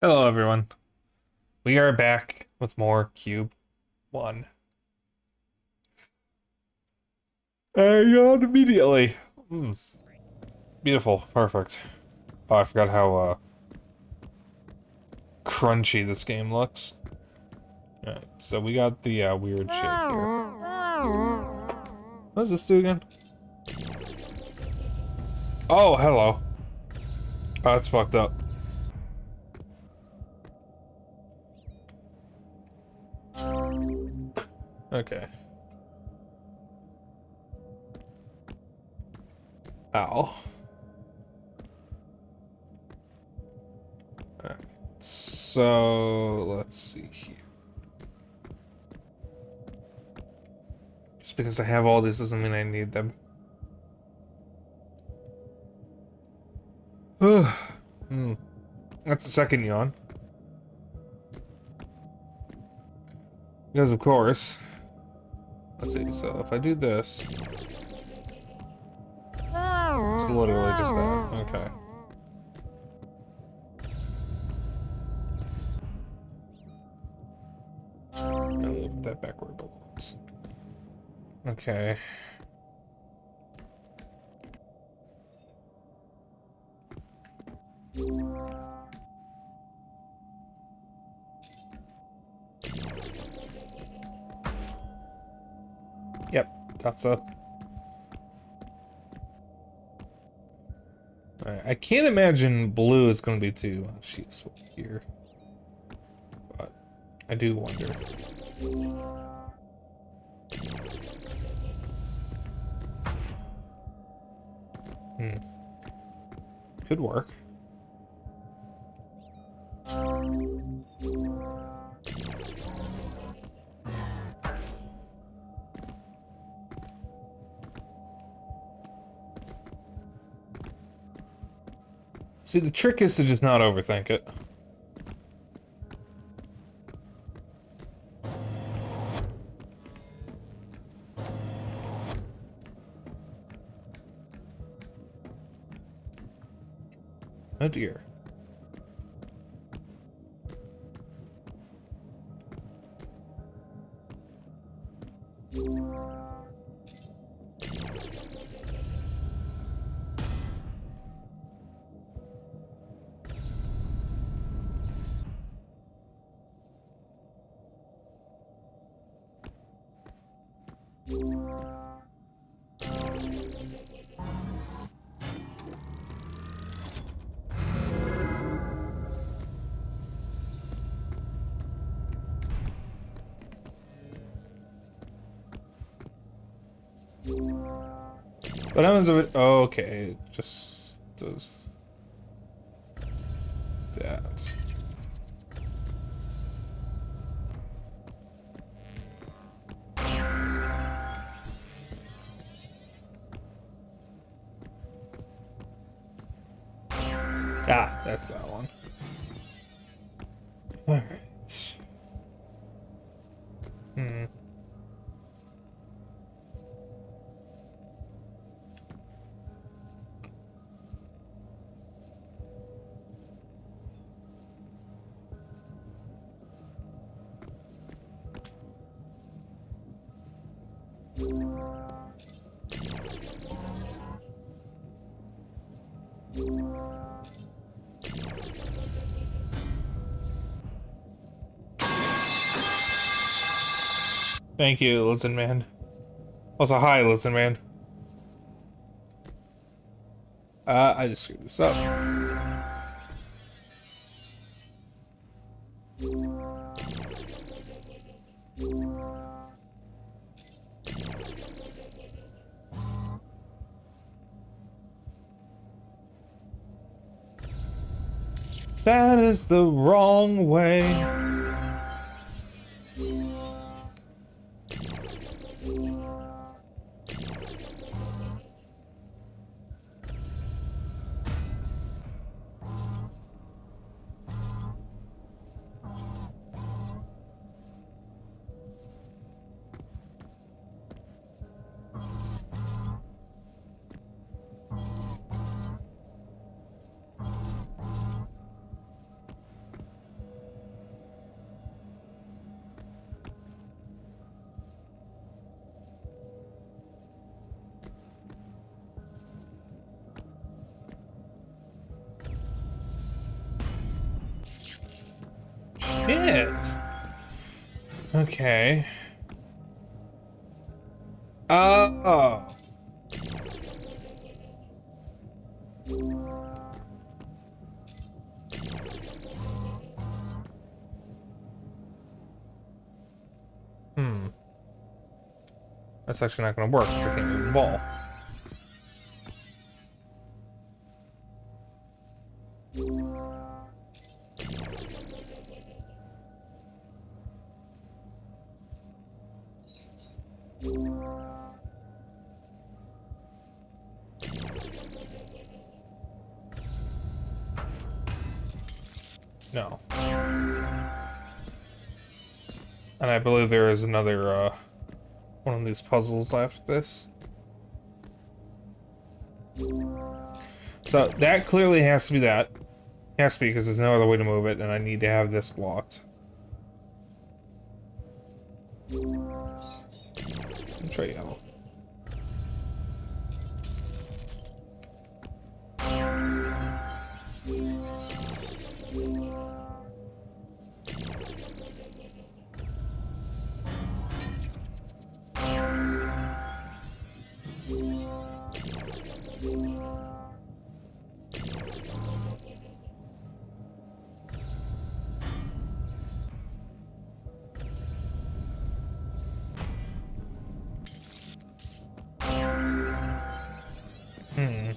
Hello, everyone. We are back with more Cube 1. I yawned immediately. Beautiful. Perfect. Oh, I forgot how crunchy this game looks. Alright, so we got the weird shape here. What does this do again? Oh, hello. Oh, that's fucked up. Okay. Ow. Alright. So, let's see here. Just because I have all these doesn't mean I need them. That's the second yawn. Because of course. Let's see, so if I do this. It's literally just that. Okay. I'll move that back where it belongs. Okay. Yep, thought so. Alright, I can't imagine blue is going to be too useful here. But I do wonder. Could work. See, the trick is to just not overthink it. Oh dear. What happens if it... Oh, okay, it just does that. Ah, that's that one. Alright. Thank you, listen man. Also, hi, listen man. I just screwed this up. That is the wrong way. shit. Okay. Oh. Hmm. That's actually not gonna work because I can't move the ball. No. And I believe there is another, one of these puzzles after this. So, that clearly has to be that. Has to be, because there's no other way to move it, and I need to have this blocked. I'll try yellow. Hmm.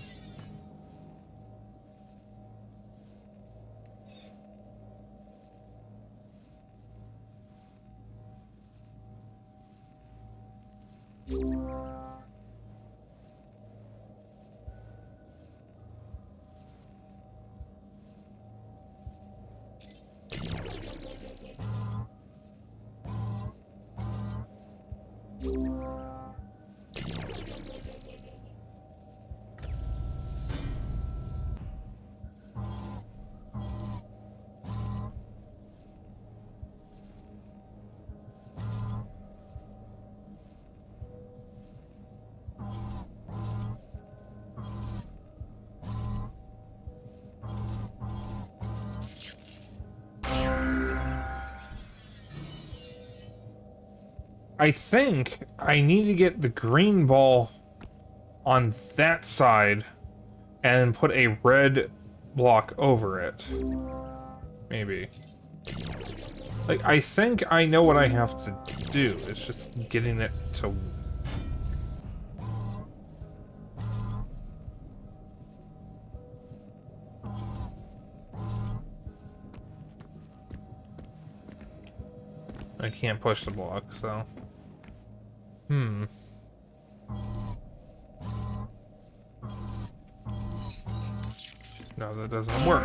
I think I need to get the green ball on that side and put a red block over it. Maybe. Like, I think I know what I have to do. It's just getting it to... I can't push the block, so... Hmm. No, that doesn't work.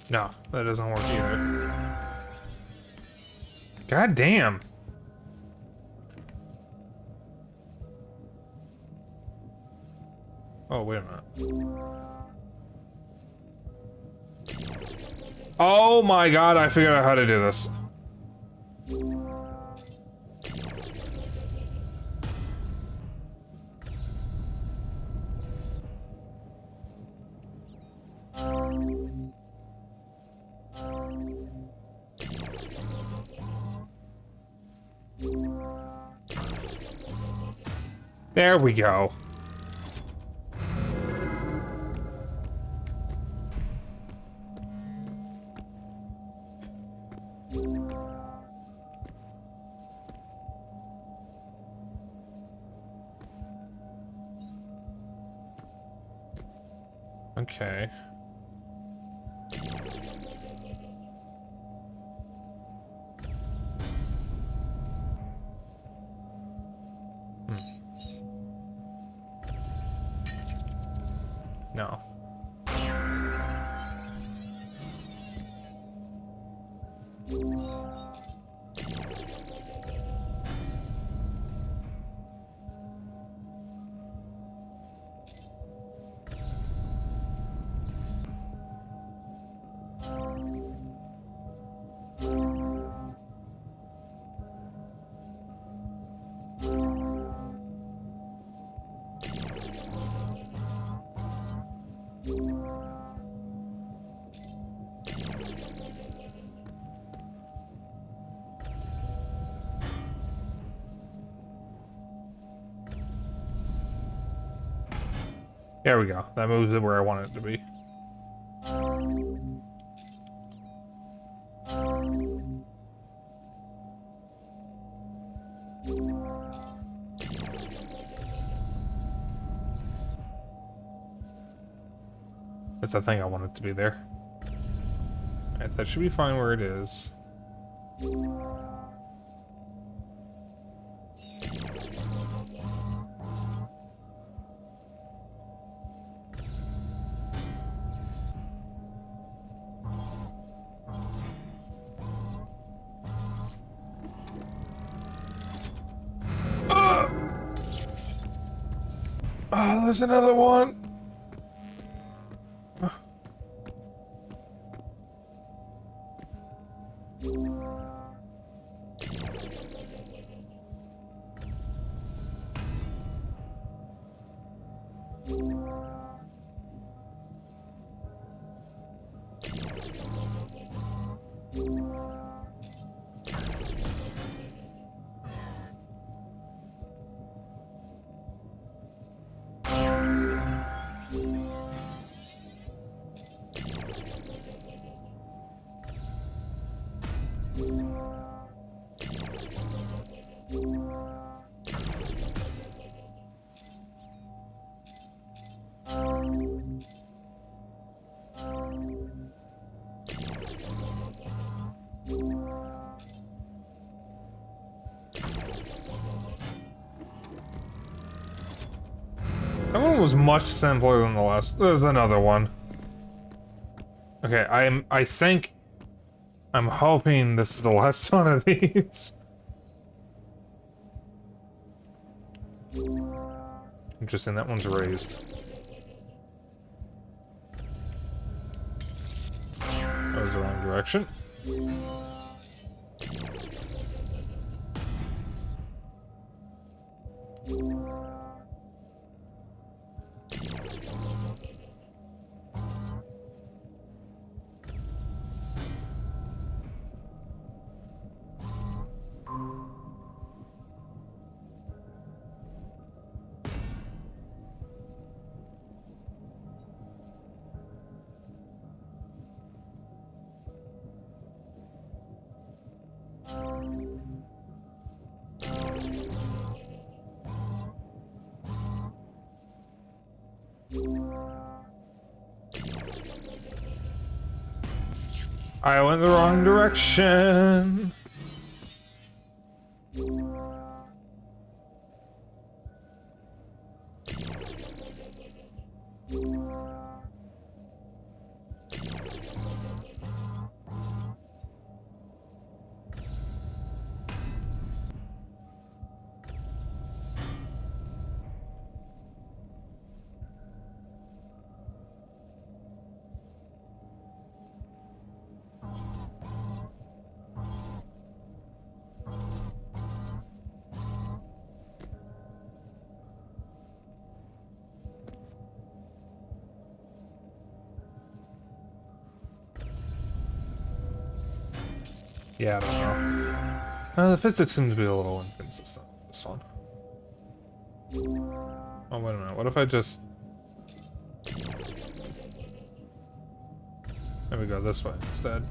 No, that doesn't work either. God damn. Oh, wait a minute. Oh my god, I figured out how to do this. There we go. Okay. No. There we go. That moves it where I want it to be. That's the thing, I want it to be there. Alright, that should be fine where it is. Oh, there's another one. That one was much simpler than the last. There's another one. Okay, I think I'm hoping this is the last one of these. Interesting, that one's raised. That was the wrong direction. I went the wrong direction. Yeah, I don't know. The physics seem to be a little inconsistent with this one. Oh, wait a minute. What if I just... There we go, this way instead.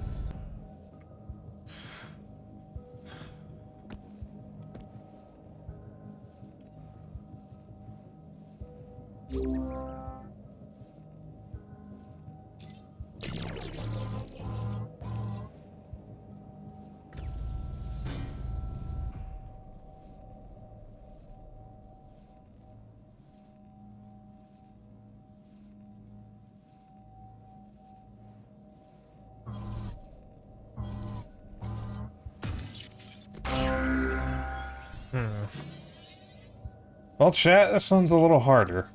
Well, chat, this one's a little harder.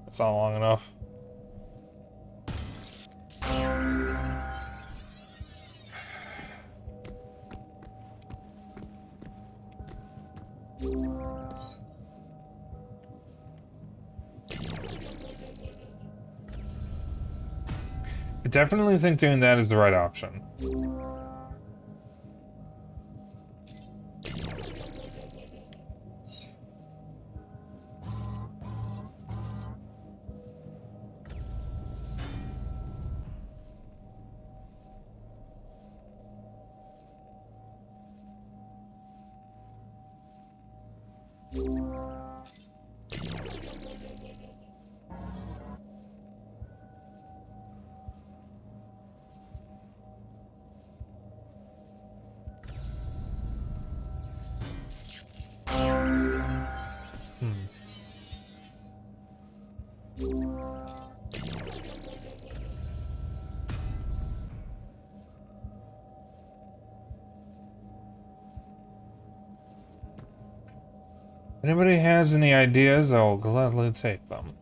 It's not long enough. I definitely think doing that is the right option. Anybody has any ideas, I'll gladly take them.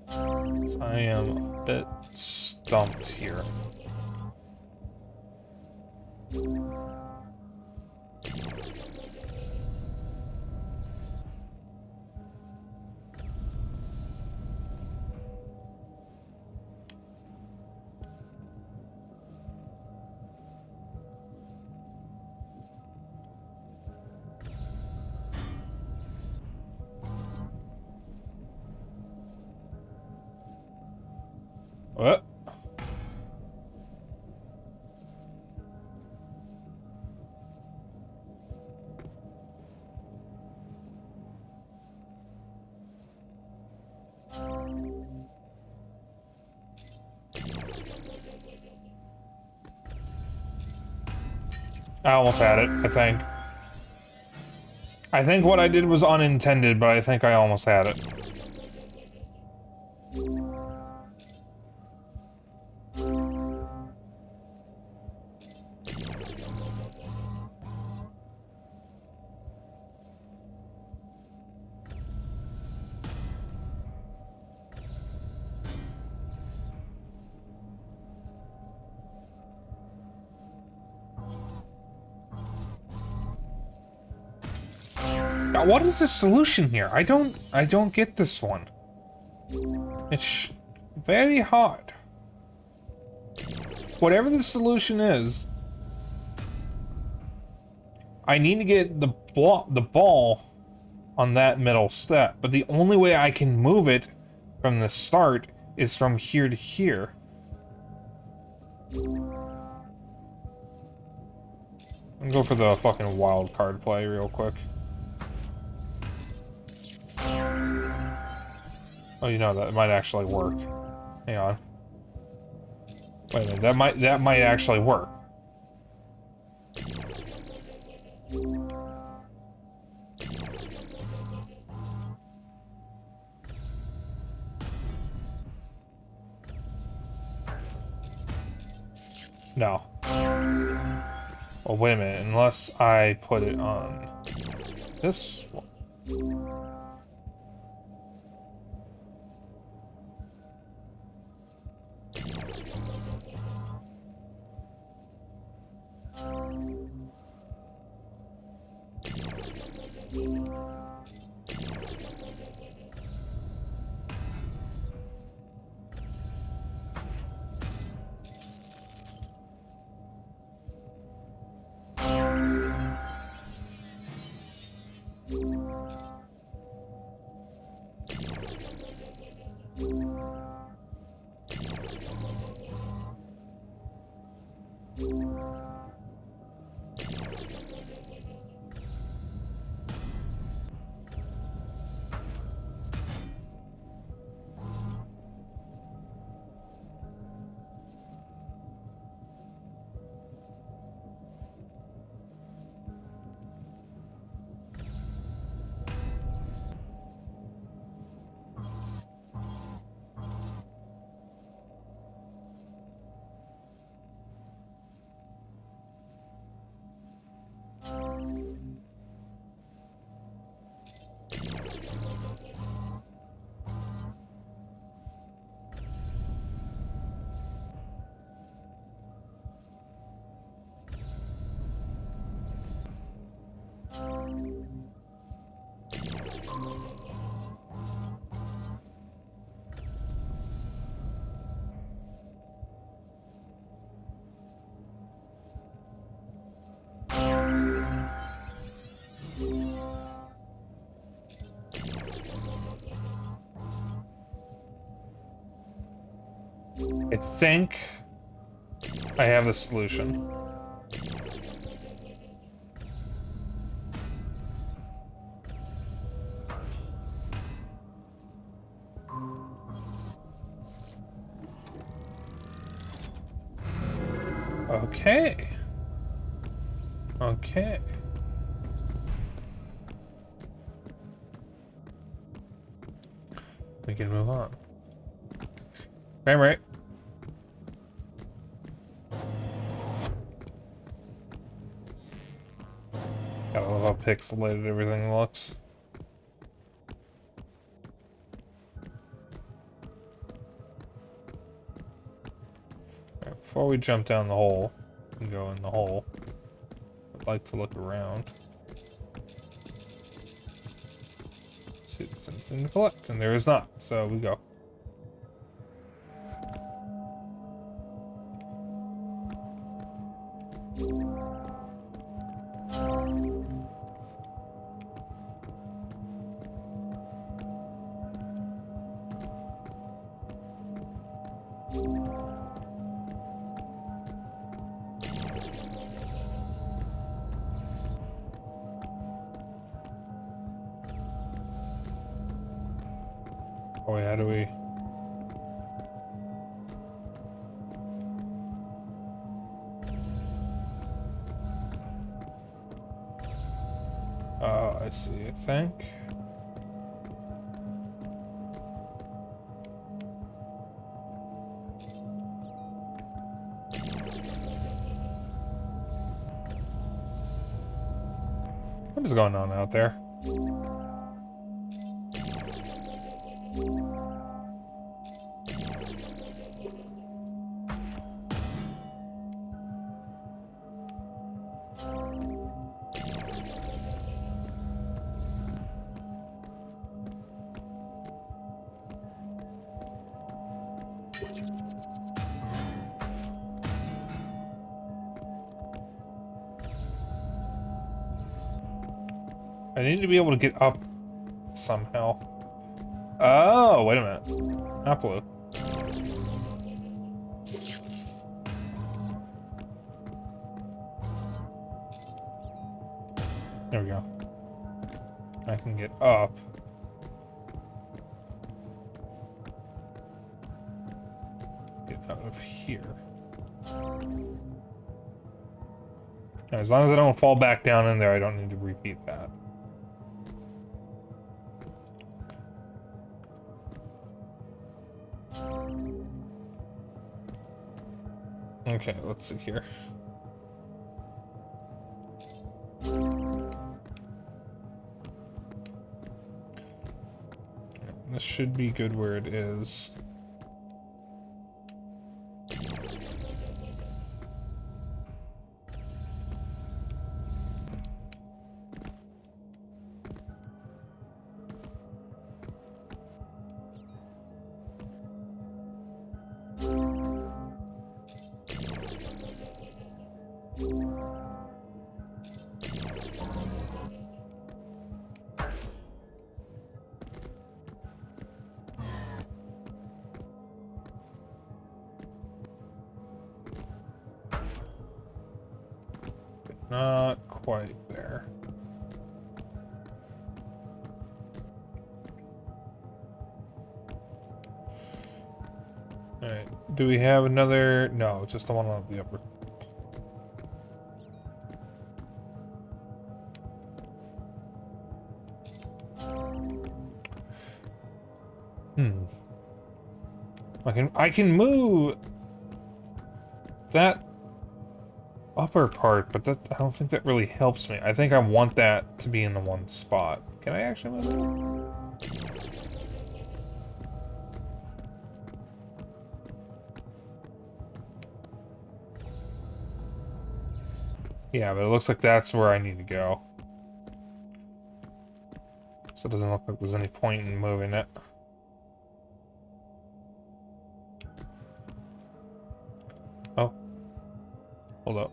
I am a bit stumped here. What? I almost had it, I think. I think what I did was unintended, but I think I almost had it. Now, what is the solution here? I don't get this one. It's very hard. Whatever the solution is, I need to get the ball on that middle step, but the only way I can move it from the start is from here to here. I'm gonna go for the fucking wild card play real quick. Oh, you know, that might actually work. Hang on. Wait a minute, that might actually work. No. Well, wait a minute, unless I put it on this one. I think I have a solution. Okay. Okay. We can move on. Frame rate. Gotta love how pixelated everything looks. Right, before we jump down the hole and go in the hole, I'd like to look around. See if there's anything to collect, and there is not, so we go. Oh, wait, how do we... I see, I think. What is going on out there? I need to be able to get up somehow. Oh, wait a minute. Not blue. There we go. I can get up. Get out of here. Now, as long as I don't fall back down in there, I don't need to repeat that. Okay, let's see here. This should be good where it is. Not quite there. Alright, do we have another? No, it's just the one on the upper. I can move that upper part, but that I don't think that really helps me. I think I want that to be in the one spot. Can I actually move it? Yeah, but it looks like that's where I need to go. So it doesn't look like there's any point in moving it. Oh. Hold up.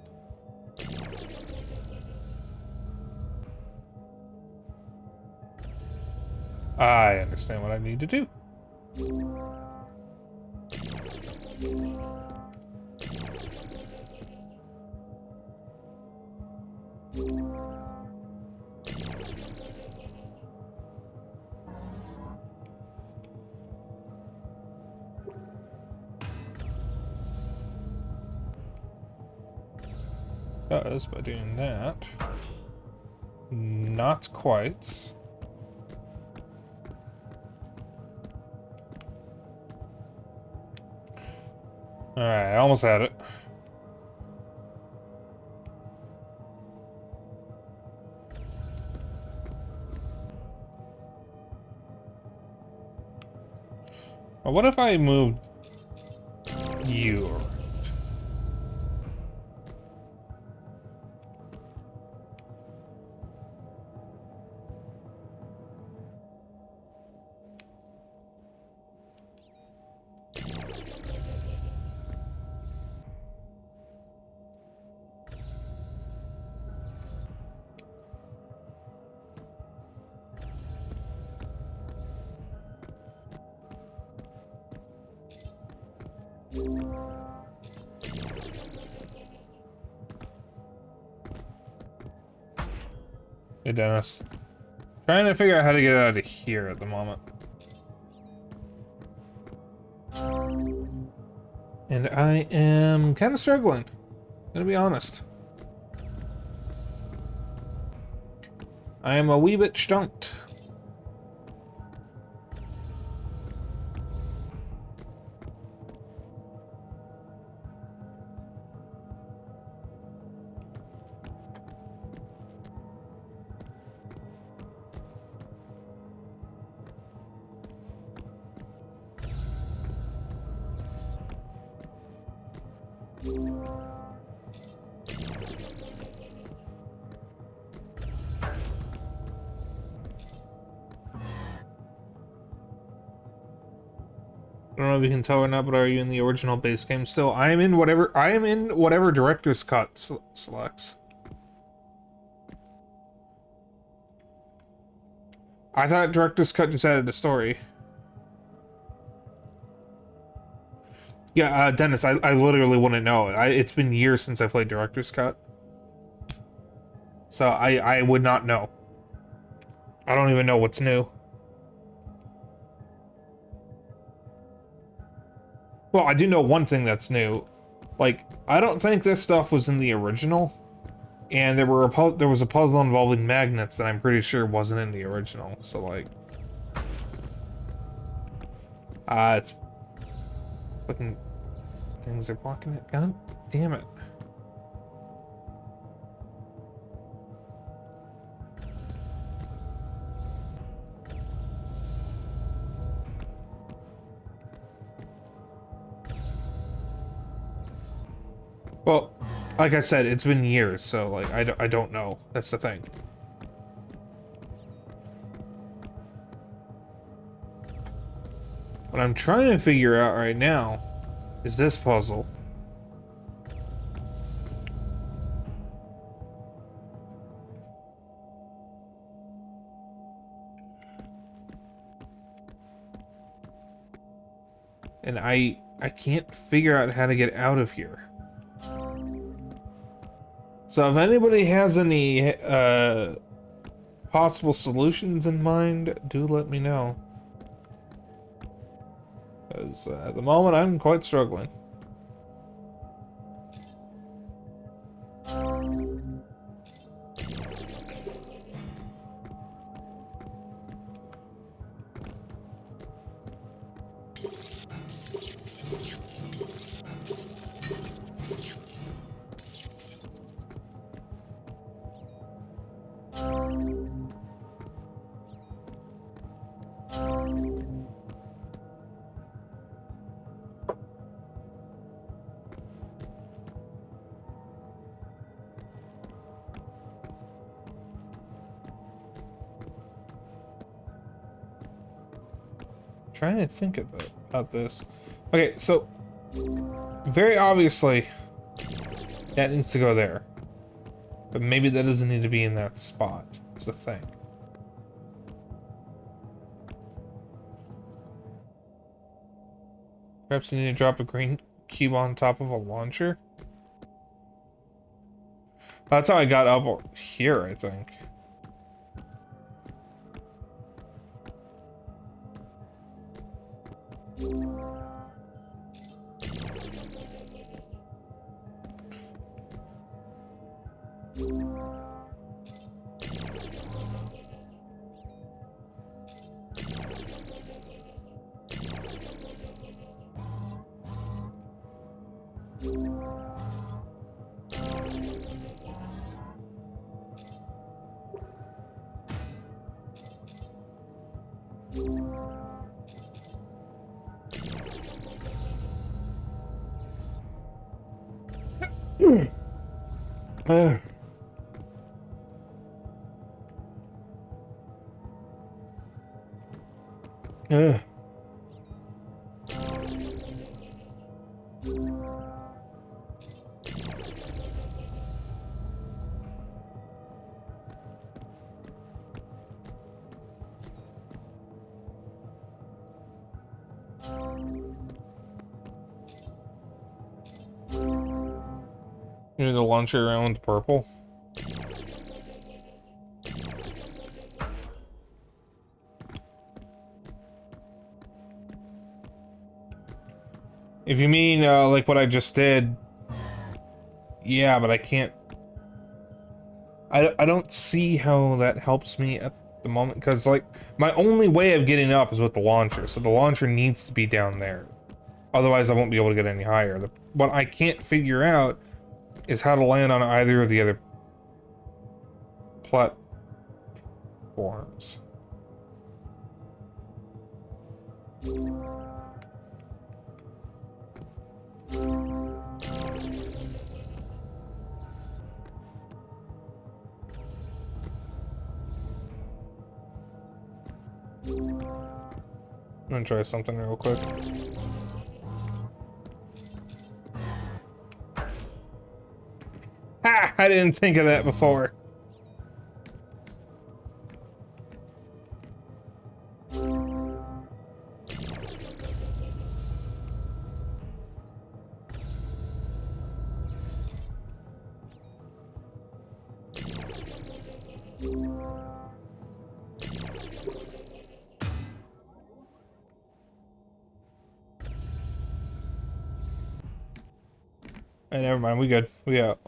I understand what I need to do. Because by doing that, not quite. Alright, I almost had it. Well, what if I moved you? Hey, Dennis. Trying to figure out how to get out of here at the moment. And I am kind of struggling. Gonna be honest. I am a wee bit stumped. I don't know if you can tell or not, but are you in the original base game still? I am in whatever director's cut selects. I thought director's cut just added a story. Yeah, Dennis, I literally wouldn't know. It's been years since I played director's cut. So I would not know. I don't even know what's new. Well, I do know one thing that's new. Like, I don't think this stuff was in the original, and there was a puzzle involving magnets that I'm pretty sure wasn't in the original. So like, it's fucking things are blocking it. God damn it! Well, like I said, it's been years, so like I don't know. That's the thing. What I'm trying to figure out right now is this puzzle. And I can't figure out how to get out of here. So if anybody has any possible solutions in mind, do let me know. Because at the moment, I'm quite struggling. Trying to think about this. Okay, so very obviously that needs to go there. But maybe that doesn't need to be in that spot. That's the thing. Perhaps you need to drop a green cube on top of a launcher. That's how I got up here, I think. Ugh. Ugh. You need to launch it around with purple. If you mean like what I just did, yeah, but I can't. I don't see how that helps me at the moment, because like my only way of getting up is with the launcher, so the launcher needs to be down there. Otherwise, I won't be able to get any higher. What I can't figure out is how to land on either of the other platforms. I'm gonna try something real quick. Ha! I didn't think of that before. Hey, never mind, we good. We out.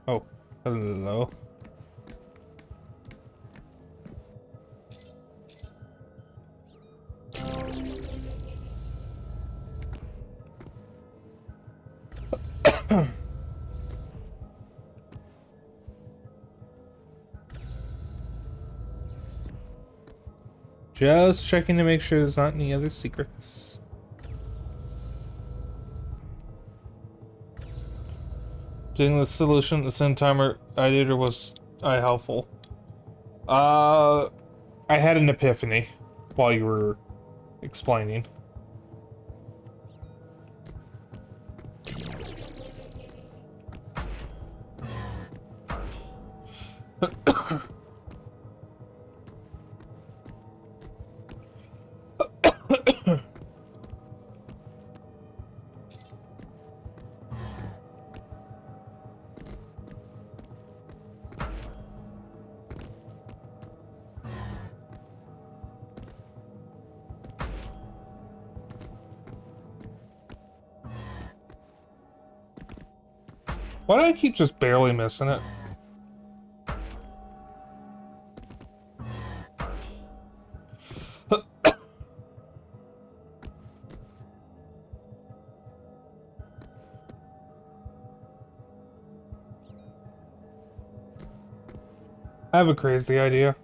Oh, hello. Just checking to make sure there's not any other secrets. Getting the solution at the same timer I did, or was I helpful? I had an epiphany while you were explaining. Why do I keep just barely missing it? I have a crazy idea.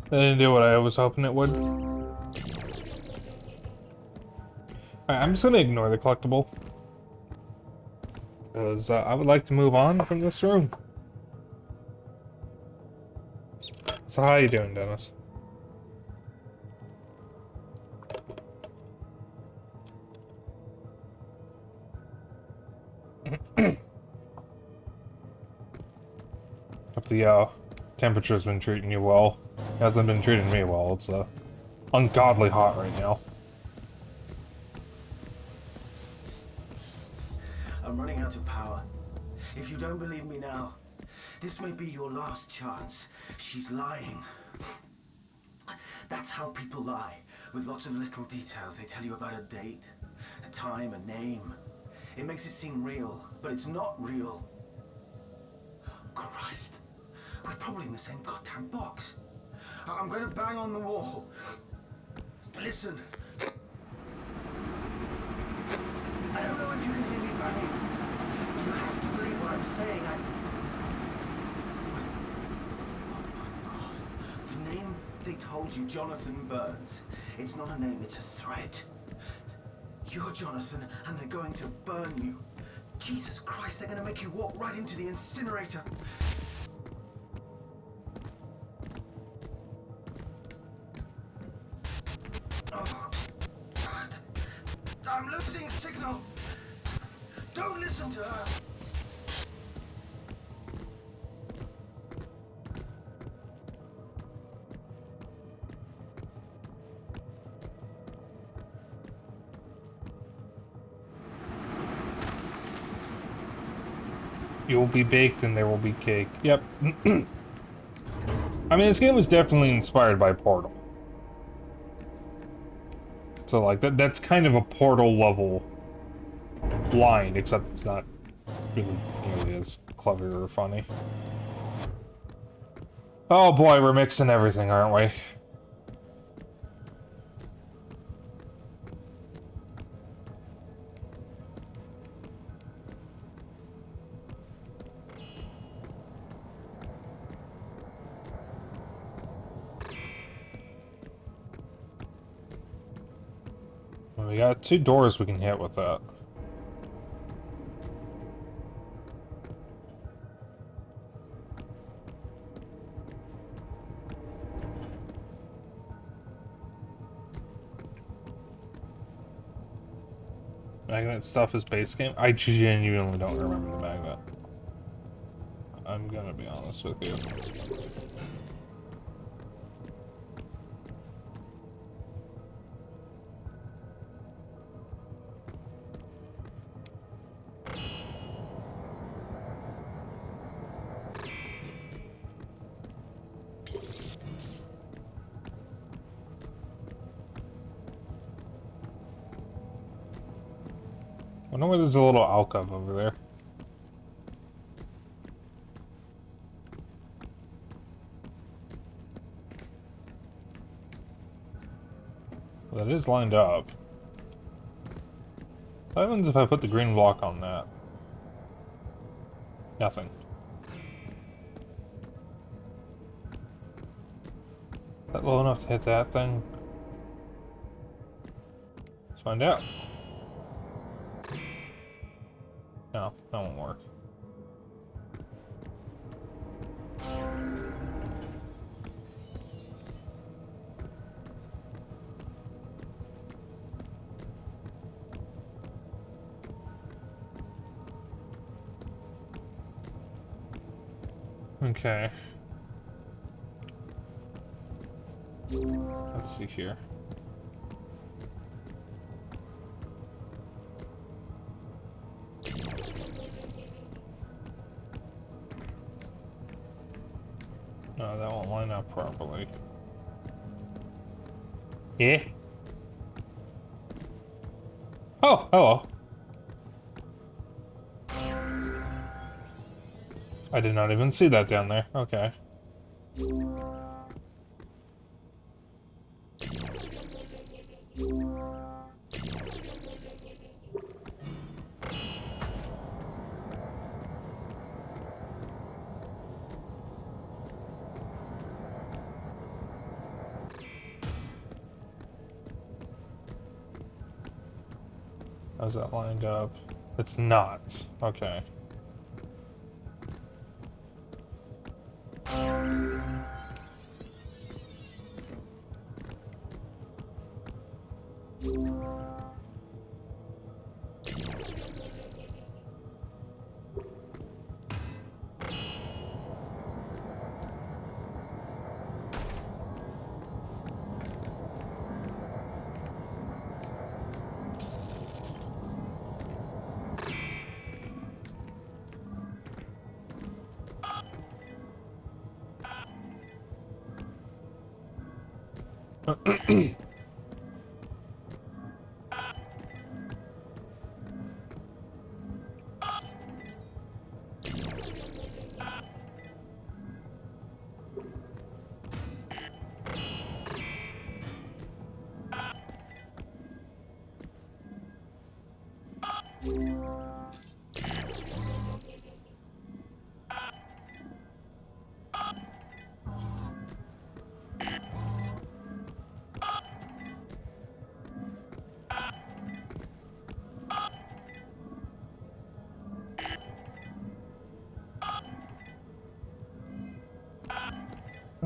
That didn't do what I was hoping it would. Alright, I'm just gonna ignore the collectible. Because I would like to move on from this room. So how you doing, Dennis? Hope the temperature's been treating you well. It hasn't been treating me well. It's ungodly hot right now. I'm running out of power. If you don't believe me now, this may be your last chance. She's lying. That's how people lie, with lots of little details. They tell you about a date, a time, a name. It makes it seem real, but it's not real. Christ, we're probably in the same goddamn box. I'm going to bang on the wall. Listen. I don't know if you can hear me banging. You have to believe what I'm saying. Oh my God. The name they told you, Jonathan Burns. It's not a name, it's a threat. You're Jonathan, and they're going to burn you. Jesus Christ, they're going to make you walk right into the incinerator. Oh, God. I'm losing signal. Don't listen to her. You will be baked and there will be cake. Yep. I mean, this game was definitely inspired by Portal. So, like, that's kind of a Portal level line, except it's not really nearly as clever or funny. Oh boy, we're mixing everything, aren't we? Well, we got 2 doors we can hit with that. Magnet stuff is base game? I genuinely don't remember the magnet. I'm gonna be honest with you. I wonder where there's a little alcove over there. Well, that is lined up. What happens if I put the green block on that? Nothing. Is that low enough to hit that thing? Let's find out. No, that won't work. Okay. Let's see here. No, that won't line up properly. Yeah? Oh, hello. I did not even see that down there. Okay. How's that lined up? It's not. Okay.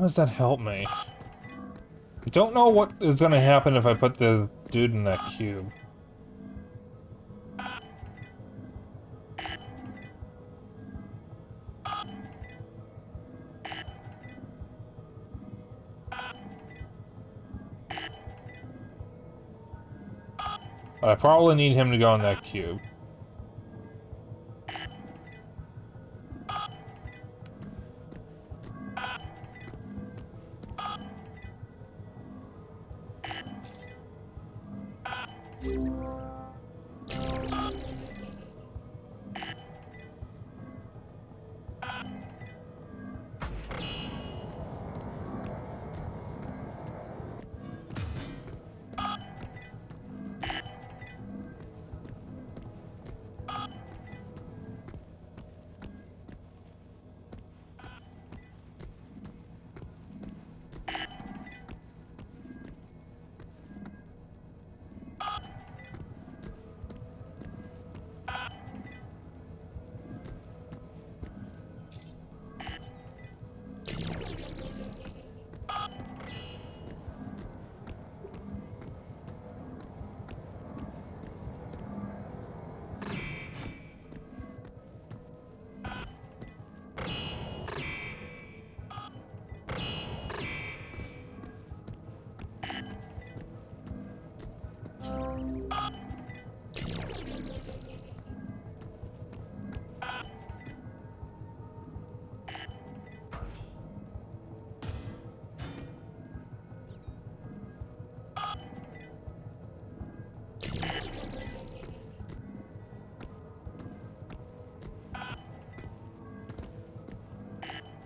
How does that help me? I don't know what is going to happen if I put the dude in that cube. But I probably need him to go in that cube.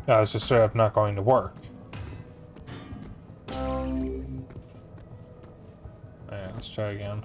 Yeah, it's just straight up not going to work. Alright, let's try again.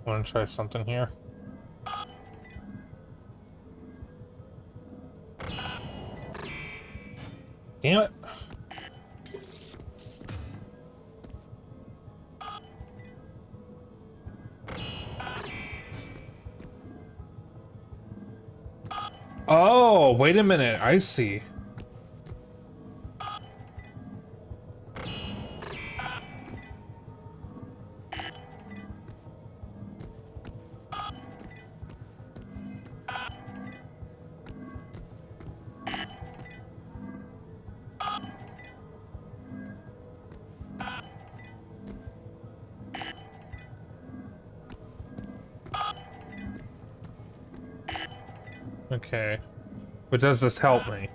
Want to try something here? Damn it. Oh, wait a minute. I see. Okay. But does this help me?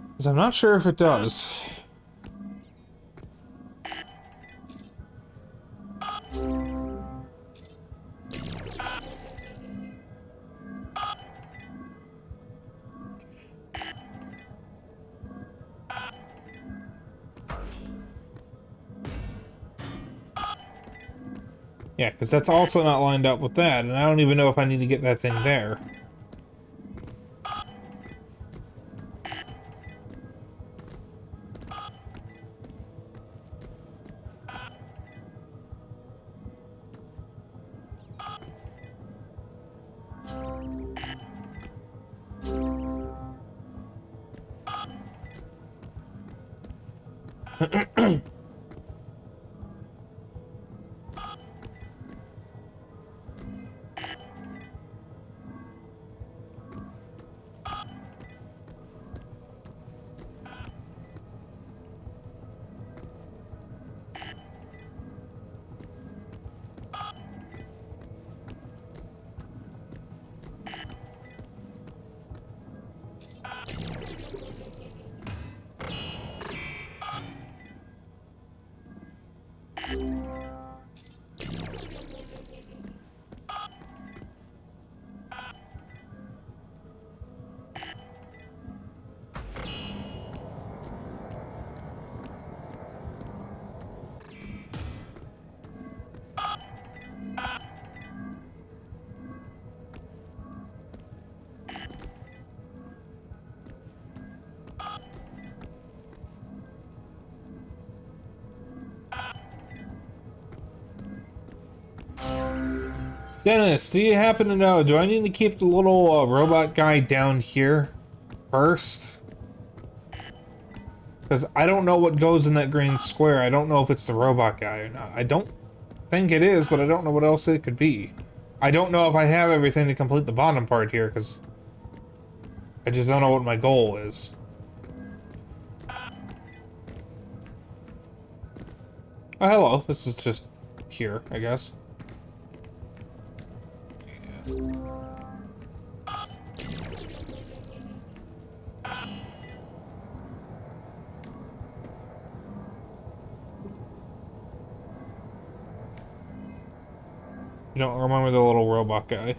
Because I'm not sure if it does. Yeah, because that's also not lined up with that, and I don't even know if I need to get that thing there. Dennis, do you happen to know, do I need to keep the little robot guy down here first? Because I don't know what goes in that green square. I don't know if it's the robot guy or not. I don't think it is, but I don't know what else it could be. I don't know if I have everything to complete the bottom part here, because I just don't know what my goal is. Oh, hello. This is just here, I guess. You don't remember the little robot guy?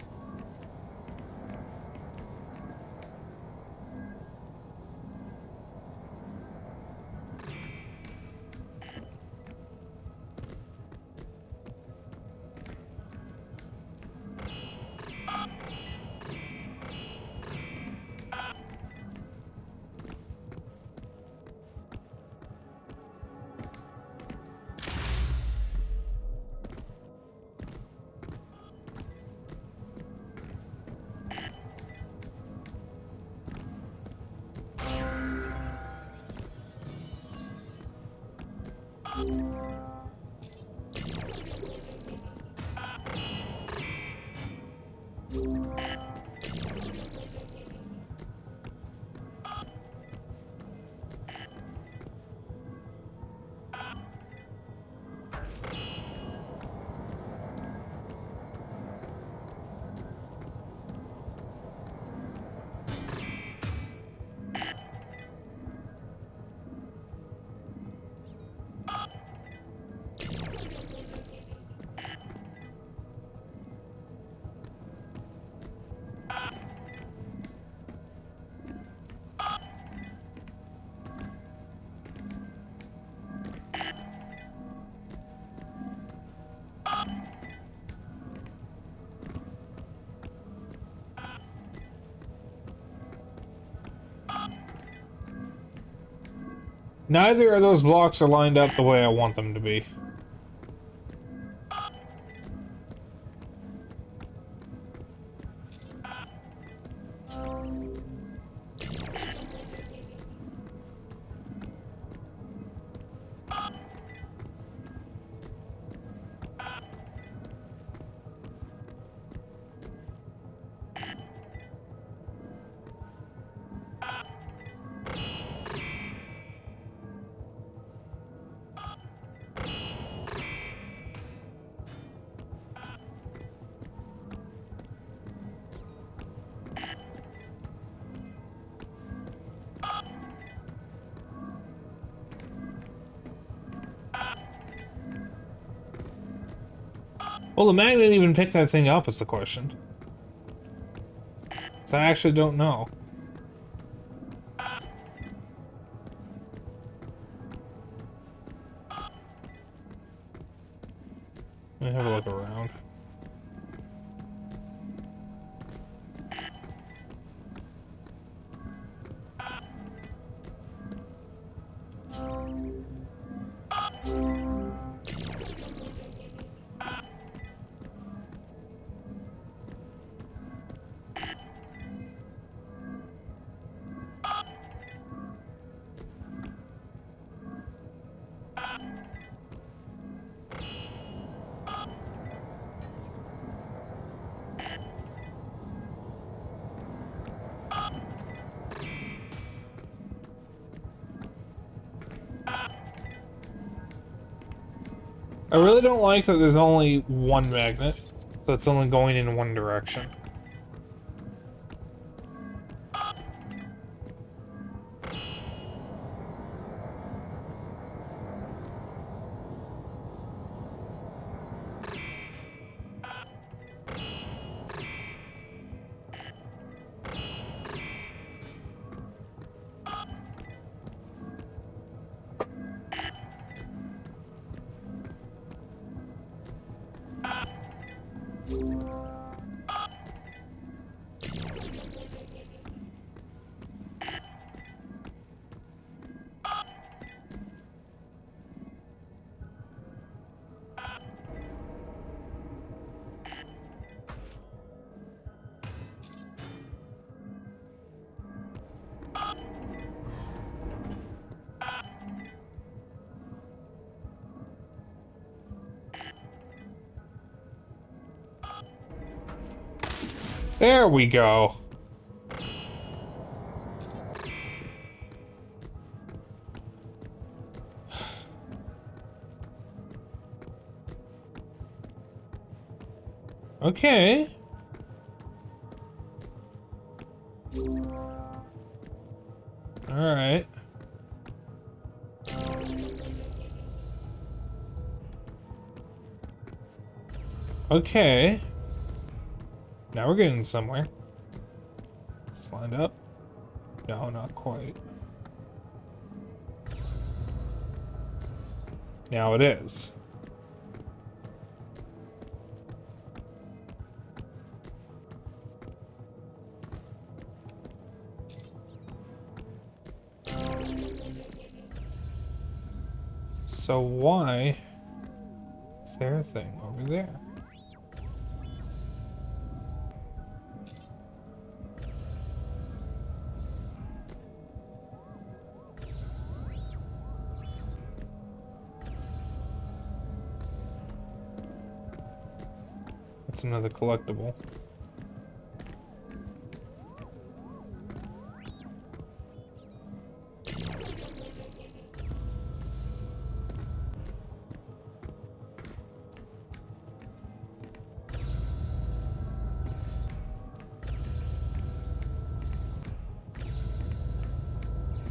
Neither of those blocks are lined up the way I want them to be. Well, the magnet even picked that thing up is the question. So I actually don't know. Let me have a look around. I really don't like that there's only one magnet, so it's only going in one direction. There we go. Okay. All right. Okay. Now we're getting somewhere. Is this lined up? No, not quite. Now it is. So why is there a thing over there? That's another collectible.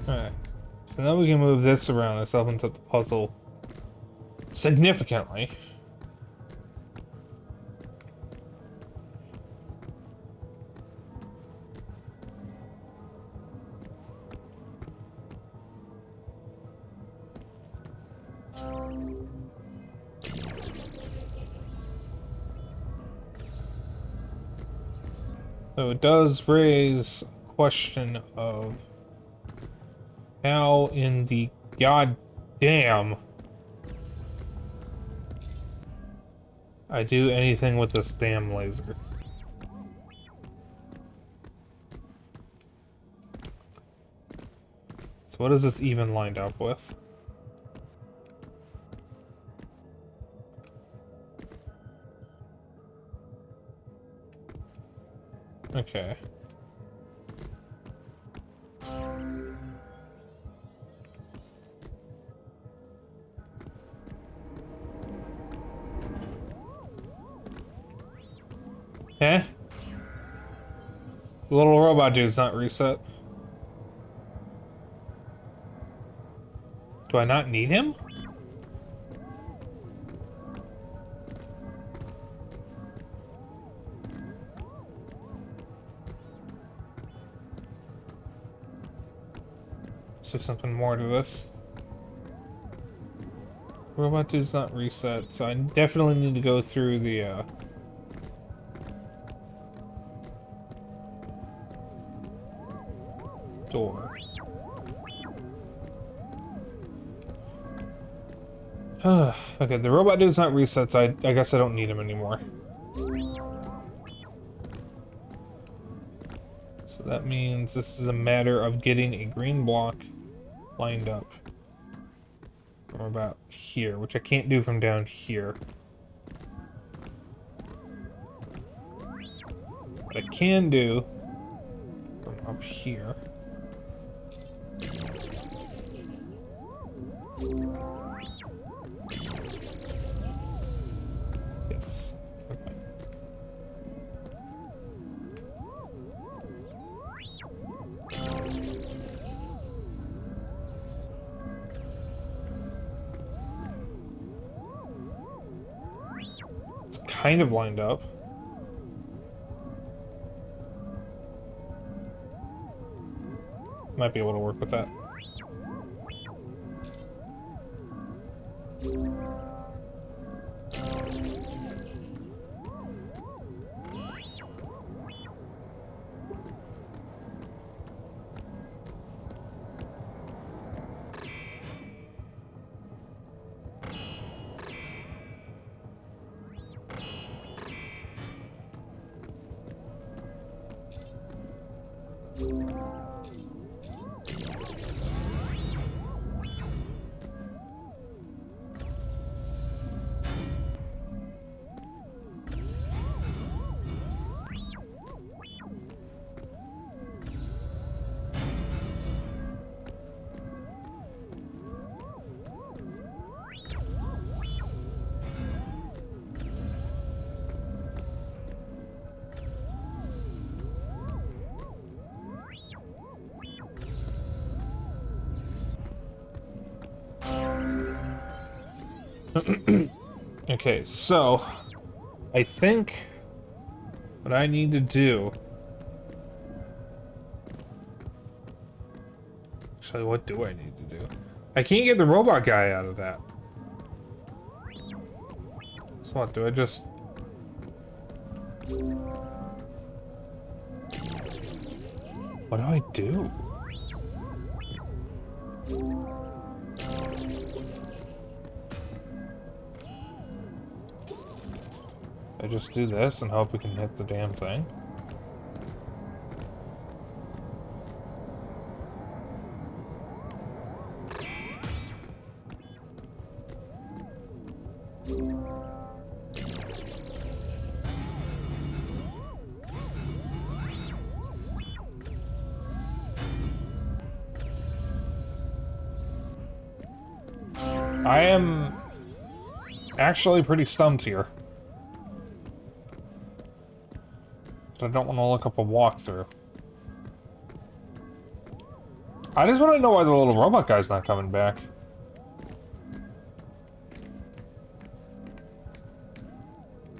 Alright, so now we can move this around. This opens up the puzzle significantly. So it does raise a question of how in the God damn. I do anything with this damn laser. So what is this even lined up with? Okay. Eh? The little robot dude's not reset. Do I not need him? Is there something more to this? Robot dude's not reset, so I definitely need to go through the, door. Okay, the robot dude's not reset, so I guess I don't need him anymore. So that means this is a matter of getting a green block lined up from about here, which I can't do from down here. But I can do from up here. Yes. Okay. It's kind of lined up. Might be able to work with that. Okay, so I think what I need to do. Actually, what do I need to do? I can't get the robot guy out of that. So what, do I just... What do I do? I just do this and hope we can hit the damn thing? I am actually pretty stumped here. I don't want to look up a walkthrough. I just want to know why the little robot guy's not coming back.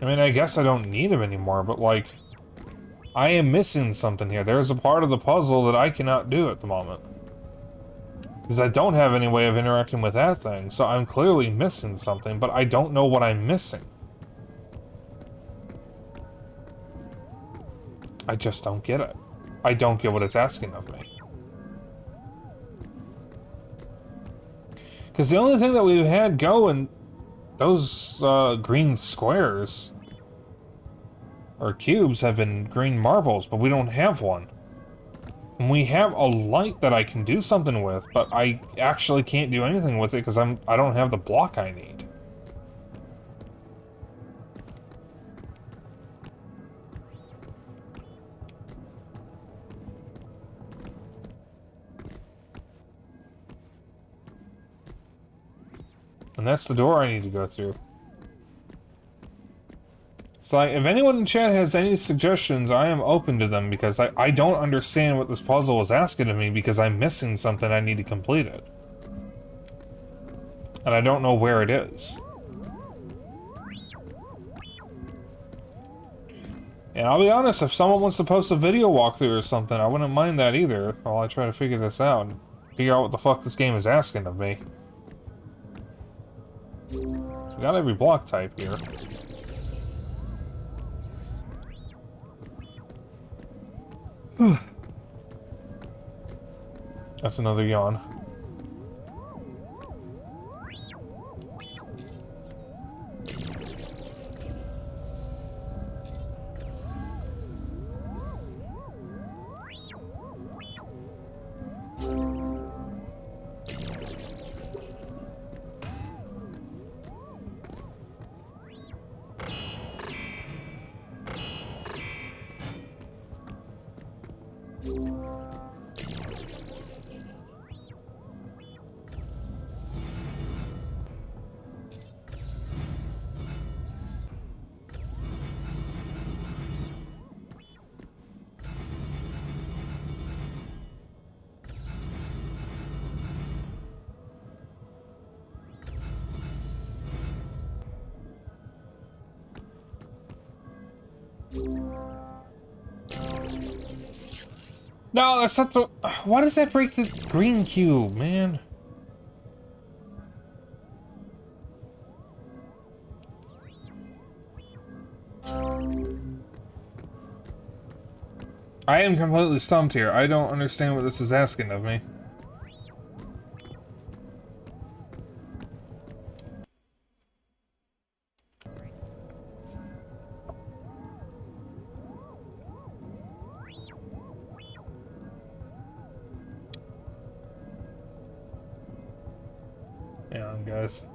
I mean, I guess I don't need him anymore, but like, I am missing something here. There's a part of the puzzle that I cannot do at the moment. Because I don't have any way of interacting with that thing, so I'm clearly missing something, but I don't know what I'm missing. I just don't get it. I don't get what it's asking of me. Because the only thing that we've had go in those green squares or cubes have been green marbles, but we don't have one. And we have a light that I can do something with, but I actually can't do anything with it because I don't have the block I need. And that's the door I need to go through. So, like, if anyone in chat has any suggestions, I am open to them, because I don't understand what this puzzle is asking of me, because I'm missing something I need to complete it. And I don't know where it is. And I'll be honest, if someone wants to post a video walkthrough or something, I wouldn't mind that either, while I try to figure this out, and figure out what the fuck this game is asking of me. So we got every block type here. That's another yawn. No, that's not the... Why does that break the green cube, man? I am completely stumped here. I don't understand what this is asking of me. Yeah, guys.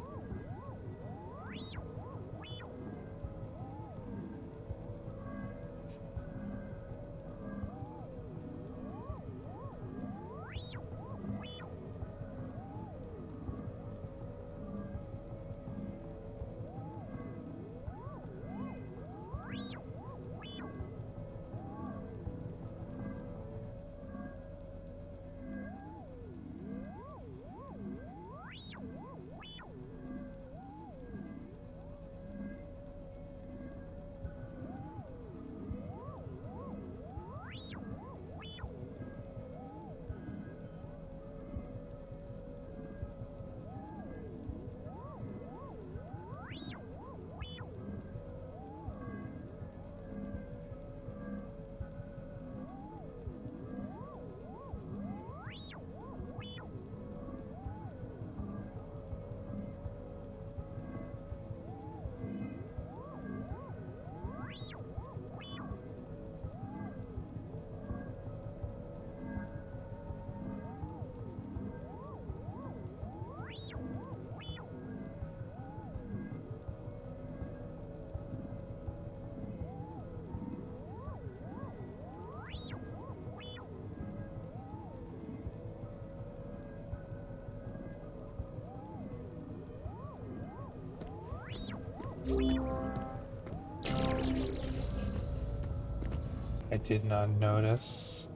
I did not notice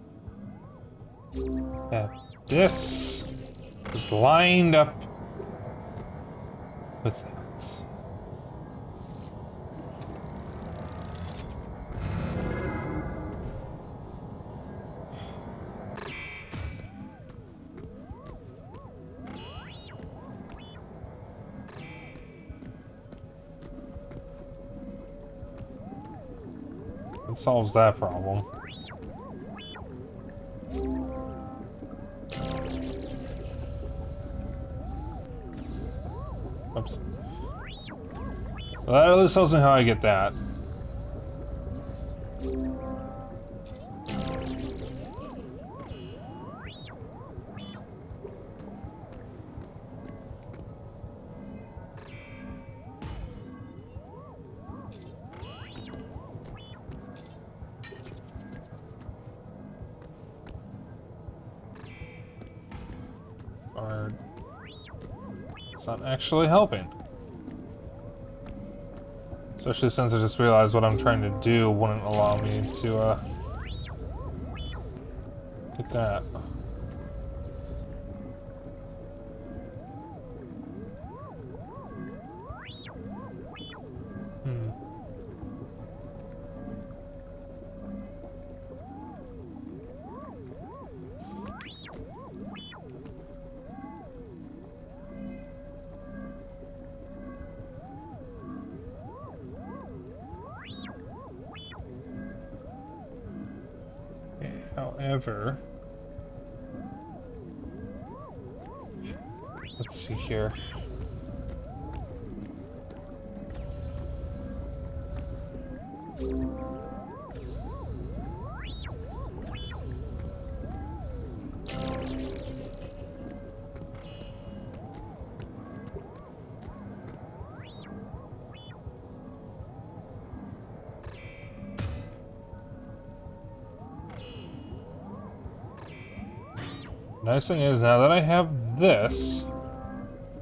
that this was lined up with that. It solves that problem. Oops. Well, that at least tells me how I get that. Or it's not actually helping. Especially since I just realized what I'm trying to do wouldn't allow me to get that. However, let's see here. Nice thing is, now that I have this,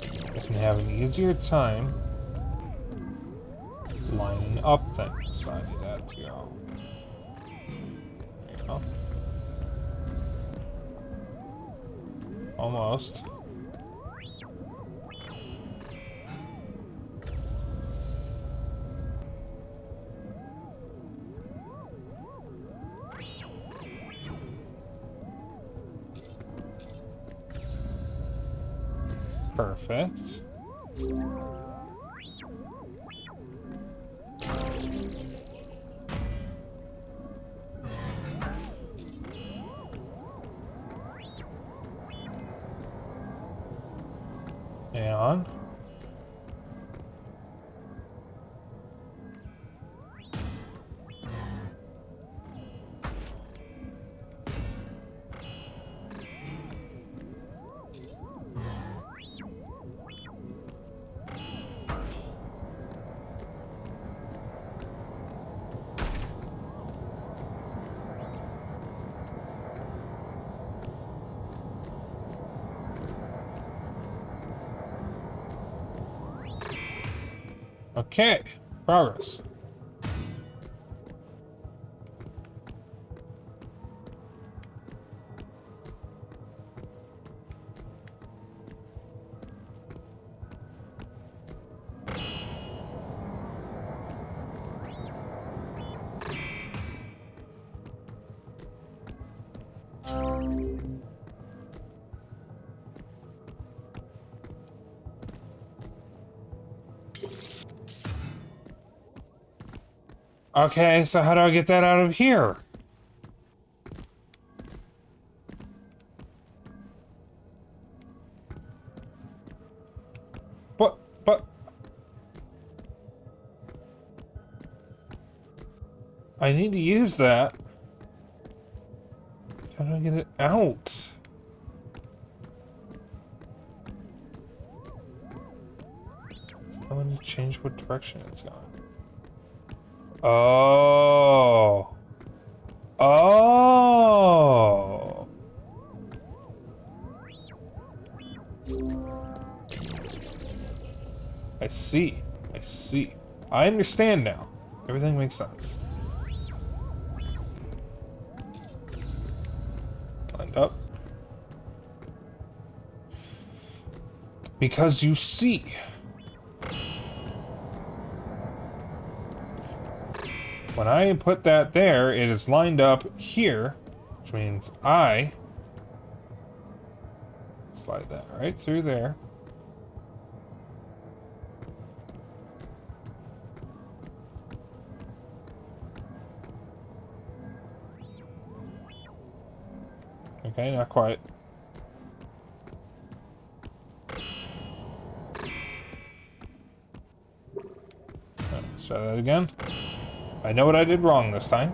I can have an easier time lining up things. So I need that to go. There you go. Almost. Perfect. And okay, progress. Okay, so how do I get that out of here? But... I need to use that. How do I get it out? It's telling me to change what direction it's going. Oh. Oh. I see. I see. I understand now. Everything makes sense. Lined up. Because you see. When I put that there, it is lined up here, which means I slide that right through there. Okay, not quite. Try that again. I know what I did wrong this time.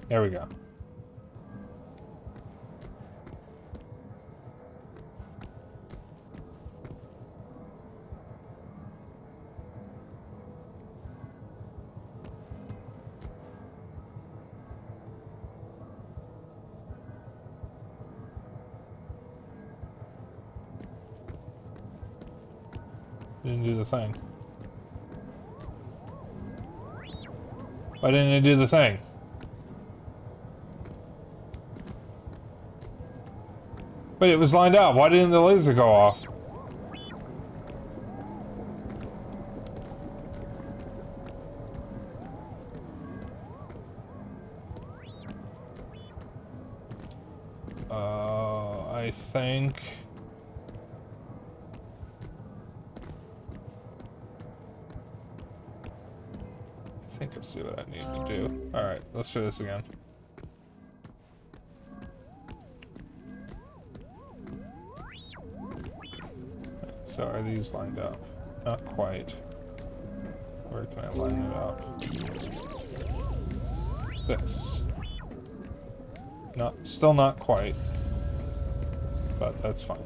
There we go. Didn't do the thing. Why didn't it do the thing? But it was lined up. Why didn't the laser go off? I think... I see what I need to do. Alright, let's try this again. So are these lined up? Not quite. Where can I line it up? This. Still not quite. But that's fine.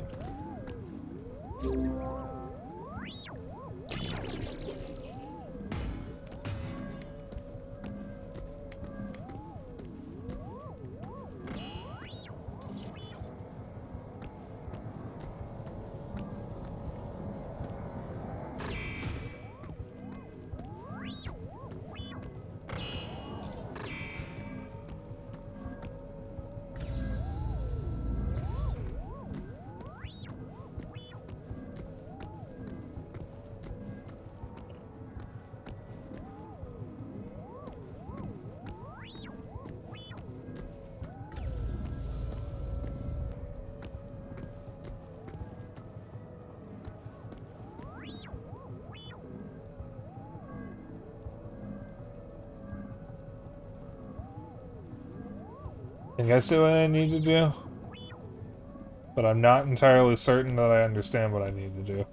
Think I see what I need to do, but I'm not entirely certain that I understand what I need to do.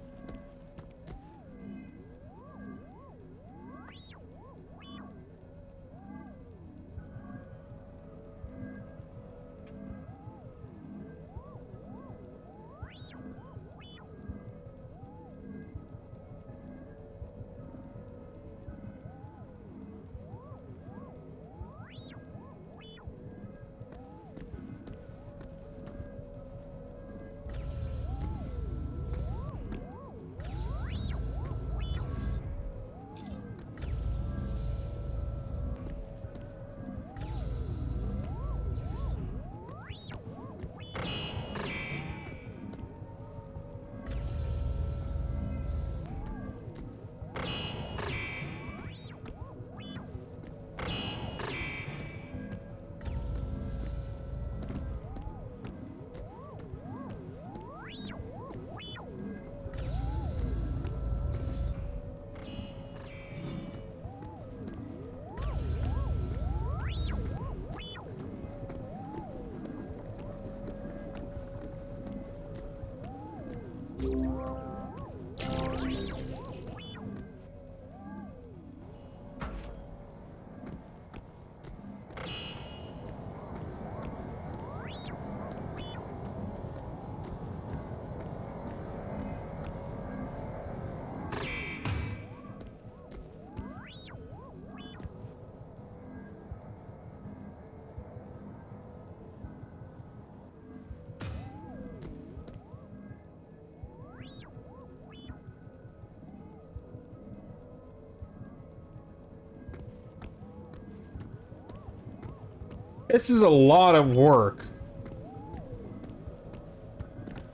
This is a lot of work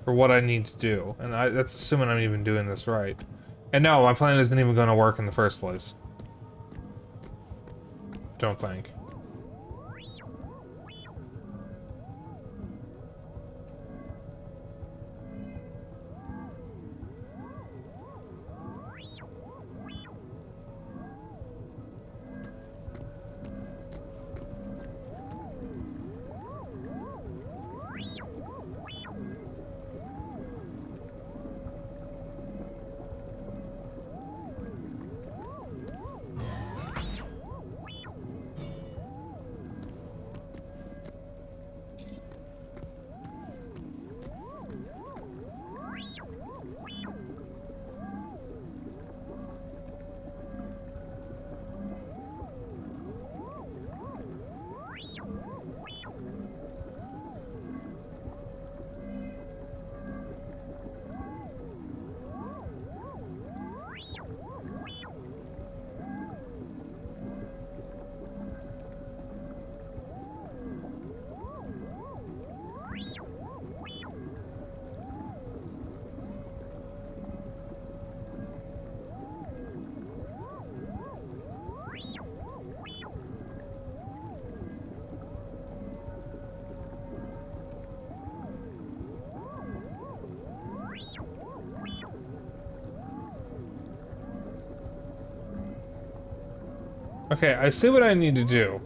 for what I need to do, and that's assuming I'm even doing this right. And no, my plan isn't even going to work in the first place. Don't think. Okay, I see what I need to do.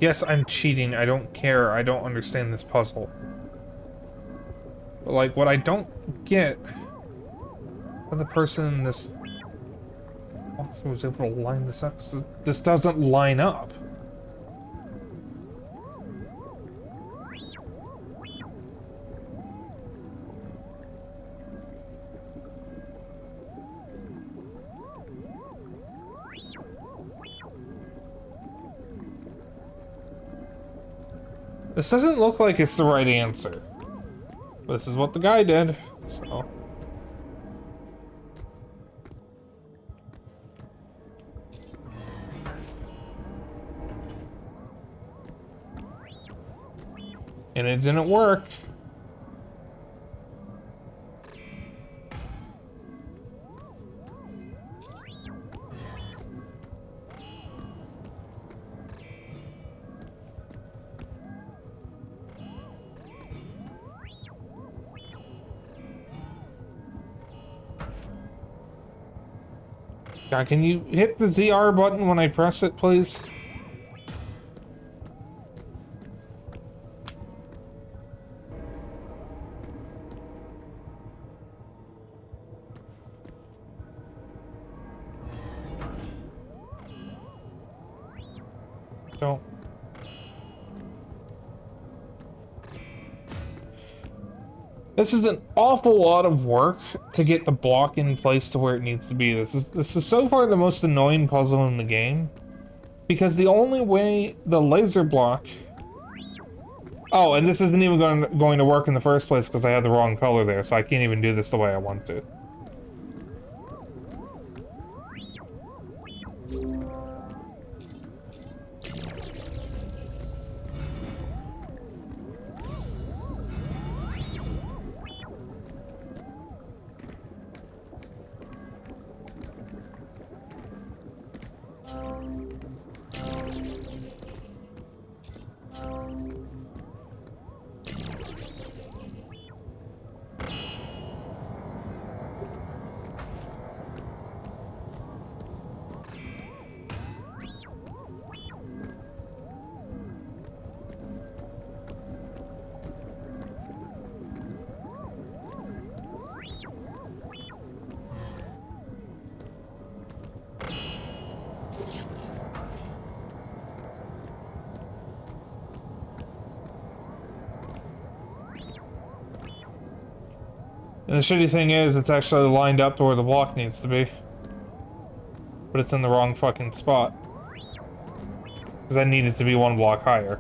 Yes, I'm cheating. I don't care. I don't understand this puzzle. But, like, what I don't get... How the person in this... also was able to line this up, 'cause this doesn't line up. This doesn't look like it's the right answer. This is what the guy did, so... And it didn't work. God, can you hit the ZR button when I press it, please? Don't. This is an awful lot of work to get the block in place to where it needs to be. This is so far the most annoying puzzle in the game. Because the only way the laser block... Oh, and this isn't even going to work in the first place because I had the wrong color there, so I can't even do this the way I want to. And the shitty thing is, it's actually lined up to where the block needs to be. But it's in the wrong fucking spot. Because I need it to be one block higher.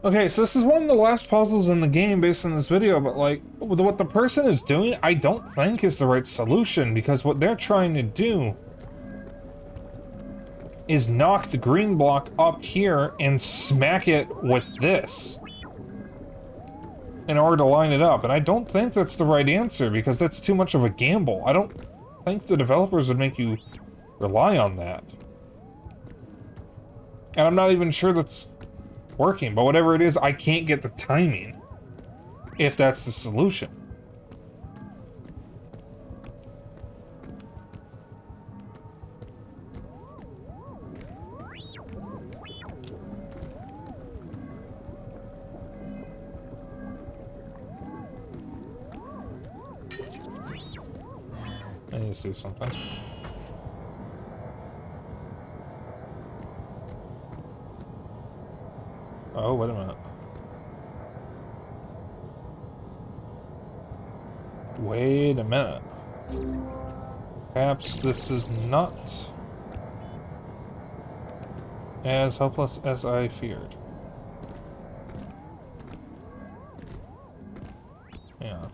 Okay, so this is one of the last puzzles in the game based on this video, but like, what the person is doing, I don't think is the right solution, because what they're trying to do is knock the green block up here and smack it with this in order to line it up, and I don't think that's the right answer, because that's too much of a gamble. I don't think the developers would make you rely on that. And I'm not even sure that's working, but whatever it is, I can't get the timing. If that's the solution. I need to see something. Oh, wait a minute. Wait a minute. Perhaps this is not as hopeless as I feared. Yeah.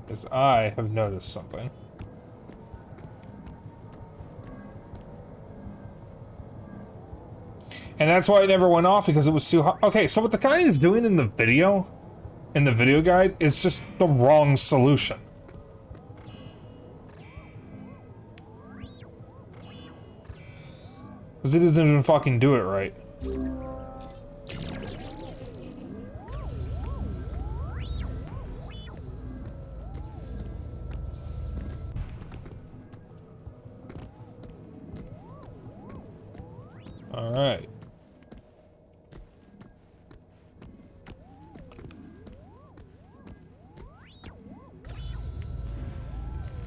Because I have noticed something. And that's why it never went off, because it was too hot. Okay, so what the guy is doing in the video guide, is just the wrong solution. Because it doesn't even fucking do it right. Alright.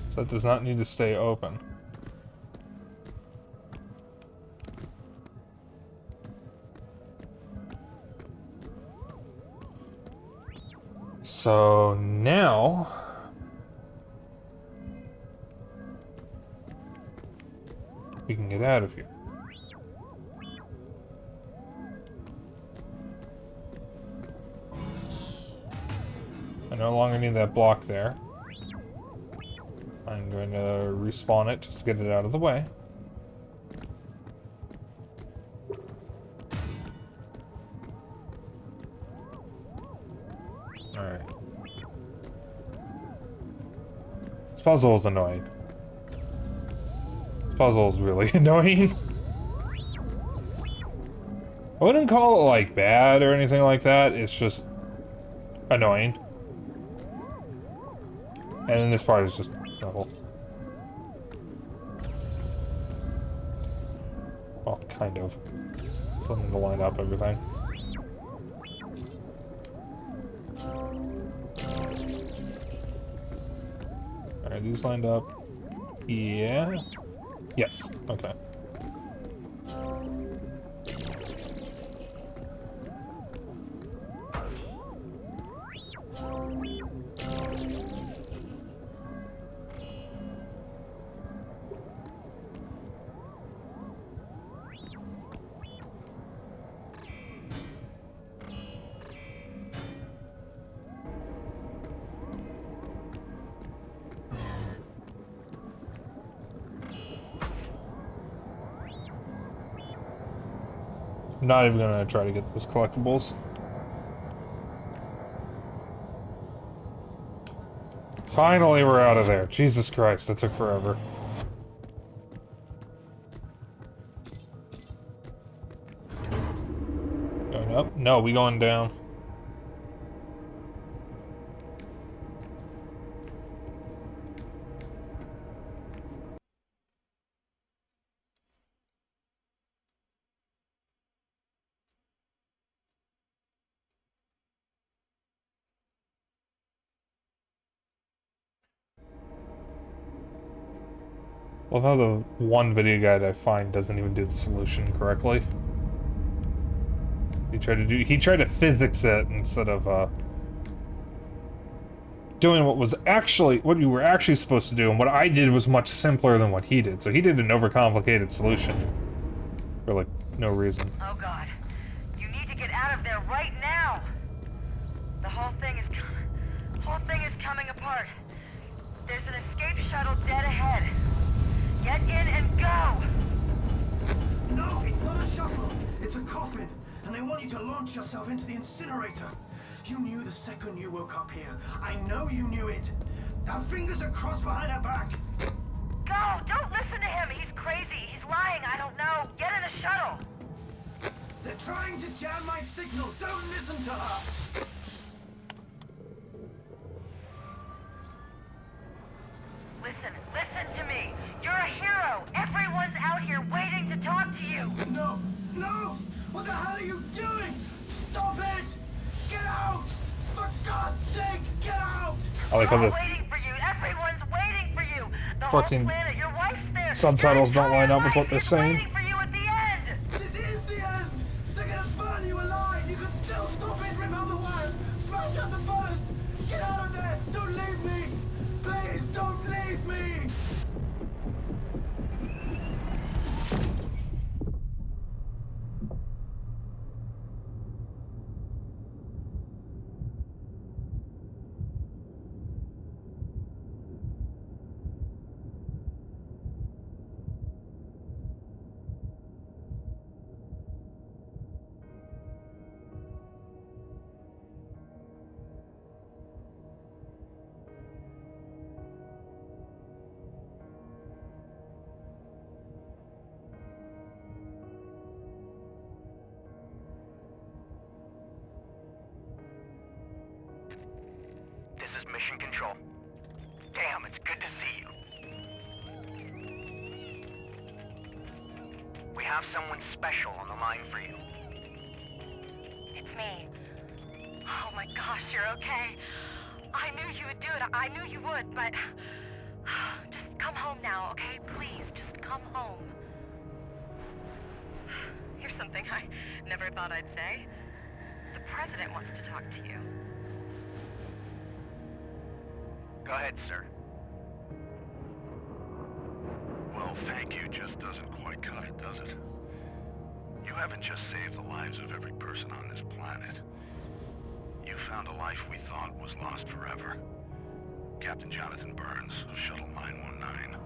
So it does not need to stay open. So now we can get out of here. I no longer need that block there. I'm going to respawn it just to get it out of the way. Alright. This puzzle is annoying. This puzzle is really annoying. I wouldn't call it, like, bad or anything like that. It's just annoying. And then this part is just trouble. Well, kind of. Something to line up everything. Alright, these lined up. Yeah. Yes. Okay. I'm not even gonna try to get those collectibles. Finally, we're out of there. Jesus Christ, that took forever. Going up? No, we going down. Love how the one video guide I find doesn't even do the solution correctly. He tried to physics it instead of doing what you were actually supposed to do, and what I did was much simpler than what he did. So he did an overcomplicated solution for like no reason. Oh God, you need to get out of there right now. The whole thing is coming apart. There's an escape shuttle dead ahead. Get in and go. No, it's not a shuttle. It's a coffin. And they want you to launch yourself into the incinerator. You knew the second you woke up here. I know you knew it. Our fingers are crossed behind our back. Go! Don't listen to him! He's crazy! He's lying! I don't know! Get in the shuttle! They're trying to jam my signal. Don't listen to her. Listen to me! You're a hero! Everyone's out here waiting to talk to you! No! No! What the hell are you doing? Stop it! Get out! For God's sake, get out! I like how We're all the waiting for you! Everyone's waiting for you! The whole fucking planet, your wife's there! subtitles Your don't line up entire with what life they're is saying. waiting for you at the end! This is the end! They're gonna burn you alive! You can still stop it! Rip out the wires! Smash out the bullets! Get out of there! Don't leave me! Please don't leave me! This is Mission Control. Damn, it's good to see you. We have someone special on the line for you. It's me. Oh my gosh, you're okay. I knew you would do it. I knew you would, but... Just come home now, okay? Please, just come home. Here's something I never thought I'd say. The President wants to talk to you. Go ahead, sir. Well, thank you just doesn't quite cut it, does it? You haven't just saved the lives of every person on this planet. You found a life we thought was lost forever. Captain Jonathan Burns of Shuttle 919.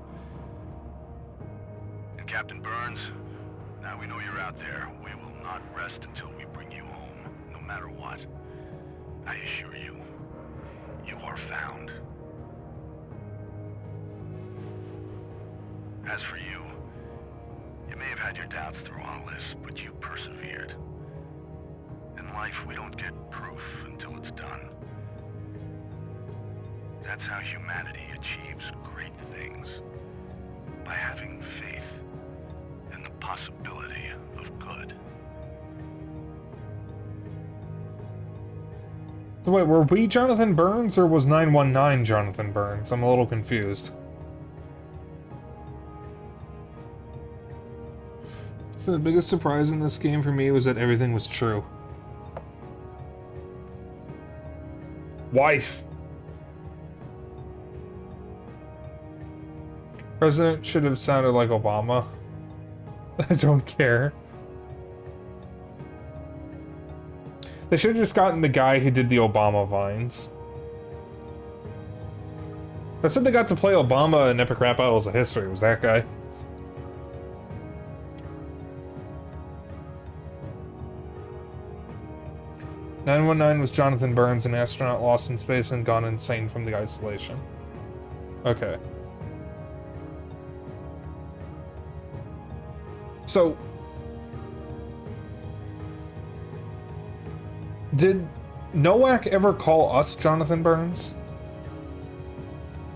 And Captain Burns, now we know you're out there. We will not rest until we bring you home, no matter what. I assure you, you are found. As for you, you may have had your doubts through all this, but you persevered. In life, we don't get proof until it's done. That's how humanity achieves great things. By having faith in the possibility of good. So wait, were we Jonathan Burns, or was 919 Jonathan Burns? I'm a little confused. So the biggest surprise in this game for me was that everything was true. Wife. President should have sounded like Obama. I don't care. They should have just gotten the guy who did the Obama vines. That's what they got to play Obama in Epic Rap Battles of History, was that guy. "919 was Jonathan Burns, an astronaut lost in space and gone insane from the isolation." Okay. So... did Nowak ever call us Jonathan Burns?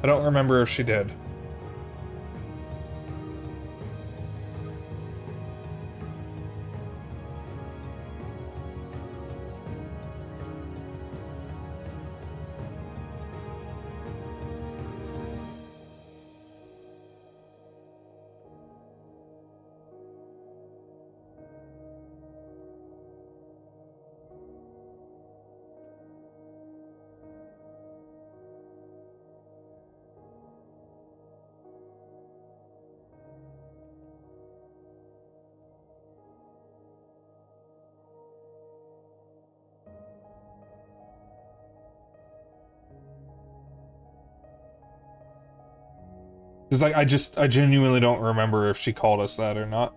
I don't remember if she did. Because like I genuinely don't remember if she called us that or not.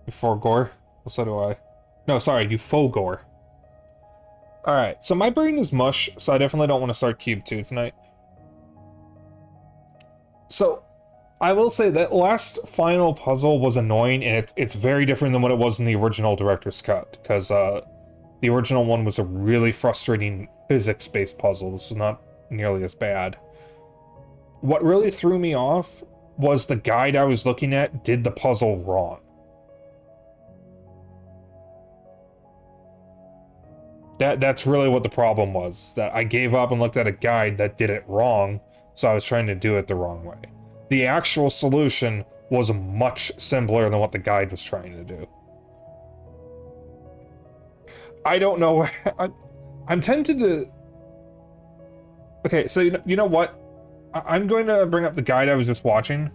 You Forgore? Well, so do I. No, sorry, you Fogore. Alright, so my brain is mush, so I definitely don't want to start Cube 2 tonight. So, I will say that last final puzzle was annoying, and it's very different than what it was in the original director's cut, because the original one was a really frustrating physics-based puzzle. This was not nearly as bad. What really threw me off was the guide I was looking at did the puzzle wrong. That's really what the problem was, that I gave up and looked at a guide that did it wrong, so I was trying to do it the wrong way. The actual solution was much simpler than what the guide was trying to do. I don't know. I'm tempted to... Okay, so you know what? I'm going to bring up the guide I was just watching,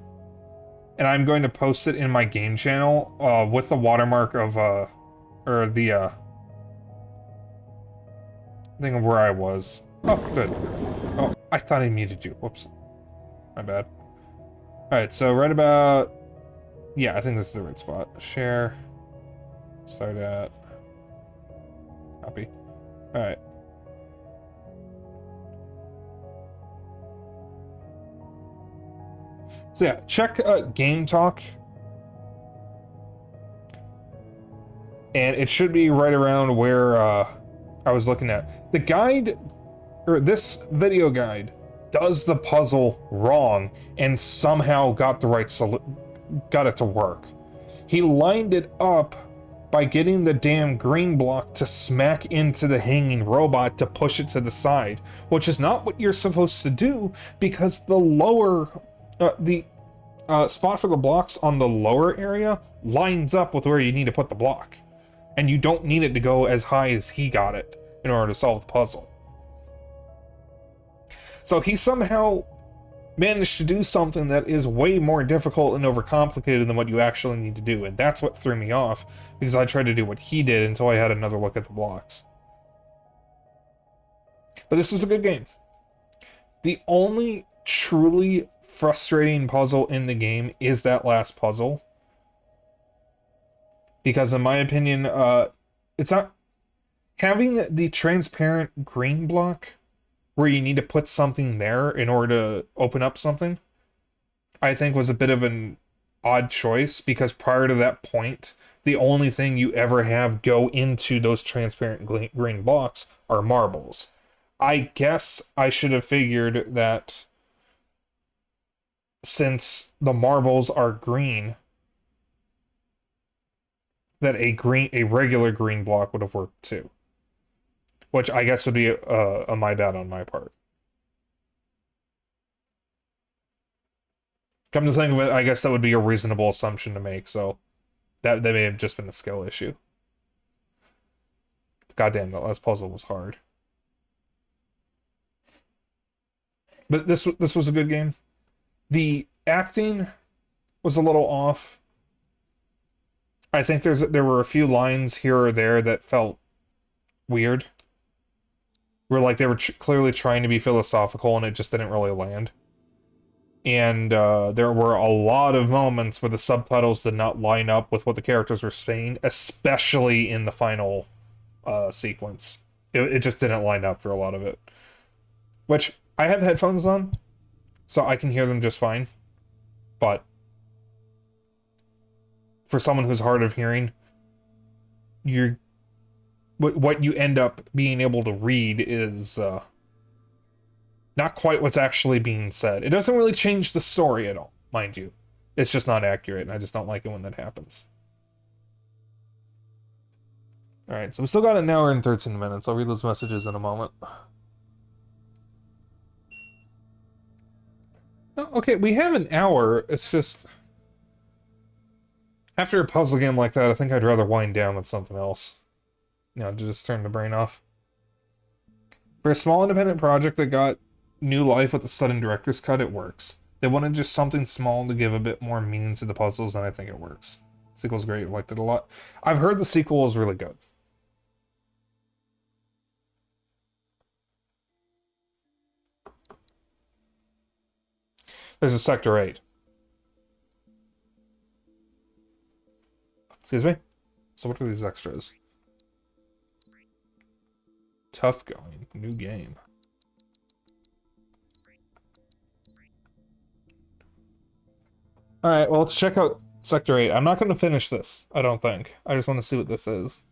and I'm going to post it in my game channel with the watermark of, or the, thing of where I was. Oh, good. Oh, I thought I muted you. Whoops. My bad. Alright, so right about... Yeah, I think this is the right spot. Share. Start at... Copy. Alright. So yeah, check Game Talk. And it should be right around where I was looking at. The guide, or this video guide, does the puzzle wrong and somehow got the right got it to work. He lined it up by getting the damn green block to smack into the hanging robot to push it to the side, which is not what you're supposed to do, because the lower, spot for the blocks on the lower area lines up with where you need to put the block. And you don't need it to go as high as he got it in order to solve the puzzle. So he somehow managed to do something that is way more difficult and overcomplicated than what you actually need to do, and that's what threw me off, because I tried to do what he did until I had another look at the blocks. But this was a good game. The only truly frustrating puzzle in the game is that last puzzle. Because in my opinion, it's not... Having the transparent green block where you need to put something there in order to open up something, I think was a bit of an odd choice, because prior to that point, the only thing you ever have go into those transparent green blocks are marbles. I guess I should have figured that since the marbles are green, that a regular green block would have worked too. Which I guess would be a my bad on my part. Come to think of it, I guess that would be a reasonable assumption to make, so that may have just been a skill issue. Goddamn, that last puzzle was hard. But this was a good game. The acting was a little off. I think there were a few lines here or there that felt weird. Where like they were clearly trying to be philosophical and it just didn't really land. And there were a lot of moments where the subtitles did not line up with what the characters were saying, especially in the final sequence. It just didn't line up for a lot of it. Which, I have headphones on, so I can hear them just fine. But for someone who's hard of hearing, what you end up being able to read is not quite what's actually being said. It doesn't really change the story at all, mind you. It's just not accurate, and I just don't like it when that happens. Alright, so we still got an hour and 13 minutes. I'll read those messages in a moment. Oh, okay, we have an hour. It's just... After a puzzle game like that, I think I'd rather wind down with something else. You know, just turn the brain off. For a small independent project that got new life with the sudden director's cut, it works. They wanted just something small to give a bit more meaning to the puzzles, and I think it works. The sequel's great, liked it a lot. I've heard the sequel is really good. There's a Sector 8. Excuse me? So what are these extras? Tough going. New game. Alright, well, let's check out Sector 8. I'm not going to finish this, I don't think. I just want to see what this is.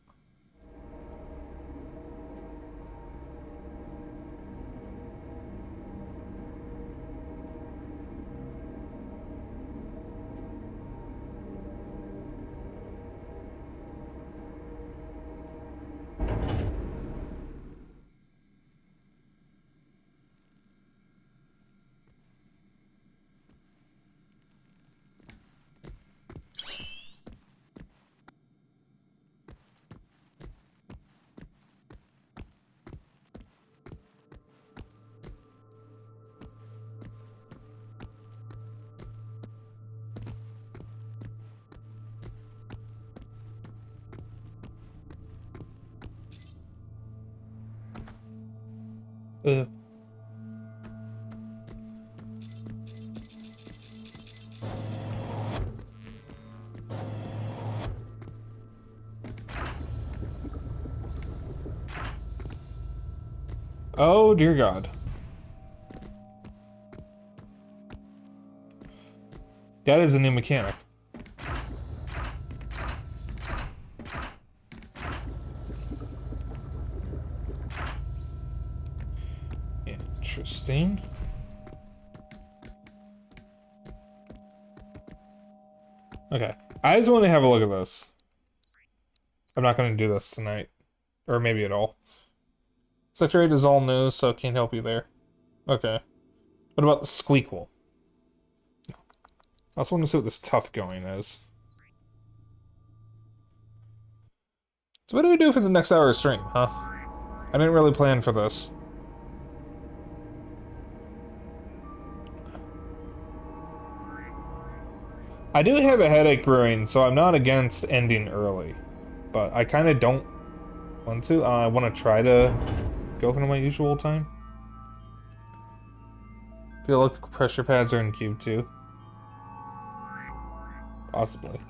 Uh. Oh, dear God. That is a new mechanic. Interesting. Okay. I just want to have a look at this. I'm not going to do this tonight. Or maybe at all. Sector 8 is all new, so can't help you there. Okay. What about the squeakle? I also want to see what this tough going is. So what do we do for the next hour of stream, huh? I didn't really plan for this. I do have a headache brewing, so I'm not against ending early. But I kind of don't want to. I want to try to go for my usual time. Feel like the pressure pads are in Q.U.B.E 2. Possibly.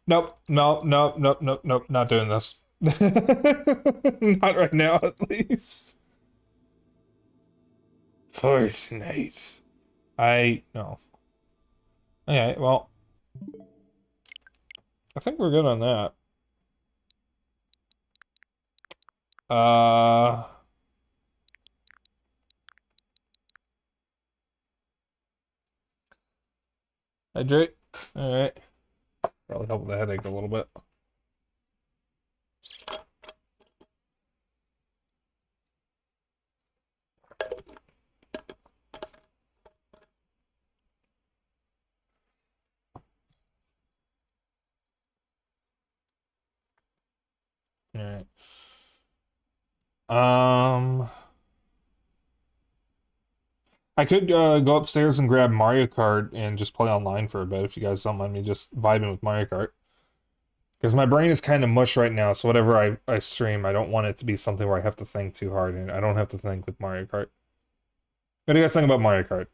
Nope, nope, nope, nope, nope, nope, not doing this. Not right now, at least. First night. No. Okay, well. I think we're good on that. Hydrate. Alright. Probably help with the headache a little bit. Alright. I could go upstairs and grab Mario Kart and just play online for a bit if you guys don't mind me just vibing with Mario Kart. Because my brain is kind of mush right now, so whatever I stream, I don't want it to be something where I have to think too hard, and I don't have to think with Mario Kart. What do you guys think about Mario Kart?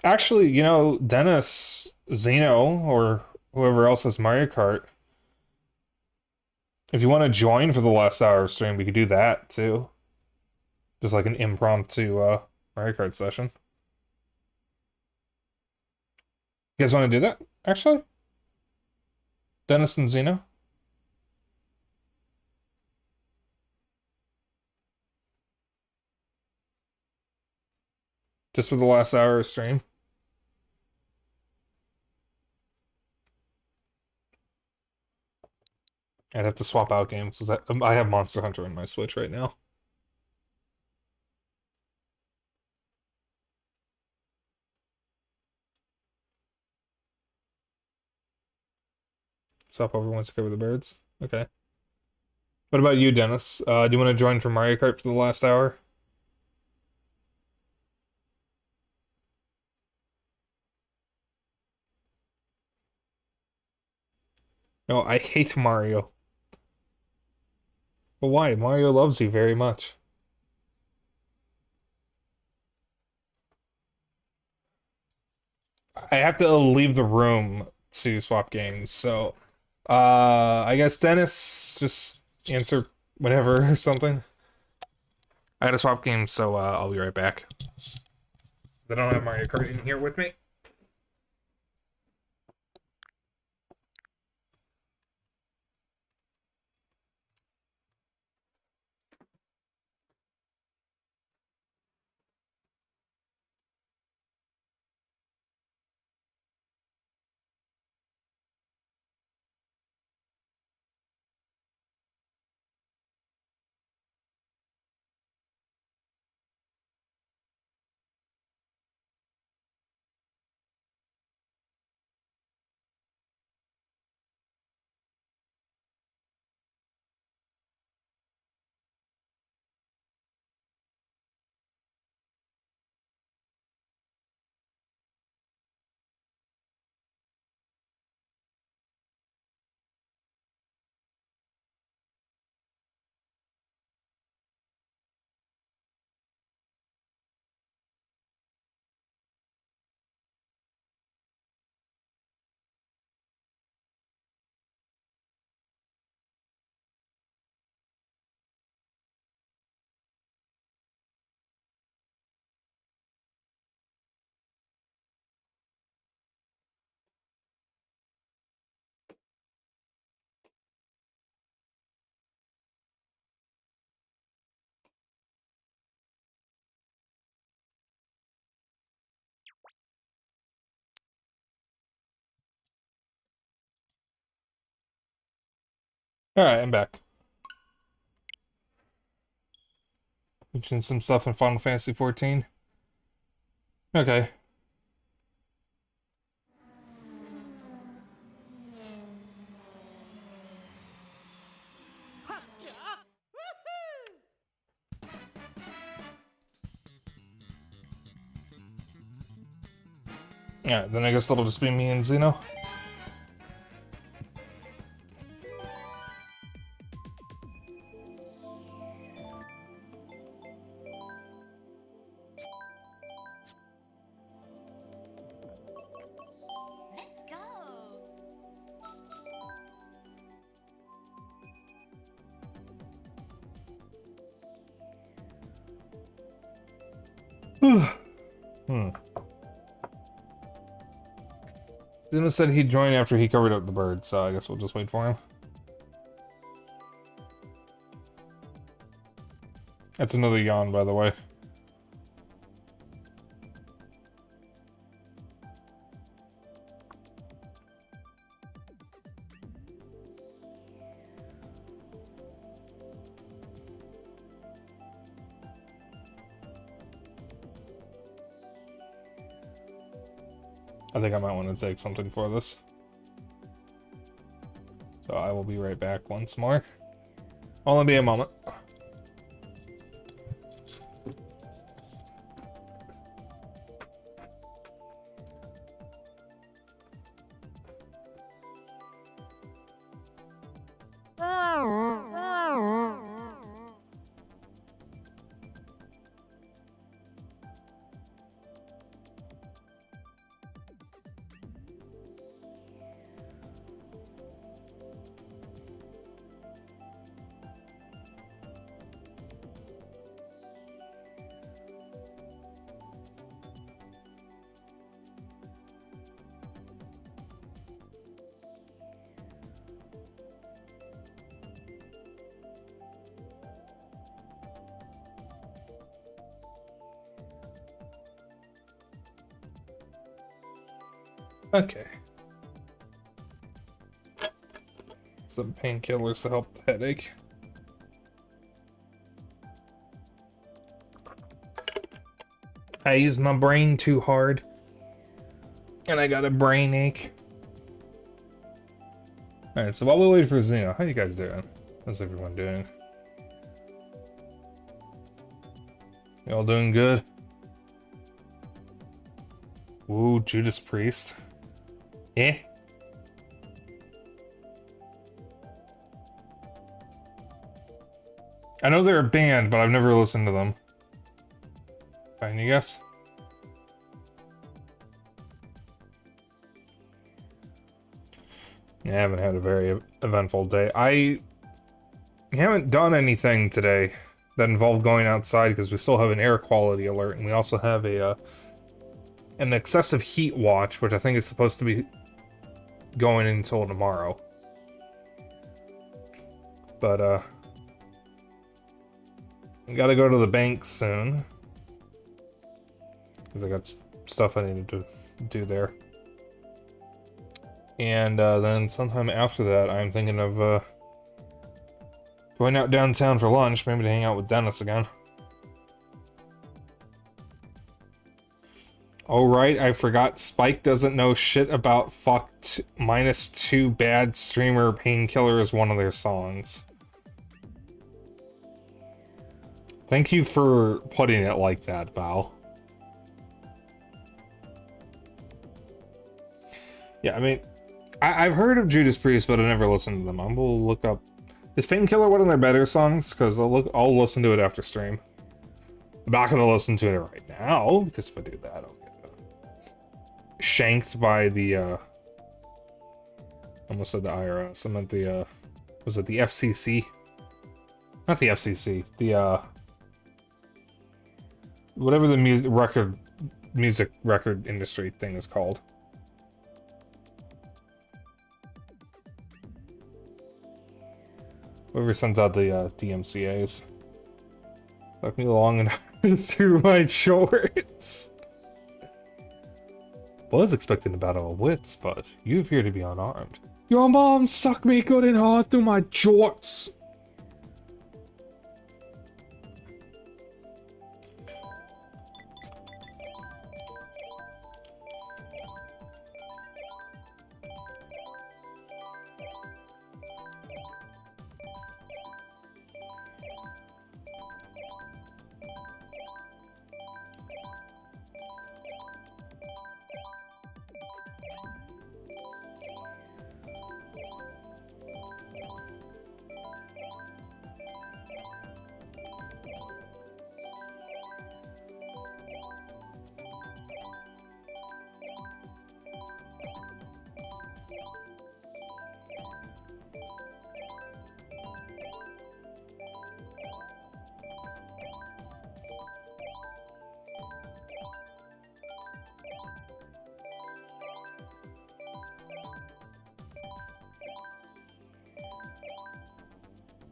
Actually, you know, Dennis, Zeno, or whoever else has Mario Kart, if you want to join for the last hour of stream, we could do that, too. Just like an impromptu Mario Kart session. You guys want to do that, actually? Dennis and Zeno? Just for the last hour of stream? I'd have to swap out games, because I have Monster Hunter on my Switch right now. Swap over wants to cover the birds? Okay. What about you, Dennis? Do you want to join for Mario Kart for the last hour? No, I hate Mario. But why? Mario loves you very much. I have to leave the room to swap games, so I guess Dennis just answer whatever or something. I had to swap games, so I'll be right back. I don't have Mario Kart in here with me. Alright, I'm back. Mentioned some stuff in Final Fantasy 14. Okay. Alright, then I guess that'll just be me and Xeno. Let's go. Hmm. Xeno said he'd join after he covered up the bird, so I guess we'll just wait for him. That's another yawn, by the way. I think I might want to take something for this. So I will be right back once more. Only be a moment. Okay. Some painkillers to help the headache. I used my brain too hard. And I got a brain ache. Alright, so while we wait for Xeno, how you guys doing? How's everyone doing? Y'all doing good? Ooh, Judas Priest. Yeah? I know they're a band, but I've never listened to them. Fine, you guess? I haven't had a very eventful day. I haven't done anything today that involved going outside because we still have an air quality alert, and we also have an excessive heat watch, which I think is supposed to be going until tomorrow. But I gotta go to the bank soon because I got stuff I need to do there. And then sometime after that, I'm thinking of going out downtown for lunch, maybe to hang out with Dennis again. Oh right, I forgot Spike doesn't know shit about -2 bad streamer Painkiller is one of their songs. Thank you for putting it like that, Val. Yeah, I mean, I've heard of Judas Priest, but I've never listened to them. I will look up. Is Painkiller one of their better songs? Because I'll listen to it after stream. I'm not gonna listen to it right now, because if I do that, I'll get shanked by the I almost said the IRS. I meant the was it the FCC? Not the FCC. The whatever the music record industry thing is called. Whoever sends out the DMCAs. Took me long enough through my shorts. Was expecting a battle of wits, but you appear to be unarmed. Your mom sucked me good and hard through my jorts.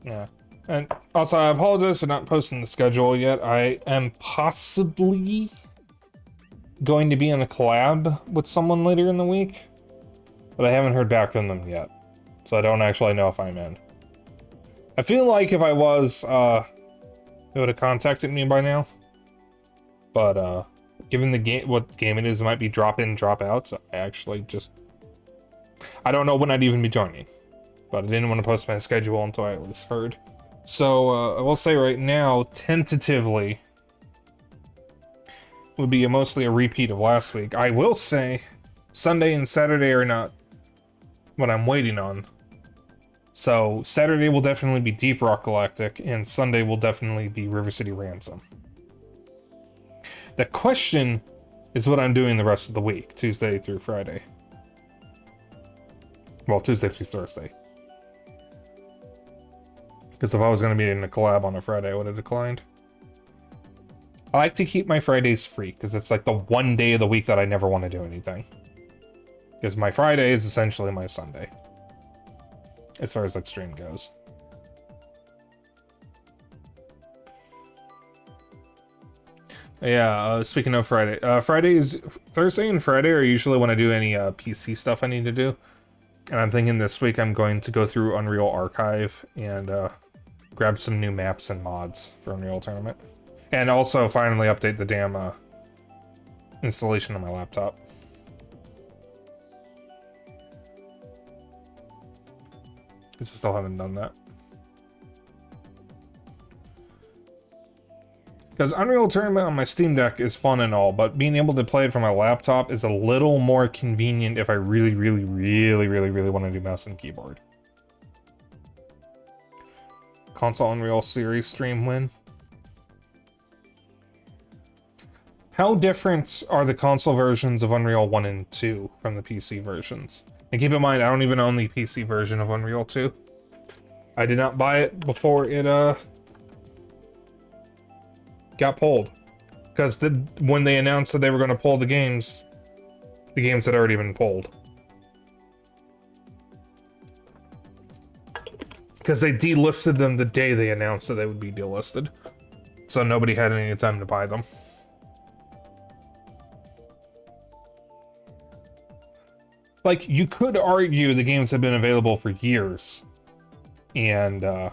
Yeah. And also, I apologize for not posting the schedule yet. I am possibly going to be in a collab with someone later in the week, but I haven't heard back from them yet, so I don't actually know if I'm in. I feel like if I was, they would have contacted me by now, but given the game, what game it is, it might be drop in, drop out, so I actually I don't know when I'd even be joining. But I didn't want to post my schedule until I at least heard. So, I will say right now, tentatively, would be mostly a repeat of last week. I will say, Sunday and Saturday are not what I'm waiting on. So, Saturday will definitely be Deep Rock Galactic, and Sunday will definitely be River City Ransom. The question is what I'm doing the rest of the week, Tuesday through Friday. Well, Tuesday through Thursday. Because if I was going to be in a collab on a Friday, I would have declined. I like to keep my Fridays free, because it's like the one day of the week that I never want to do anything. Because my Friday is essentially my Sunday. As far as like stream goes. Yeah, speaking of Friday. Thursday and Friday are usually when I do any PC stuff I need to do. And I'm thinking this week I'm going to go through Unreal Archive and grab some new maps and mods for Unreal Tournament. And also finally update the damn installation on my laptop. Because I still haven't done that. Because Unreal Tournament on my Steam Deck is fun and all, but being able to play it from my laptop is a little more convenient if I really want to do mouse and keyboard. Console Unreal Series stream win. How different are the console versions of Unreal 1 and 2 from the PC versions? And keep in mind, I don't even own the PC version of Unreal 2. I did not buy it before it got pulled. Because when they announced that they were going to pull the games had already been pulled. Because they delisted them the day they announced that they would be delisted. So nobody had any time to buy them. Like, you could argue the games have been available for years. And,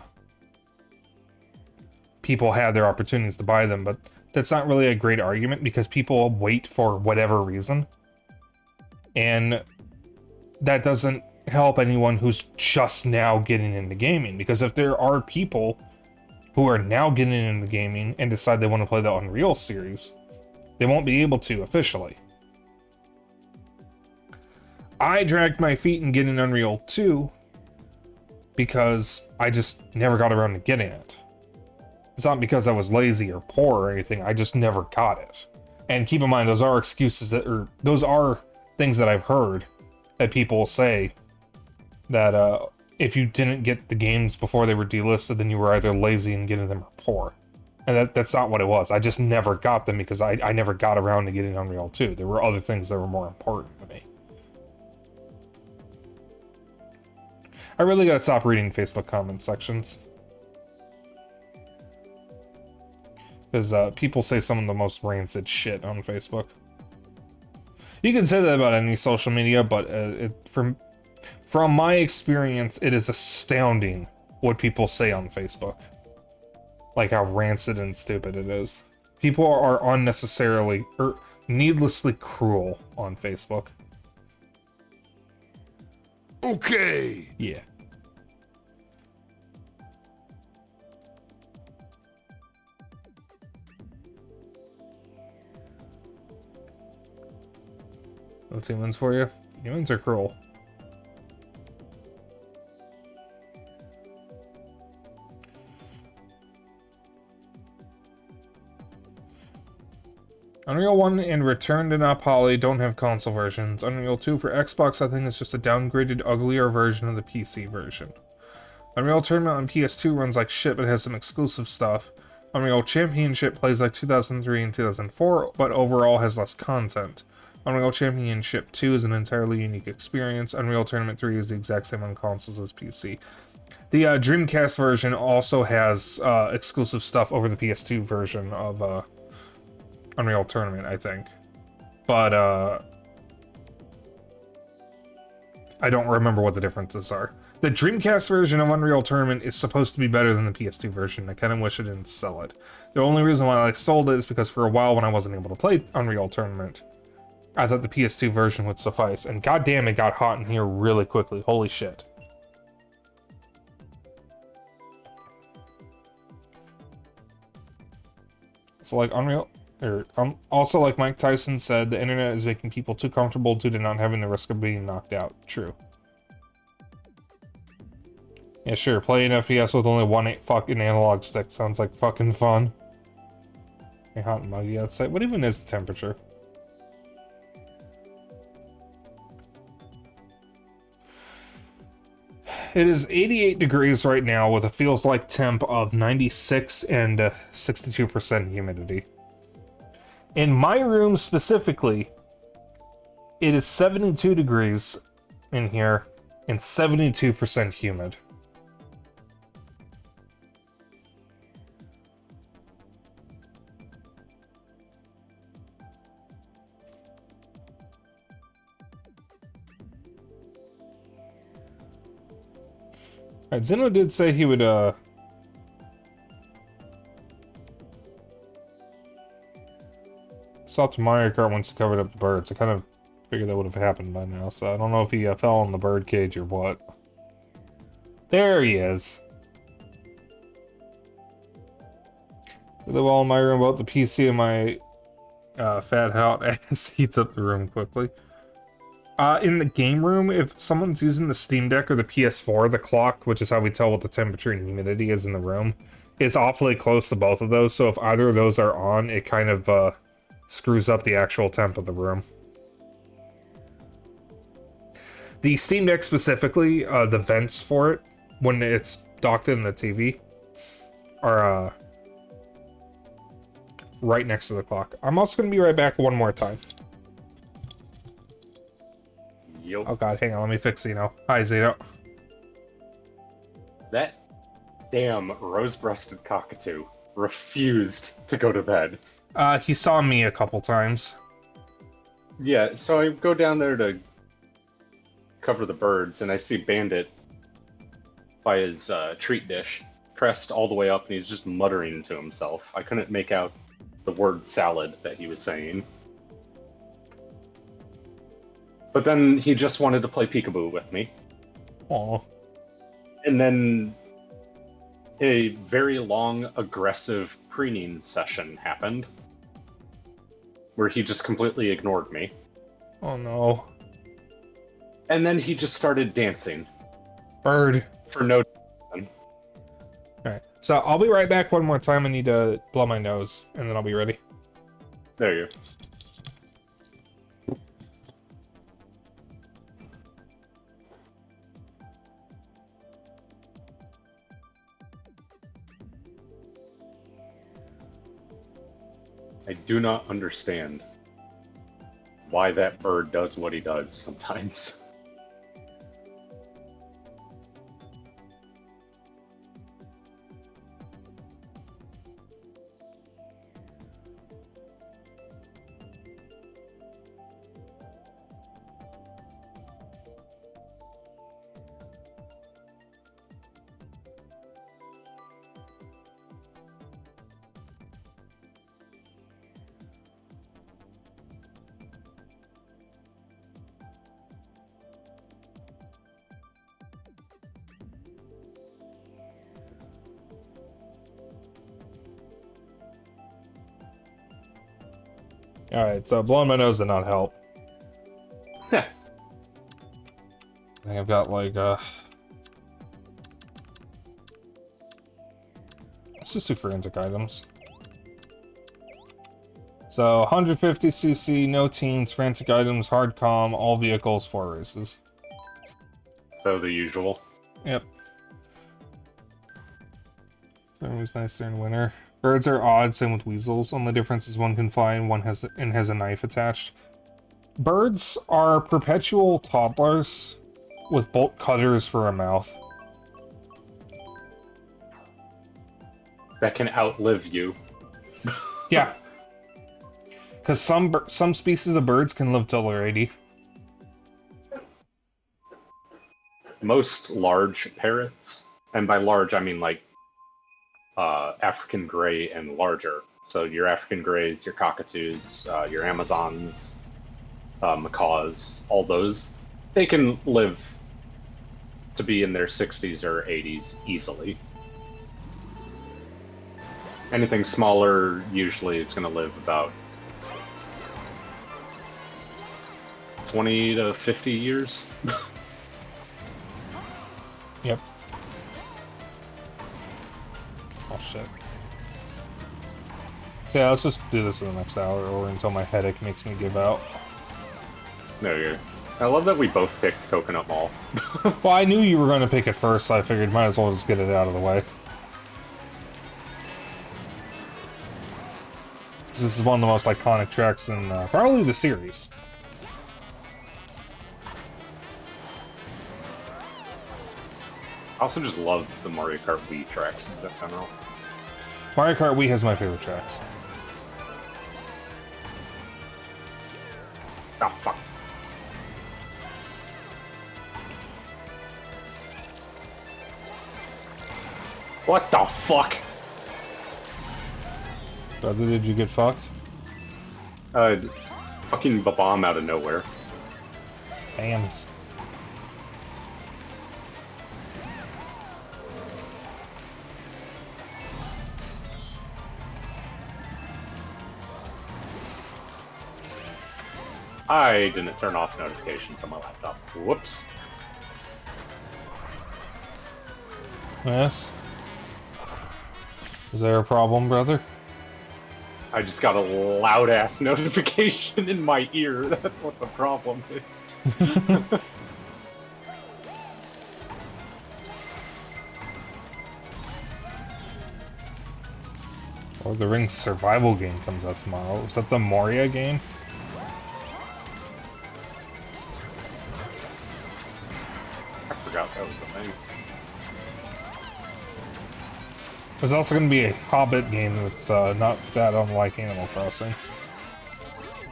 people had their opportunities to buy them, but that's not really a great argument because people wait for whatever reason. And that doesn't help anyone who's just now getting into gaming, because if there are people who are now getting into gaming and decide they want to play the Unreal series, they won't be able to officially. I dragged my feet in getting Unreal 2 because I just never got around to getting it. It's not because I was lazy or poor or anything, I just never got it. And keep in mind, those are excuses those are things that I've heard that people say that if you didn't get the games before they were delisted, then you were either lazy in getting them or poor. And that's not what it was. I just never got them because I never got around to getting Unreal 2. There were other things that were more important to me. I really gotta stop reading Facebook comment sections. Because people say some of the most rancid shit on Facebook. You can say that about any social media, but from my experience, it is astounding what people say on Facebook. Like how rancid and stupid it is. People are unnecessarily or needlessly cruel on Facebook. Okay. Yeah. What's humans for you? Humans are cruel. Unreal 1 and Return to Not Poly don't have console versions. Unreal 2 for Xbox, I think, is just a downgraded, uglier version of the PC version. Unreal Tournament on PS2 runs like shit but has some exclusive stuff. Unreal Championship plays like 2003 and 2004, but overall has less content. Unreal Championship 2 is an entirely unique experience. Unreal Tournament 3 is the exact same on consoles as PC. The Dreamcast version also has exclusive stuff over the PS2 version of Unreal Tournament, I think. But I don't remember what the differences are. The Dreamcast version of Unreal Tournament is supposed to be better than the PS2 version. I kind of wish I didn't sell it. The only reason why I sold it is because for a while when I wasn't able to play Unreal Tournament, I thought the PS2 version would suffice, and goddamn, it got hot in here really quickly. Holy shit. So like Unreal, also like Mike Tyson said, the internet is making people too comfortable due to not having the risk of being knocked out. True. Yeah, sure, playing FPS with only one fucking analog stick sounds like fucking fun. Hey, hot and muggy outside. What even is the temperature? It is 88 degrees right now with a feels like temp of 96 and 62% humidity. In my room specifically, it is 72 degrees in here and 72% humid. Alright, Zeno did say he would, Saw to Mario Kart once he covered up the birds. I kind of figured that would have happened by now, so I don't know if he fell in the bird cage or what. There he is. Did the wall in my room about the PC and my fat hot ass heats up the room quickly. In the game room, if someone's using the Steam Deck or the PS4, the clock, which is how we tell what the temperature and humidity is in the room, is awfully close to both of those, so if either of those are on, it kind of screws up the actual temp of the room. The Steam Deck specifically, the vents for it, when it's docked in the TV, are right next to the clock. I'm also going to be right back one more time. Yup. Oh god, hang on, let me fix Zeno. Hi, Zeno. That damn rose-breasted cockatoo refused to go to bed. He saw me a couple times. Yeah, so I go down there to cover the birds, and I see Bandit by his treat dish, pressed all the way up, and he's just muttering to himself. I couldn't make out the word salad that he was saying. But then he just wanted to play peekaboo with me. Aw. And then a very long, aggressive preening session happened, where he just completely ignored me. Oh no. And then he just started dancing. Bird. For no reason. Alright, so I'll be right back one more time. I need to blow my nose, and then I'll be ready. There you go. I do not understand why that bird does what he does sometimes. Alright, so blowing my nose did not help. I think I've got like let's just do forensic items. So 150cc, no teens, forensic items, hard comm, all vehicles, 4 races. So the usual. Yep. It was nice during winter. Birds are odd, same with weasels. Only difference is one can fly and one has a knife attached. Birds are perpetual toddlers with bolt cutters for a mouth. That can outlive you. Yeah. Because some species of birds can live till they're 80. Most large parrots, and by large I mean like African gray and larger. So your African grays, your cockatoos, your Amazons, macaws, all those, they can live to be in their 60s or 80s easily. Anything smaller usually is going to live about 20 to 50 years. Yep. Oh shit. So yeah, let's just do this for the next hour or until my headache makes me give out. There you go. I love that we both picked Coconut Mall. Well, I knew you were going to pick it first, so I figured might as well just get it out of the way. This is one of the most iconic tracks in probably the series. I also just love the Mario Kart Wii tracks in general. Mario Kart Wii has my favorite tracks. Oh, fuck. What the fuck? Brother, did you get fucked? Fucking bomb out of nowhere. Hams. I didn't turn off notifications on my laptop. Whoops. Yes? Is there a problem, brother? I just got a loud-ass notification in my ear. That's what the problem is. Lord of the Rings survival game comes out tomorrow. Was that the Moria game? I forgot that was the thing. There's also going to be a Hobbit game that's not that unlike Animal Crossing.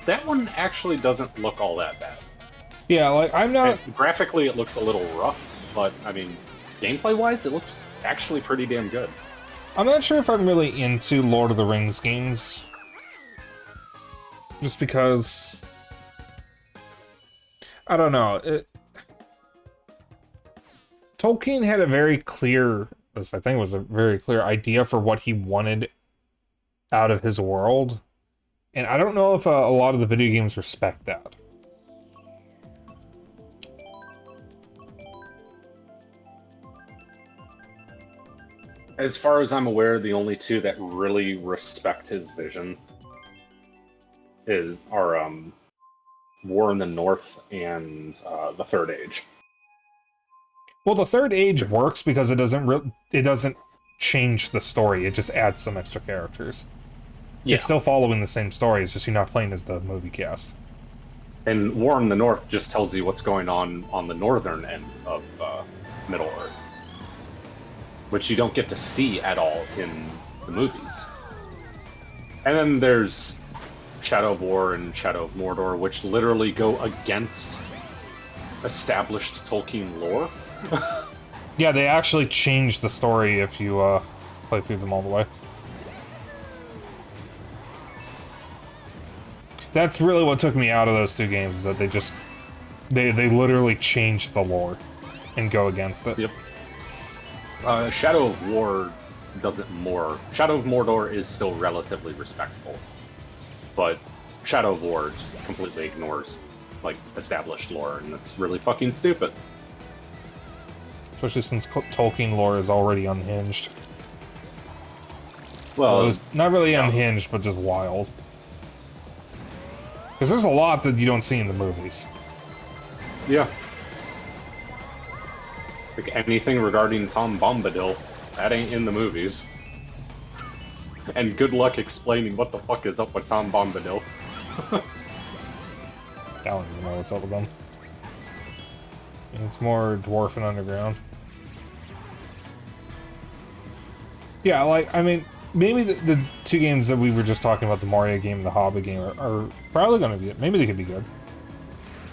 That one actually doesn't look all that bad. Yeah, like, I'm not... And graphically, it looks a little rough, but, I mean, gameplay-wise, it looks actually pretty damn good. I'm not sure if I'm really into Lord of the Rings games. Just because... I don't know. Tolkien had a very clear... I think it was a very clear idea for what he wanted out of his world. And I don't know if a lot of the video games respect that. As far as I'm aware, the only two that really respect his vision are War in the North and the Third Age. Well, the Third Age works because it doesn't change the story. It just adds some extra characters. Yeah. It's still following the same story. It's just you're not playing as the movie cast. And War in the North just tells you what's going on the northern end of Middle-earth, which you don't get to see at all in the movies. And then there's Shadow of War and Shadow of Mordor, which literally go against established Tolkien lore. Yeah, they actually change the story if you play through them all the way. That's really what took me out of those two games, is that they literally changed the lore and go against it. Yep. Shadow of War doesn't more. Shadow of Mordor is still relatively respectful, but Shadow of War just completely ignores, like, established lore, and that's really fucking stupid. Especially since Tolkien lore is already unhinged. Well, it's not really unhinged, but just wild. Because there's a lot that you don't see in the movies. Yeah. Like anything regarding Tom Bombadil, that ain't in the movies. And good luck explaining what the fuck is up with Tom Bombadil. I don't even know what's up with them. It's more Dwarf and Underground. Yeah, like, I mean, maybe the two games that we were just talking about, the Moria game and the Hobbit game, are probably going to be... Maybe they could be good.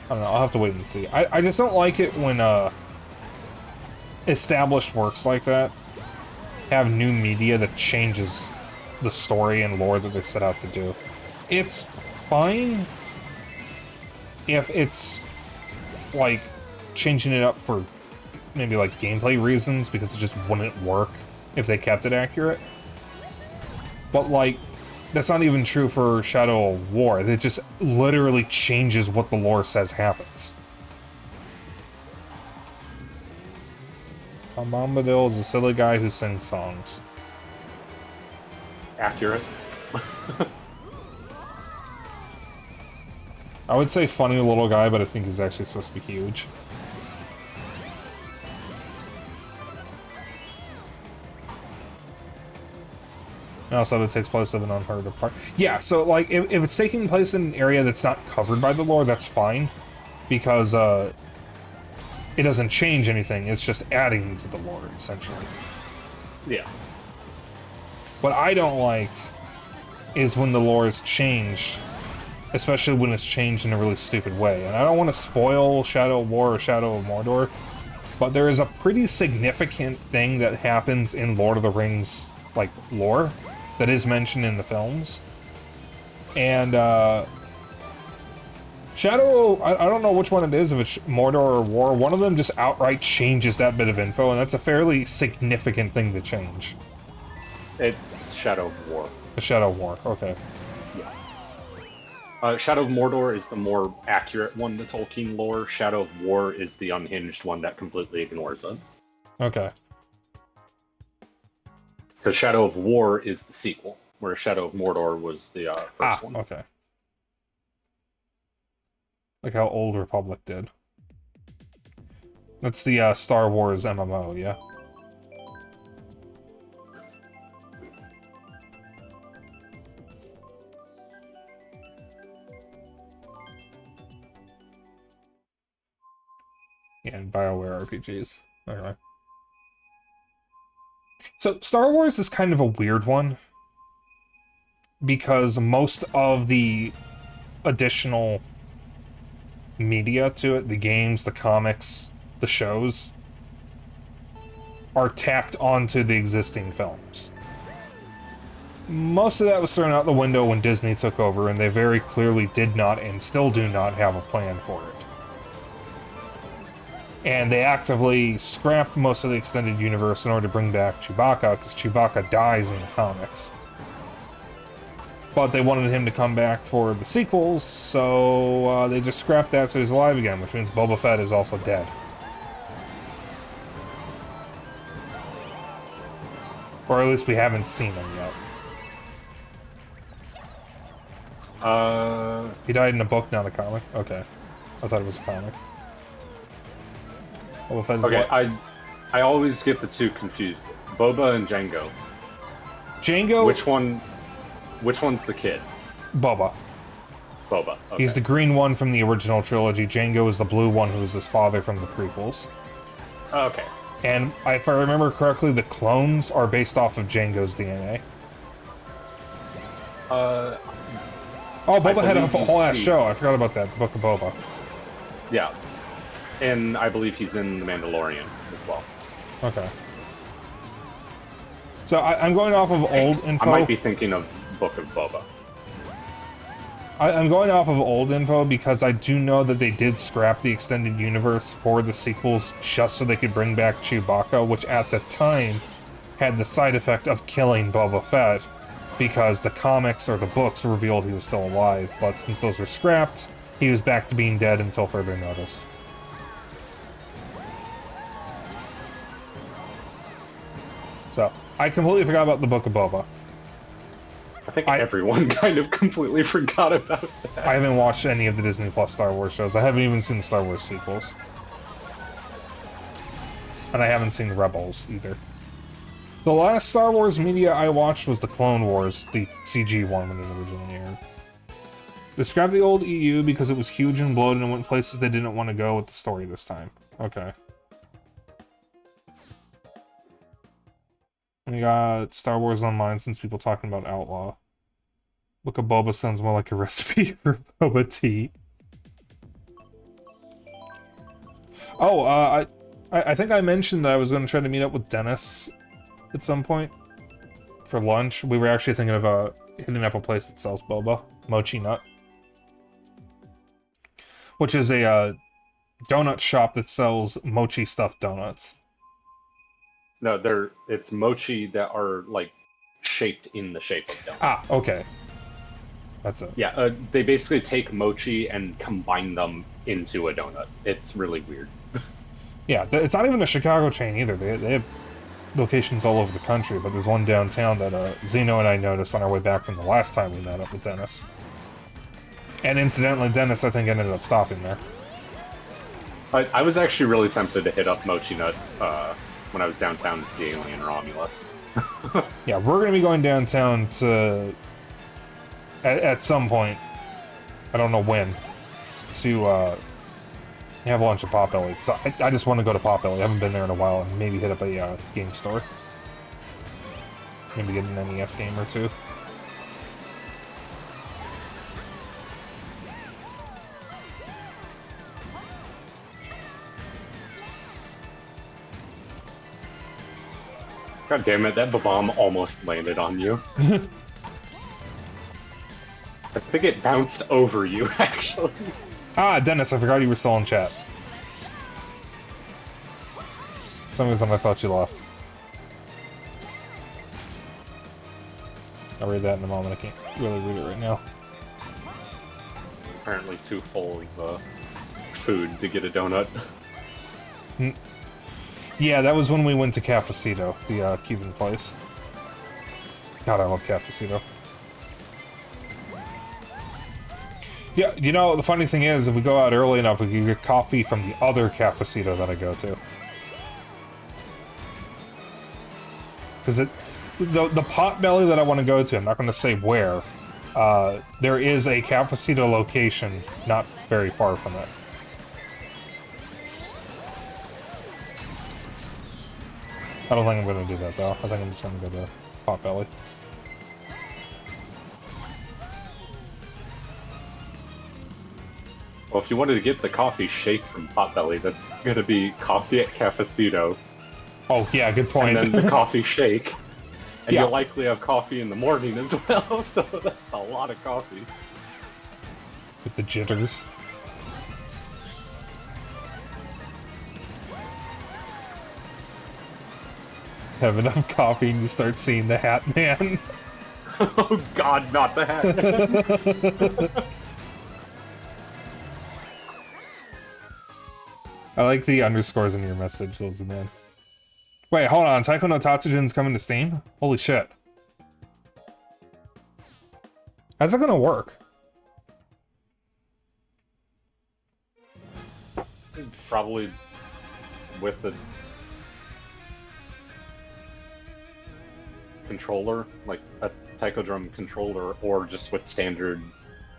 I don't know, I'll have to wait and see. I just don't like it when established works like that have new media that changes the story and lore that they set out to do. It's fine if it's, like, changing it up for maybe, like, gameplay reasons, because it just wouldn't work if they kept it accurate. But, like, that's not even true for Shadow of War. It just literally changes what the lore says happens. Tom Bombadil is a silly guy who sings songs. Accurate. I would say funny little guy, but I think he's actually supposed to be huge. And also, it takes place in an unheard of part. Yeah, so, like, if it's taking place in an area that's not covered by the lore, that's fine. Because, it doesn't change anything, it's just adding to the lore, essentially. Yeah. What I don't like is when the lore is changed, especially when it's changed in a really stupid way. And I don't want to spoil Shadow of War or Shadow of Mordor, but there is a pretty significant thing that happens in Lord of the Rings, like, lore, that is mentioned in the films. And, Shadow, I don't know which one it is, if it's Mordor or War, one of them just outright changes that bit of info, and that's a fairly significant thing to change. It's Shadow of War. The Shadow of War, okay. Yeah. Shadow of Mordor is the more accurate one to Tolkien lore. Shadow of War is the unhinged one that completely ignores it. Okay. Because Shadow of War is the sequel, whereas Shadow of Mordor was the first one. Okay. Like how Old Republic did. That's the Star Wars MMO, yeah? Yeah, and BioWare RPGs. Okay. So, Star Wars is kind of a weird one. Because most of the additional media to it, the games, the comics, the shows, are tacked onto the existing films. Most of that was thrown out the window when Disney took over, and they very clearly did not and still do not have a plan for it. And they actively scrapped most of the extended universe in order to bring back Chewbacca, because Chewbacca dies in the comics. But they wanted him to come back for the sequels, so they just scrapped that so he's alive again, which means Boba Fett is also dead. Or at least we haven't seen him yet. He died in a book, not a comic? Okay. I thought it was a comic. Boba Fett is Okay, I always get the two confused. Boba and Jango. Jango... Which one's the kid? Boba. Boba. Okay. He's the green one from the original trilogy. Jango is the blue one who is his father from the prequels. Okay. And if I remember correctly, the clones are based off of Jango's DNA. Oh, Boba had a whole ass show. I forgot about that. The Book of Boba. Yeah. And I believe he's in The Mandalorian as well. Okay. So I'm going off of old info. I might be thinking of Book of Boba. I'm going off of old info because I do know that they did scrap the extended universe for the sequels just so they could bring back Chewbacca, which at the time had the side effect of killing Boba Fett because the comics or the books revealed he was still alive, but since those were scrapped, he was back to being dead until further notice. So, I completely forgot about the Book of Boba. I think everyone kind of completely forgot about that. I haven't watched any of the Disney Plus Star Wars shows. I haven't even seen the Star Wars sequels. And I haven't seen Rebels, either. The last Star Wars media I watched was the Clone Wars, the CG one when it originally aired. They scrapped the old EU because it was huge and bloated and went places they didn't want to go with the story this time. Okay. We got Star Wars Online since people talking about Outlaw. Book of Boba sounds more like a recipe for boba tea. Oh, I think I mentioned that I was going to try to meet up with Dennis at some point for lunch. We were actually thinking of hitting up a place that sells boba, Mochi Nut, which is a donut shop that sells mochi stuffed donuts. No, it's mochi that are like shaped in the shape of donuts. Ah, okay. That's it. Yeah, they basically take mochi and combine them into a donut. It's really weird. Yeah, it's not even a Chicago chain either. They have locations all over the country, but there's one downtown that Zeno and I noticed on our way back from the last time we met up with Dennis. And incidentally, Dennis, I think, ended up stopping there. I was actually really tempted to hit up Mochi Nut when I was downtown to see Alien Romulus. Yeah, we're going to be going downtown to... At some point, I don't know when, to have lunch at Potbelly. Because I just want to go to Potbelly. I haven't been there in a while, and maybe hit up a game store. Maybe get an NES game or two. God damn it, that bomb almost landed on you. I think it bounced over you, actually. Ah, Dennis, I forgot you were still in chat. For some reason I thought you left. I'll read that in a moment. I can't really read it right now. apparently too full of food to get a donut. Yeah, that was when we went to Cafecito, the Cuban place. God, I love Cafecito. Yeah, you know, the funny thing is, if we go out early enough, we can get coffee from the other Cafecito that I go to. Because the Potbelly that I want to go to, I'm not going to say where, there is a Cafecito location not very far from it. I don't think I'm going to do that, though. I think I'm just going to go to Potbelly. Well, if you wanted to get the coffee shake from Potbelly, that's going to be coffee at Cafecito. Oh, yeah, good point. And then the coffee shake. And Yeah. you'll likely have coffee in the morning as well, so that's a lot of coffee. With the jitters. Have enough coffee and you start seeing the Hat Man. Oh god, not the Hat Man. I like the underscores in your message, those man. Wait, hold on. Taiko no Tatsujin's coming to Steam? Holy shit. How's that gonna work? Probably with the controller, like a Taiko Drum controller, or just with standard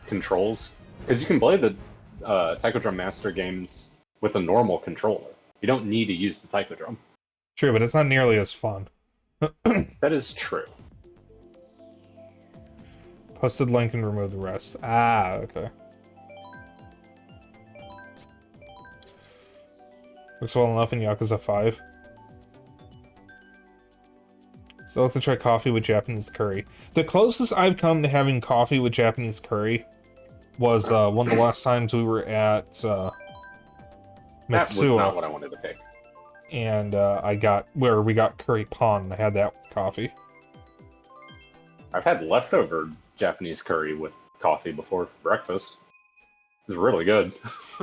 controls. Because you can play the Taiko Drum Master games with a normal controller. You don't need to use the Taiko Drum. True, but it's not nearly as fun. That is true. Posted link and remove the rest. Ah, okay. Looks well enough in Yakuza 5. So I'll have to try coffee with Japanese curry. The closest I've come to having coffee with Japanese curry was one of the last times we were at Mitsuo. That was not what I wanted to pick. And we got curry pon. I had that with coffee. I've had leftover Japanese curry with coffee before for breakfast. It was really good.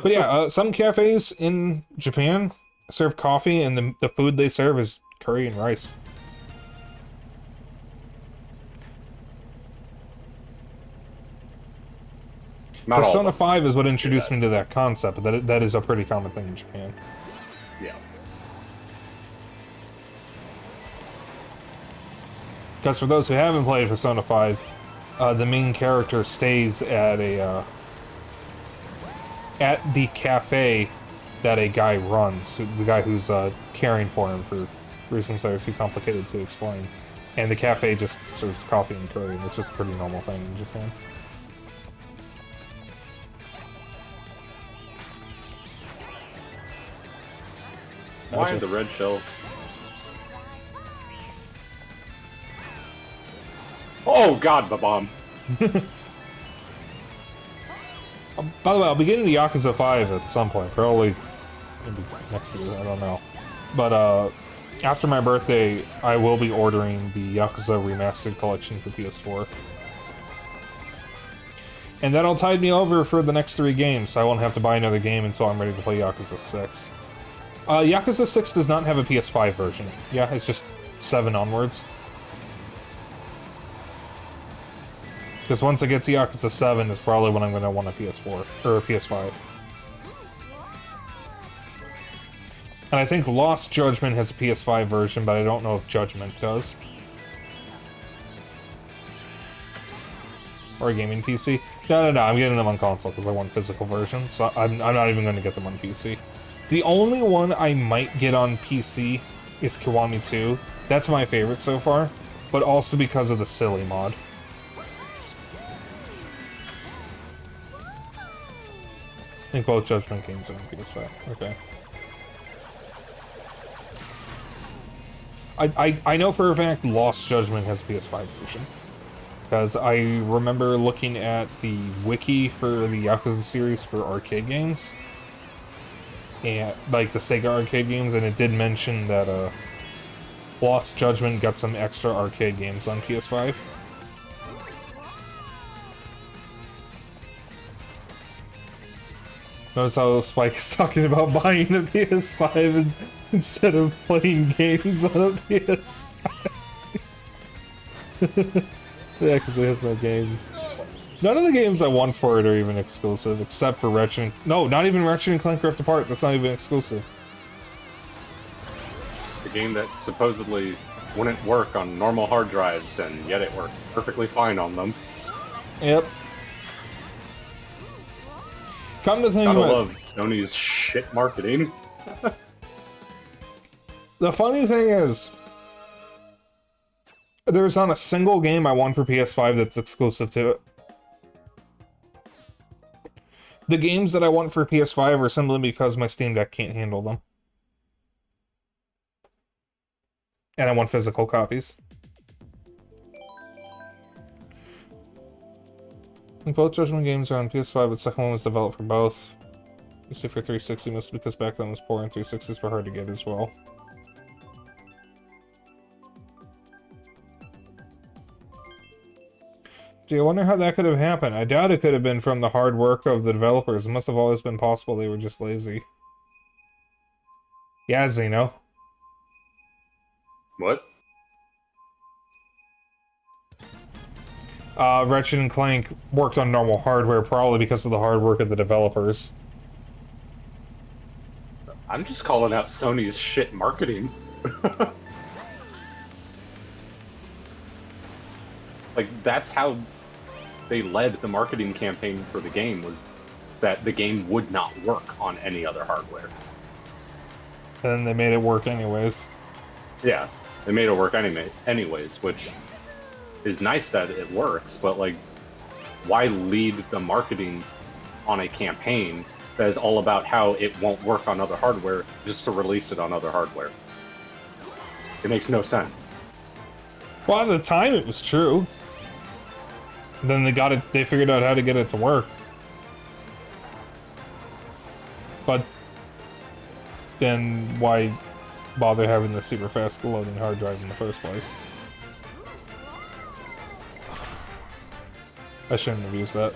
But yeah, some cafes in Japan serve coffee, and the food they serve is curry and rice. Not all of Persona them. 5 is what introduced me to that concept, but that is a pretty common thing in Japan. Yeah. Because for those who haven't played Persona 5, the main character stays at the cafe that a guy runs, the guy who's caring for him for reasons that are too complicated to explain. And the cafe just serves coffee and curry, and it's just a pretty normal thing in Japan. Why are the red shells? Oh god, the bomb. By the way, I'll be getting the Yakuza 5 at some point, probably maybe next year, I don't know. But after my birthday, I will be ordering the Yakuza Remastered Collection for PS4. And that'll tide me over for the next 3 games, so I won't have to buy another game until I'm ready to play Yakuza 6. Yakuza 6 does not have a PS5 version. Yeah, it's just 7 onwards. Because once I get to Yakuza 7 is probably when I'm going to want a PS4, or a PS5. And I think Lost Judgment has a PS5 version, but I don't know if Judgment does. Or a gaming PC. No, I'm getting them on console because I want physical versions, so I'm not even going to get them on PC. The only one I might get on PC is Kiwami 2. That's my favorite so far, but also because of the silly mod. I think both Judgment games are on PS5. Okay. I know for a fact Lost Judgment has a PS5 version. Because I remember looking at the wiki for the Yakuza series for arcade games. And, like, the Sega arcade games, and it did mention that, Lost Judgment got some extra arcade games on PS5. Notice how Spike is talking about buying a PS5 instead of playing games on a PS5. Yeah, because it has no games. None of the games I want for it are even exclusive, except for Ratchet. No, not even Ratchet and Clank Rift Apart. That's not even exclusive. It's a game that supposedly wouldn't work on normal hard drives, and yet it works perfectly fine on them. Yep. Come to think Gotta of it, love Sony's shit marketing. the funny thing is, there's not a single game I want for PS5 that's exclusive to it. The games that I want for PS5 are simply because my Steam Deck can't handle them. And I want physical copies. Both Judgment games are on PS5, but the second one was developed for both. You see for 360 must because back then was poor and 360s were hard to get as well. Gee, I wonder how that could have happened. I doubt it could have been from the hard work of the developers. It must have always been possible they were just lazy. Yeah, Zeno. What? Ratchet and Clank worked on normal hardware probably because of the hard work of the developers. I'm just calling out Sony's shit marketing. Like, that's how they led the marketing campaign for the game, was that the game would not work on any other hardware. And then they made it work anyways. Yeah, they made it work anyways, which is nice that it works, but like, why lead the marketing on a campaign that is all about how it won't work on other hardware just to release it on other hardware? It makes no sense. Well, at the time it was true. Then they figured out how to get it to work. But then why bother having the super fast loading hard drive in the first place? I shouldn't have used that.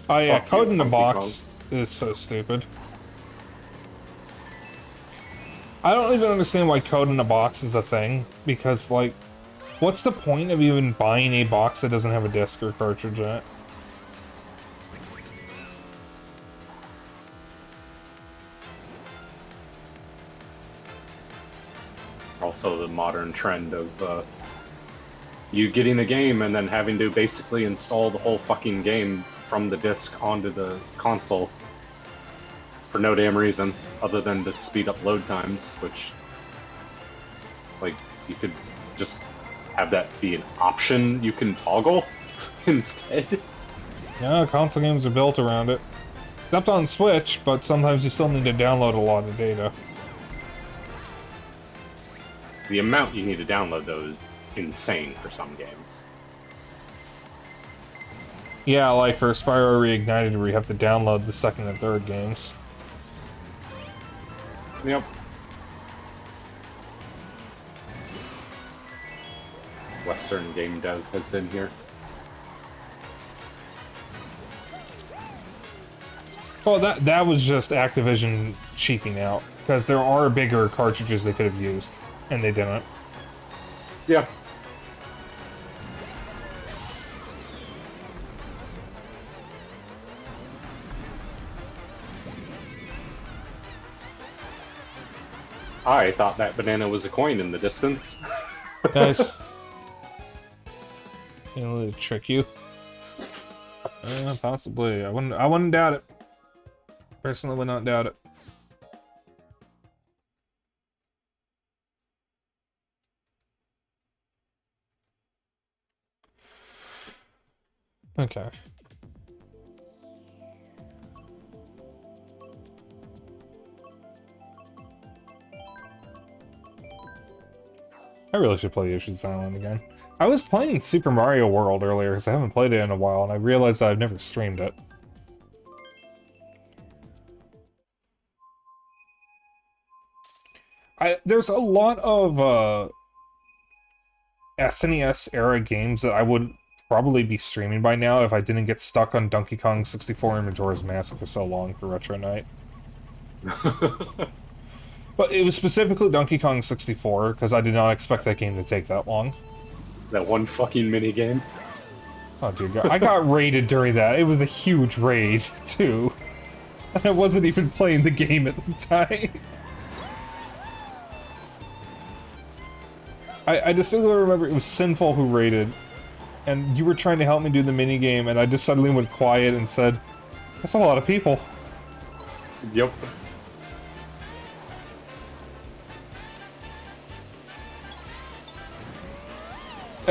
Oh yeah, Fuck code you, in the Funky box is so stupid. I don't even understand why code in a box is a thing, because, like, what's the point of even buying a box that doesn't have a disc or cartridge in it? Also the modern trend of you getting a game and then having to basically install the whole fucking game from the disc onto the console for no damn reason other than to speed up load times, which, like, you could just have that be an option you can toggle instead. Yeah, console games are built around it. Except on Switch, but sometimes you still need to download a lot of data. The amount you need to download, though, is insane for some games. Yeah, like for Spyro Reignited, where you have to download the second and third games. Yep. Western game dev has been here. Well, that was just Activision cheaping out, because there are bigger cartridges they could have used, and they didn't. Yeah. I thought that banana was a coin in the distance. Nice. You know, to trick you. Possibly. I wouldn't doubt it. Personally, would not doubt it. Okay. I really should play Yoshi's Island again. I was playing Super Mario World earlier because I haven't played it in a while, and I realized I've never streamed it. There's a lot of SNES era games that I would probably be streaming by now if I didn't get stuck on Donkey Kong 64 and Majora's Mask for so long for Retro Night. But it was specifically Donkey Kong 64, because I did not expect that game to take that long. That one fucking minigame. Oh, dear God. I got raided during that. It was a huge raid, too. And I wasn't even playing the game at the time. I distinctly remember it was Sinful who raided, and you were trying to help me do the minigame, and I just suddenly went quiet and said, "That's a lot of people." Yep.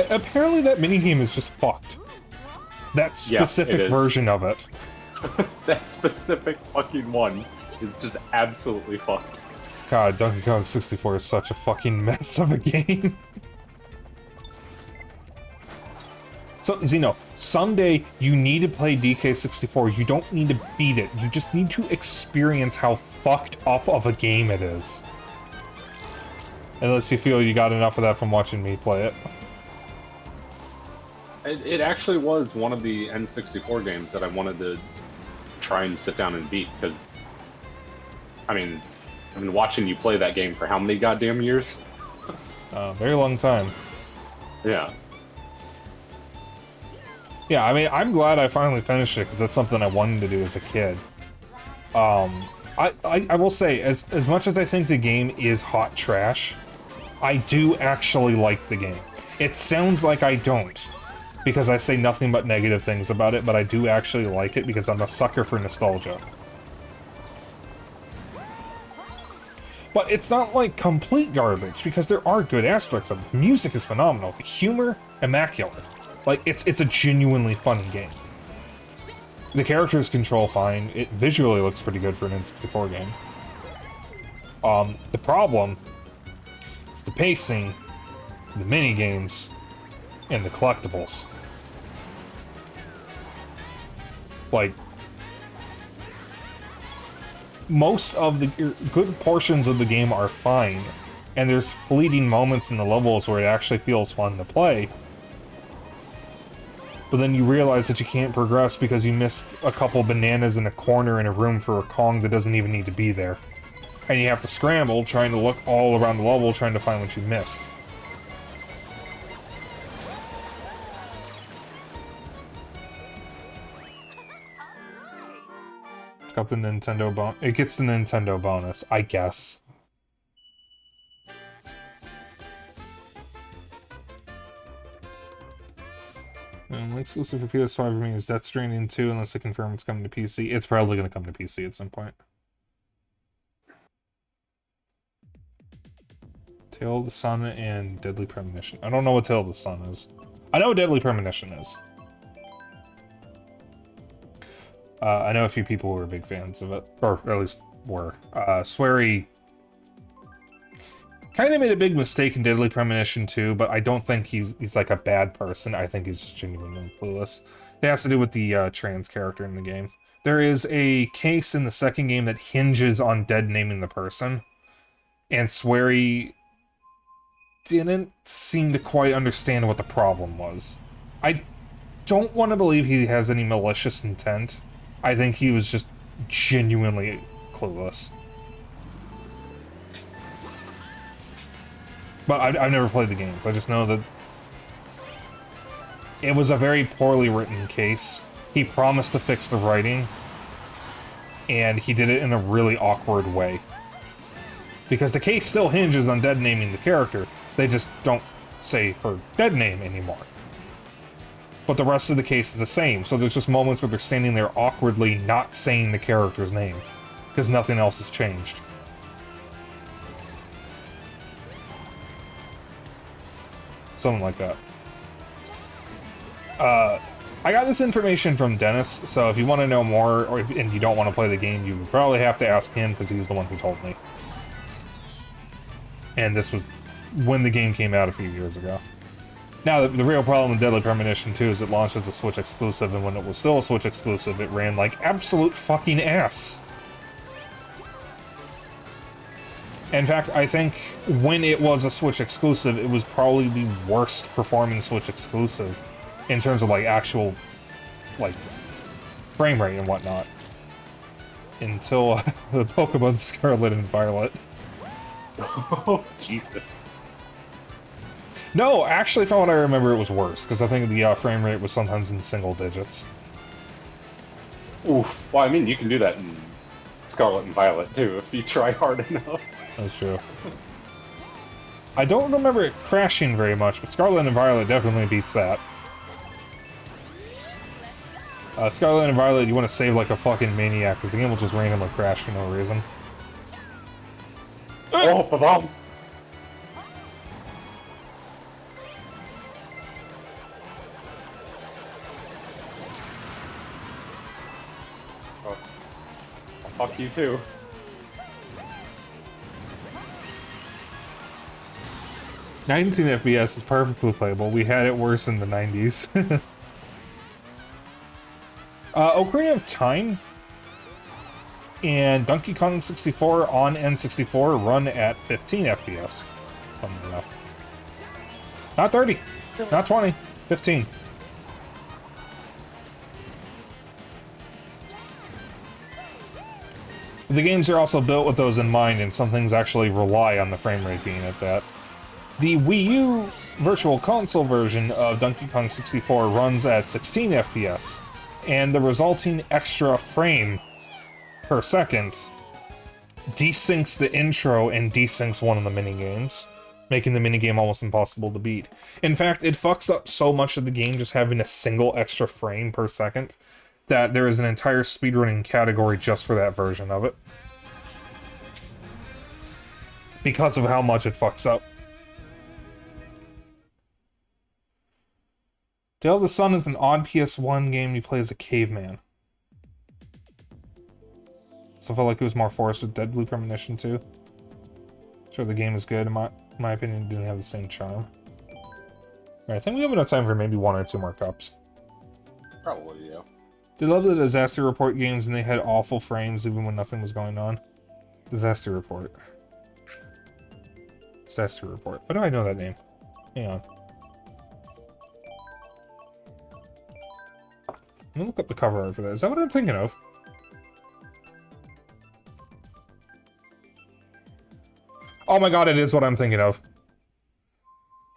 Apparently that minigame is just fucked. That specific version of it. That specific fucking one is just absolutely fucked. God, Donkey Kong 64 is such a fucking mess of a game. So, Zeno, someday you need to play DK64. You don't need to beat it. You just need to experience how fucked up of a game it is. Unless you feel you got enough of that from watching me play it. It actually was one of the N64 games that I wanted to try and sit down and beat, because, I mean, I've been watching you play that game for how many goddamn years? Very long time. Yeah. Yeah, I mean, I'm glad I finally finished it, because that's something I wanted to do as a kid. I will say, as much as I think the game is hot trash, I do actually like the game. It sounds like I don't, because I say nothing but negative things about it, but I do actually like it because I'm a sucker for nostalgia. But it's not like complete garbage, because there are good aspects of it. The music is phenomenal. The humor, immaculate. Like, it's a genuinely funny game. The characters control fine. It visually looks pretty good for an N64 game. The problem is the pacing, the minigames, and the collectibles. Like, most of the good portions of the game are fine, and there's fleeting moments in the levels where it actually feels fun to play. But then you realize that you can't progress because you missed a couple bananas in a corner in a room for a Kong that doesn't even need to be there. And you have to scramble, trying to look all around the level, trying to find what you missed. It's got the Nintendo bonus. It gets the Nintendo bonus, I guess. And exclusive for PS5 for me is Death Stranding 2, unless they confirm it's coming to PC. It's probably going to come to PC at some point. Tale of the Sun and Deadly Premonition. I don't know what Tale of the Sun is. I know what Deadly Premonition is. I know a few people who are big fans of it, or at least were. Swery kind of made a big mistake in Deadly Premonition 2, but I don't think he's like a bad person. I think he's just genuinely clueless. It has to do with the trans character in the game. There is a case in the second game that hinges on dead naming the person, and Swery didn't seem to quite understand what the problem was. I don't want to believe he has any malicious intent. I think he was just genuinely clueless. But I've never played the games. I just know that it was a very poorly written case. He promised to fix the writing, and he did it in a really awkward way. Because the case still hinges on dead naming the character. They just don't say her dead name anymore. But the rest of the case is the same, so there's just moments where they're standing there awkwardly not saying the character's name, because nothing else has changed. Something like that. I got this information from Dennis, so if you want to know more, and you don't want to play the game, you would probably have to ask him, because he was the one who told me. And this was when the game came out a few years ago. Now, the real problem with Deadly Premonition 2 is it launched as a Switch exclusive, and when it was still a Switch exclusive, it ran like absolute fucking ass. In fact, I think when it was a Switch exclusive, it was probably the worst performing Switch exclusive in terms of like actual like frame rate and whatnot until the Pokemon Scarlet and Violet. Oh, Jesus. No, actually, from what I remember, it was worse, because I think the frame rate was sometimes in single digits. Oof. Well, I mean, you can do that in Scarlet and Violet, too, if you try hard enough. That's true. I don't remember it crashing very much, but Scarlet and Violet definitely beats that. Scarlet and Violet, you want to save like a fucking maniac, because the game will just randomly crash for no reason. Oh, ba-bomb! Oh. Fuck you, too. "19 FPS is perfectly playable. We had it worse in the 90s. Ocarina of Time and Donkey Kong 64 on N64 run at 15 FPS. Funnily enough. Not 30, not 20, 15. The games are also built with those in mind, and some things actually rely on the frame rate being at that. The Wii U Virtual Console version of Donkey Kong 64 runs at 16 FPS, and the resulting extra frame per second desyncs the intro and desyncs one of the minigames, making the minigame almost impossible to beat. In fact, it fucks up so much of the game just having a single extra frame per second that there is an entire speedrunning category just for that version of it. Because of how much it fucks up. Tale of the Sun is an odd PS1 game you play as a caveman. So I felt like it was more forced with Dead Blue Premonition too. Sure, the game is good. In my opinion, it didn't have the same charm. Alright, I think we have enough time for maybe 1 or 2 more cups. Probably, yeah. Did love the Disaster Report games, and they had awful frames even when nothing was going on. Disaster Report. Disaster Report. Why do I know that name? Hang on. Let me look up the cover art for that. Is that what I'm thinking of? Oh my god, it is what I'm thinking of.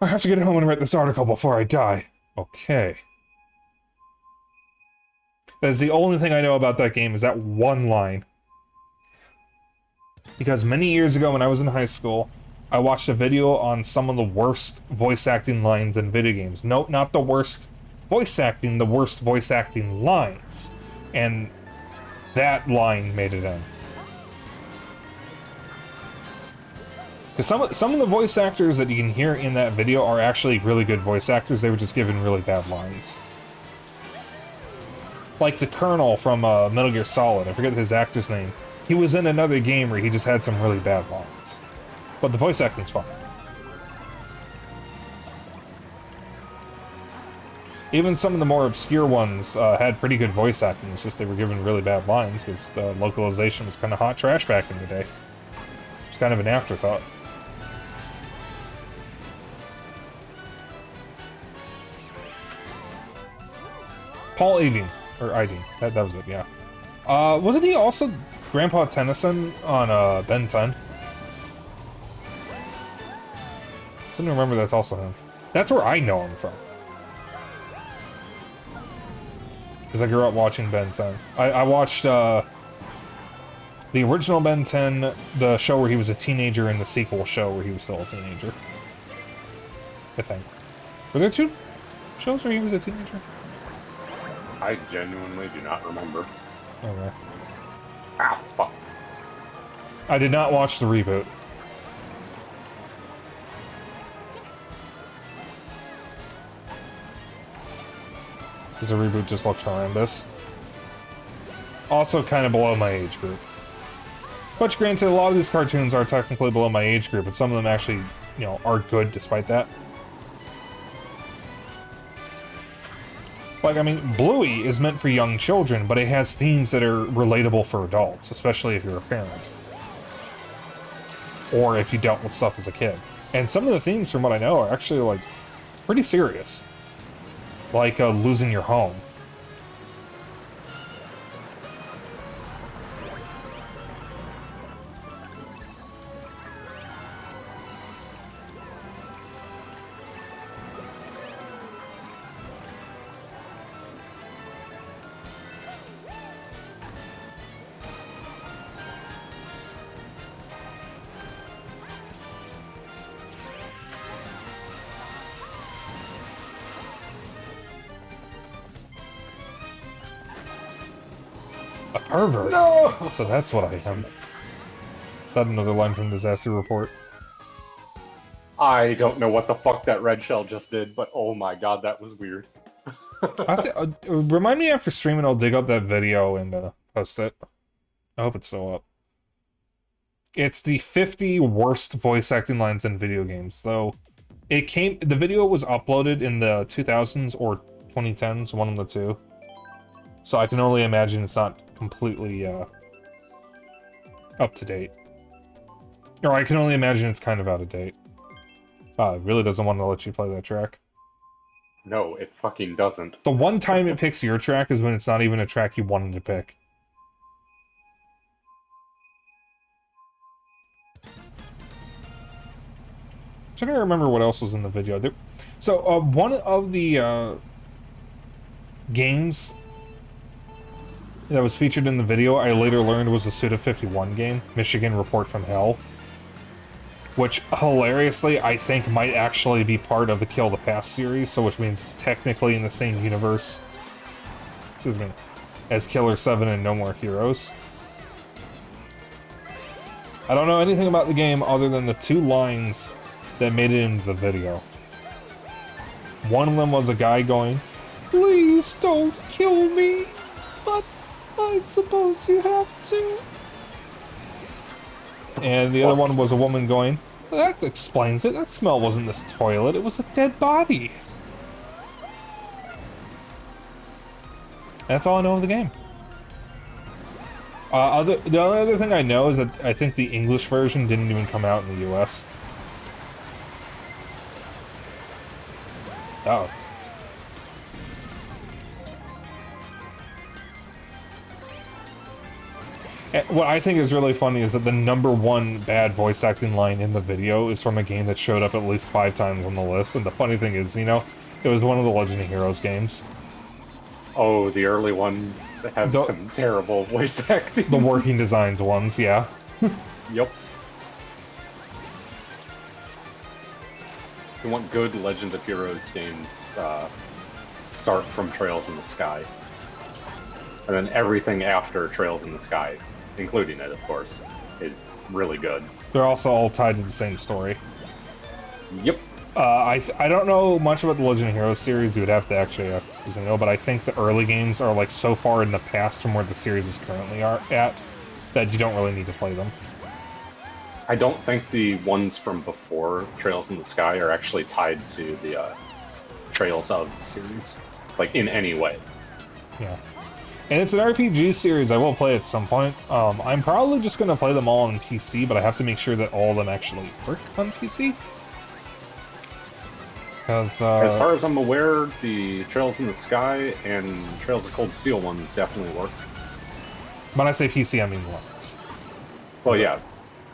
I have to get home and write this article before I die. Okay. That is the only thing I know about that game, is that one line. Because many years ago when I was in high school, I watched a video on some of the worst voice acting lines in video games. No, not the worst voice acting, the worst voice acting lines. And that line made it in. Because some of the voice actors that you can hear in that video are actually really good voice actors. They were just given really bad lines. Like the Colonel from Metal Gear Solid. I forget his actor's name. He was in another game where he just had some really bad lines. But the voice acting's fine. Even some of the more obscure ones had pretty good voice acting. It's just they were given really bad lines because the localization was kind of hot trash back in the day. It's kind of an afterthought. Paul Eiding. Or Eiding. That was it, yeah. Wasn't he also Grandpa Tennyson on Ben 10? I didn't remember that's also him. That's where I know him from. Because I grew up watching Ben 10. I watched the original Ben 10, the show where he was a teenager, and the sequel show where he was still a teenager. I think. Were there 2 shows where he was a teenager? I genuinely do not remember. Okay. Ah, fuck. I did not watch the reboot. Because the reboot just looked horrendous. Also kind of below my age group. Which, granted, a lot of these cartoons are technically below my age group, but some of them actually, you know, are good despite that. Like, I mean, Bluey is meant for young children, but it has themes that are relatable for adults, especially if you're a parent. Or if you dealt with stuff as a kid. And some of the themes, from what I know, are actually, like, pretty serious. like losing your home. A pervert? No! So that's what I am. Is that another line from Disaster Report? I don't know what the fuck that red shell just did, but oh my god, that was weird. I have to, remind me after streaming, I'll dig up that video and post it. I hope it's still up. It's the 50 worst voice acting lines in video games, though. The video was uploaded in the 2000s or 2010s, one of the two. So I can only imagine it's not completely, up to date. Or I can only imagine it's kind of out of date. It really doesn't want to let you play that track. No, it fucking doesn't. The one time it picks your track is when it's not even a track you wanted to pick. I'm trying to remember what else was in the video. One of the games that was featured in the video, I later learned was a Suda51 game, Michigan Report from Hell. Which, hilariously, I think might actually be part of the Kill the Past series, so which means it's technically in the same universe, excuse me, as Killer 7 and No More Heroes. I don't know anything about the game other than the two lines that made it into the video. One of them was a guy going, "Please don't kill me, but I suppose you have to." And the other one was a woman going, "That explains it. That smell wasn't this toilet. It was a dead body." That's all I know of the game. The only other thing I know is that I think the English version didn't even come out in the US. Oh. What I think is really funny is that the #1 bad voice acting line in the video is from a game that showed up at least 5 times on the list, and the funny thing is, you know, it was one of the Legend of Heroes games. Oh, the early ones that have some terrible voice acting. The Working Designs ones, yeah. Yep. If you want good Legend of Heroes games, start from Trails in the Sky. And then everything after Trails in the Sky, including it, of course, is really good. They're also all tied to the same story. Yep. I don't know much about the Legend of Heroes series. You would have to actually ask, because I know, but I think the early games are like so far in the past from where the series is currently at that you don't really need to play them. I don't think the ones from before Trails in the Sky are actually tied to the Trails of the series, like in any way. Yeah. And it's an RPG series I will play at some point. I'm probably just going to play them all on PC, but I have to make sure that all of them actually work on PC. Because, as far as I'm aware, the Trails in the Sky and Trails of Cold Steel ones definitely work. When I say PC, I mean Linux. Well, yeah.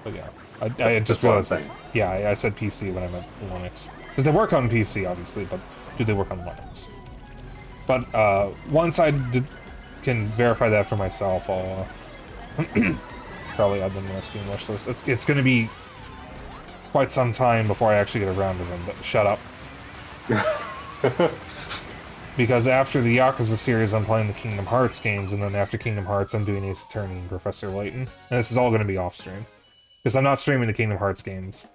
But yeah. I just realized this. Yeah, I said PC when I meant Linux. Because they work on PC, obviously, but do they work on Linux? But once I can verify that for myself, I'll probably add them to my Steam wish list. It's going to be quite some time before I actually get around to them, but shut up. Because after the Yakuza series, I'm playing the Kingdom Hearts games, and then after Kingdom Hearts, I'm doing Ace Attorney and Professor Layton. And this is all going to be off-stream. Because I'm not streaming the Kingdom Hearts games.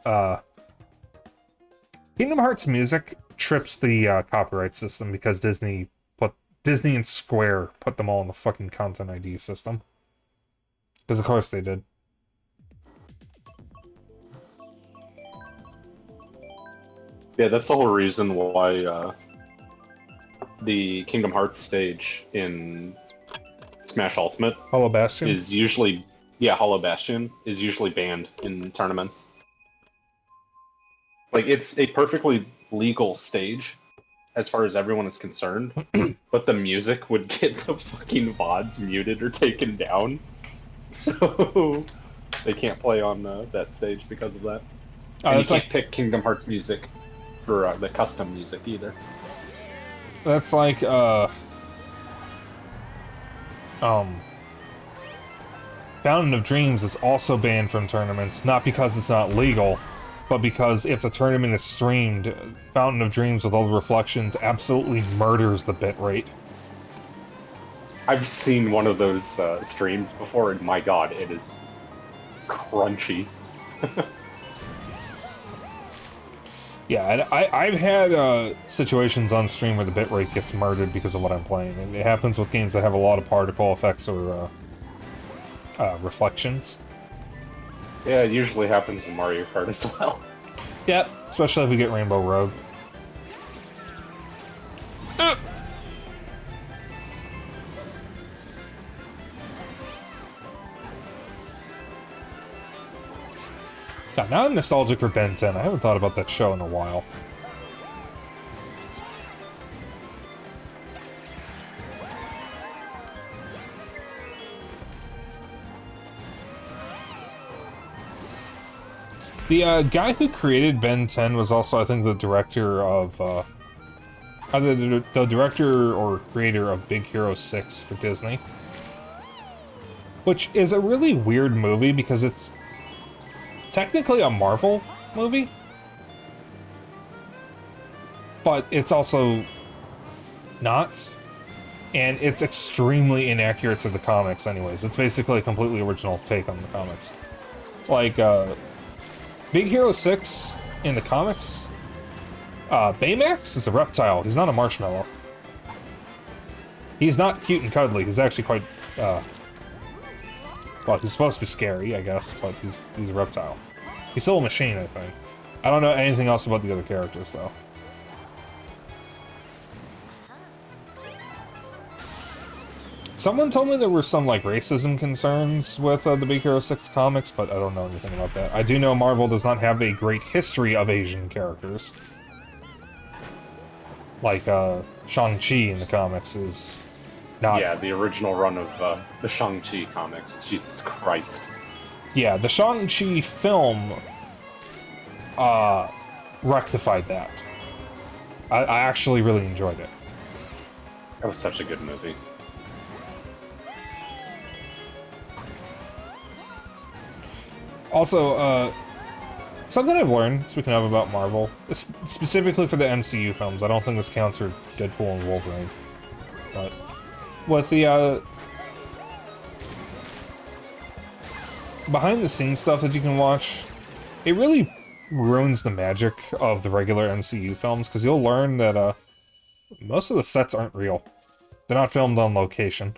Kingdom Hearts music trips the copyright system because Disney and Square put them all in the fucking Content ID system. Because of course they did. Yeah, that's the whole reason why the Kingdom Hearts stage in Smash Ultimate Hollow Bastion is usually, Hollow Bastion is usually banned in tournaments. Like, it's a perfectly legal stage, as far as everyone is concerned, but the music would get the fucking VODs muted or taken down. So they can't play on that stage because of that. And you can't pick Kingdom Hearts music for the custom music either. That's like, Fountain of Dreams is also banned from tournaments, not because it's not legal, but because if the tournament is streamed, Fountain of Dreams with all the reflections absolutely murders the bitrate. I've seen one of those streams before, and my god, it is crunchy. Yeah, and I've had situations on stream where the bitrate gets murdered because of what I'm playing, and it happens with games that have a lot of particle effects or reflections. Yeah, it usually happens in Mario Kart as well. Yep, especially if we get Rainbow Rogue. God, now I'm nostalgic for Ben 10. I haven't thought about that show in a while. The guy who created Ben 10 was also, I think, the director of, either the director or creator of Big Hero 6 for Disney. Which is a really weird movie because it's technically a Marvel movie, but it's also not, and it's extremely inaccurate to the comics anyways. It's basically a completely original take on the comics. Like, Big Hero 6 in the comics, Baymax is a reptile. He's not a marshmallow. He's not cute and cuddly. He's actually quite, well, he's supposed to be scary, I guess, but he's a reptile. He's still a machine, I think. I don't know anything else about the other characters, though. Someone told me there were some, like, racism concerns with the Big Hero 6 comics, but I don't know anything about that. I do know Marvel does not have a great history of Asian characters. Like, Shang-Chi in the comics is not... Yeah, the original run of the Shang-Chi comics. Jesus Christ. Yeah, the Shang-Chi film rectified that. I actually really enjoyed it. That was such a good movie. Also, something I've learned, speaking of about Marvel, specifically for the MCU films, I don't think this counts for Deadpool and Wolverine, but with the behind-the-scenes stuff that you can watch, it really ruins the magic of the regular MCU films, because you'll learn that most of the sets aren't real. They're not filmed on location.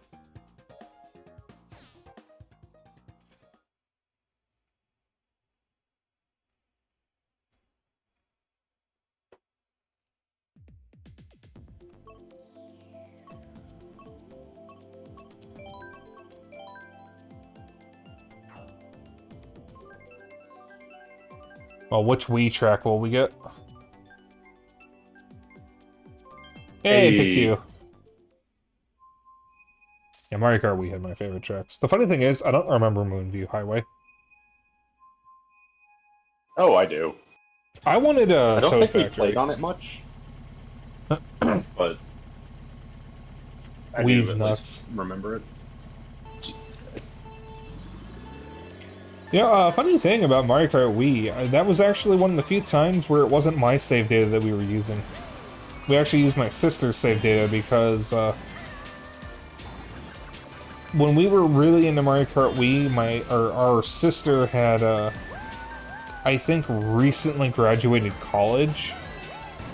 Well, which Wii track will we get? Hey, pick you. Yeah, Mario Kart Wii had my favorite tracks. The funny thing is, I don't remember Moonview Highway. Oh, I do. I wanted a I don't Toad think Factory. we played on it much. But I Wii's do at nuts. least remember it. Jesus Christ. Yeah, funny thing about Mario Kart Wii, that was actually one of the few times where it wasn't my save data that we were using. We actually used my sister's save data because when we were really into Mario Kart Wii, our sister had, I think, recently graduated college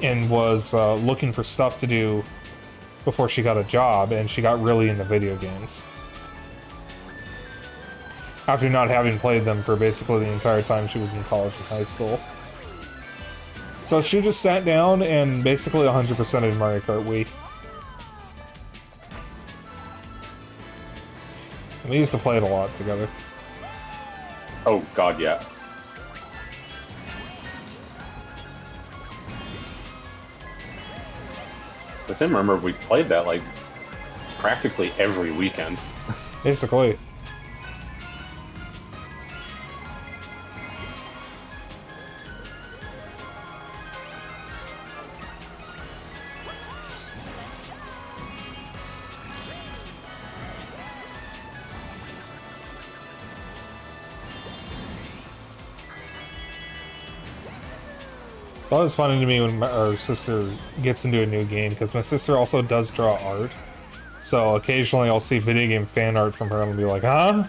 and was looking for stuff to do before she got a job, and she got really into video games. After not having played them for basically the entire time she was in college and high school. So she just sat down and basically 100%ed Mario Kart Wii. And we used to play it a lot together. Oh, God, yeah. I seem to remember we played that like practically every weekend. Basically. It's always funny to me when our sister gets into a new game, because my sister also does draw art. So occasionally I'll see video game fan art from her and I'll be like, huh?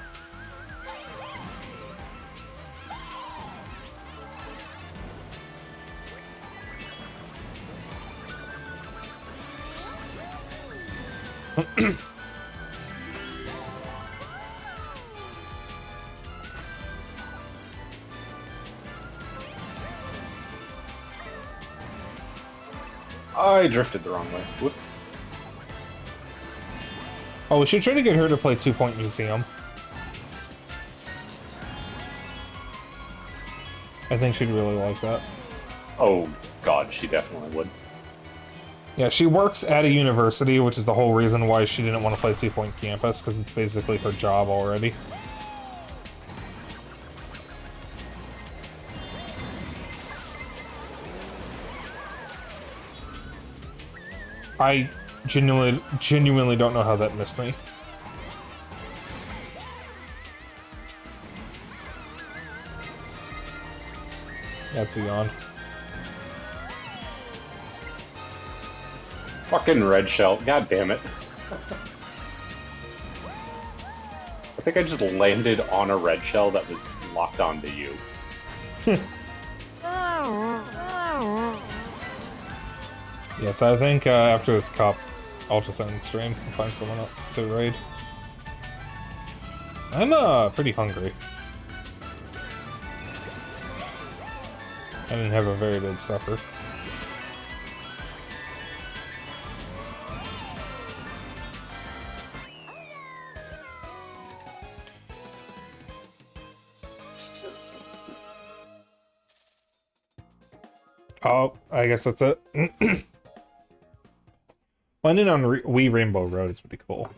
I drifted the wrong way. Whoop. Oh, we should try to get her to play 2-Point Museum. I think she'd really like that. Oh god, she definitely would. Yeah, she works at a university, which is the whole reason why she didn't want to play 2-Point Campus, because it's basically her job already. I genuinely don't know how that missed me. That's a yawn. Fucking red shell. God damn it. I think I just landed on a red shell that was locked onto you. Yes, I think after this cup, I'll just end stream and find someone up to raid. I'm pretty hungry. I didn't have a very big supper. Oh, I guess that's it. Landing on Wii Rainbow Road is pretty cool.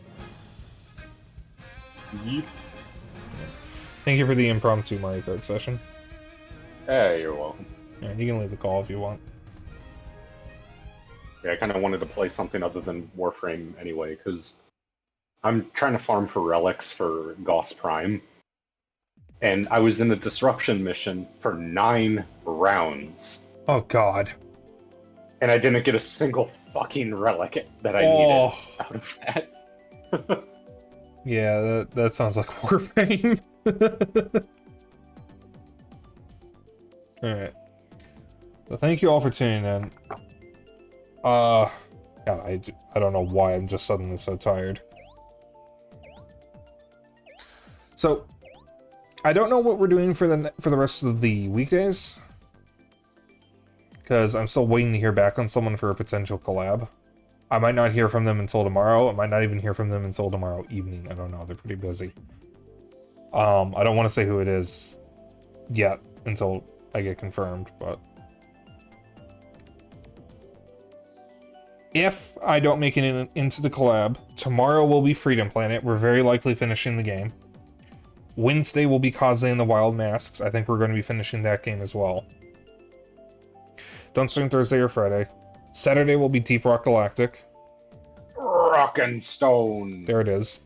Yeep. Thank you for the impromptu Mario Kart session. Hey, you're welcome. Yeah, you can leave the call if you want. Yeah, I kind of wanted to play something other than Warframe anyway, because I'm trying to farm for relics for Gauss Prime. And I was in a disruption mission for 9 rounds. Oh god. And I didn't get a single fucking relic that I needed out of that. Yeah, that sounds like Warframe. Alright. So thank you all for tuning in. God, I don't know why I'm just suddenly so tired. So, I don't know what we're doing for the rest of the weekdays, because I'm still waiting to hear back on someone for a potential collab. I might not hear from them until tomorrow. I might not even hear from them until tomorrow evening. I don't know. They're pretty busy. I don't want to say who it is yet until I get confirmed, but if I don't make it into the collab, tomorrow will be Freedom Planet. We're very likely finishing the game. Wednesday will be Kaze and the Wild Masks. I think we're going to be finishing that game as well. Don't stream Thursday or Friday. Saturday will be Deep Rock Galactic. Rock and Stone. There it is.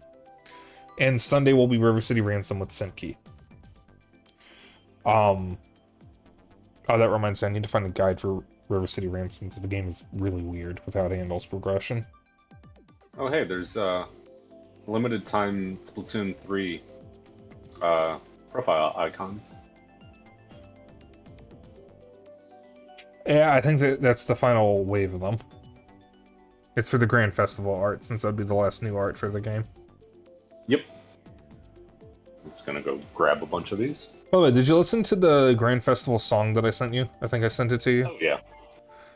And Sunday will be River City Ransom with Simkey. Oh, that reminds me, I need to find a guide for River City Ransom, because the game is really weird with how it handles progression. Oh hey, there's limited time Splatoon 3 profile icons. Yeah, I think that's the final wave of them. It's for the Grand Festival art, since that'd be the last new art for the game. Yep. I'm just gonna go grab a bunch of these. By the way, did you listen to the Grand Festival song that I sent you? I think I sent it to you. Oh, yeah.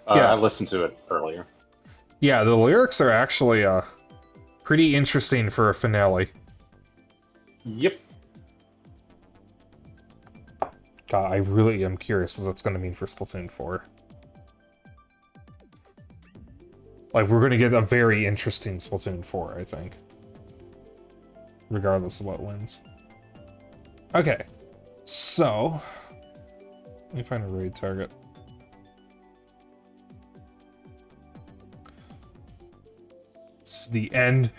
Yeah. I listened to it earlier. Yeah, the lyrics are actually pretty interesting for a finale. Yep. God, I really am curious what that's going to mean for Splatoon 4. Like, we're gonna get a very interesting Splatoon 4, I think. Regardless of what wins. Okay. So... let me find a raid target. This is the end.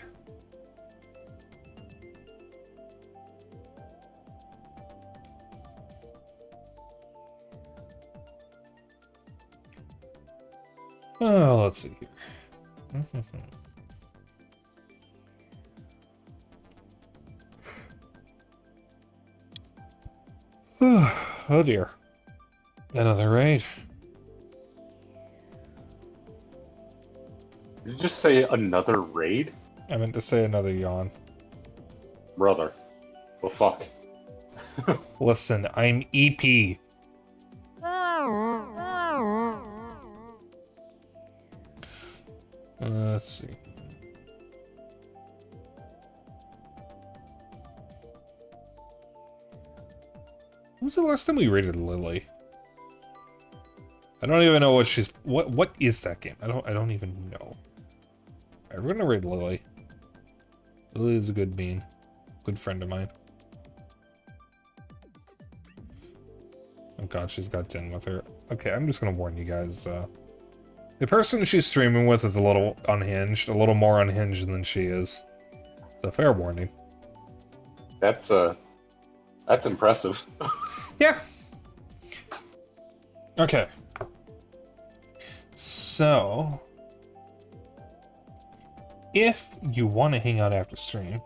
Oh, let's see here. Oh dear. Another raid. Did you just say another raid? I meant to say another yawn. Brother. Well, fuck. Listen, I'm EP. Let's see. When was the last time we raided Lily? I don't even know what she's... What is that game? I don't even know. Alright, we're gonna raid Lily. Lily is a good bean. Good friend of mine. Oh god, she's got Din with her. Okay, I'm just gonna warn you guys, the person she's streaming with is a little unhinged, a little more unhinged than she is. So fair warning. That's impressive. Yeah. Okay. So, if you want to hang out after stream,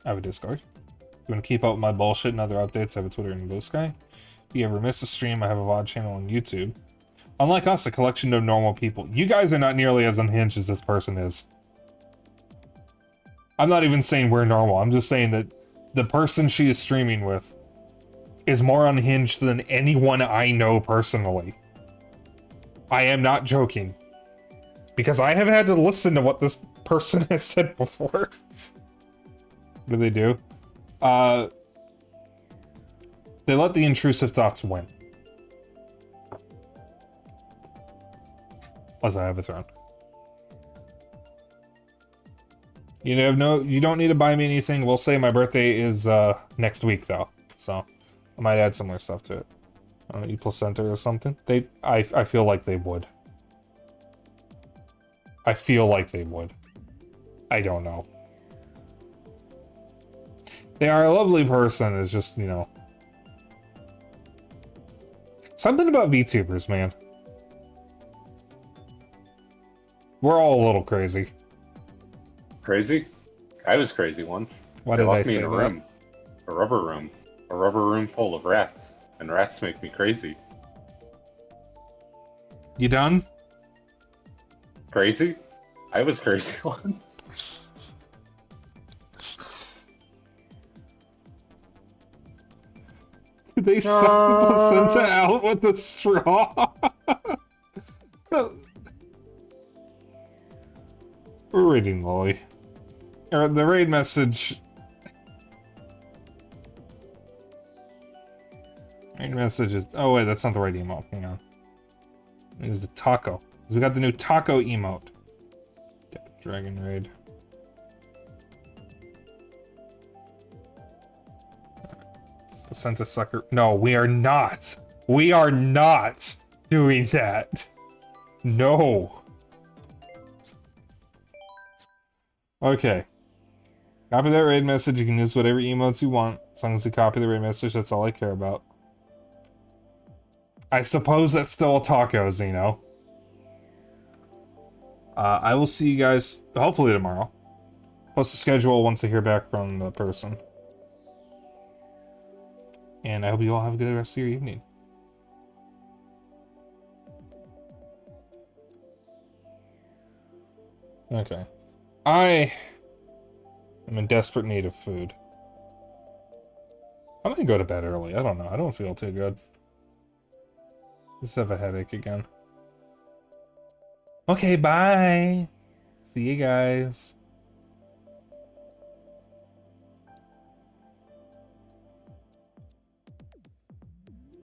I have a Discord. If you want to keep up with my bullshit and other updates, I have a Twitter and RogueSpyke. If you ever miss a stream, I have a VOD channel on YouTube. Unlike us, a collection of normal people. You guys are not nearly as unhinged as this person is. I'm not even saying we're normal. I'm just saying that the person she is streaming with is more unhinged than anyone I know personally. I am not joking. Because I have had to listen to what this person has said before. What do? They let the intrusive thoughts win. Plus I have a throne. You don't need to buy me anything. We'll say my birthday is next week though. So I might add some more stuff to it. E placenta or something. I feel like they would. I feel like they would. I don't know. They are a lovely person, it's just, you know. Something about VTubers, man. We're all a little crazy. Crazy? I was crazy once. Why They did I locked me say in a that? room. A rubber room. A rubber room full of rats. And rats make me crazy. You done? Crazy? I was crazy once. Did they suck the placenta out with the straw? We're reading Lily. Or the raid message. Raid message is... oh wait, that's not the right emote. Hang on. It is the taco. We got the new taco emote. Dragon raid. Placenta sucker. No, we are not. We are not doing that. No. Okay. Copy that raid message. You can use whatever emotes you want. As long as you copy the raid message, that's all I care about. I suppose that's still a tacos, you know. I will see you guys hopefully tomorrow. Post the schedule once I hear back from the person. And I hope you all have a good rest of your evening. Okay. I am in desperate need of food. I'm gonna go to bed early. I don't know. I don't feel too good. Just have a headache again. Okay, bye. See you guys.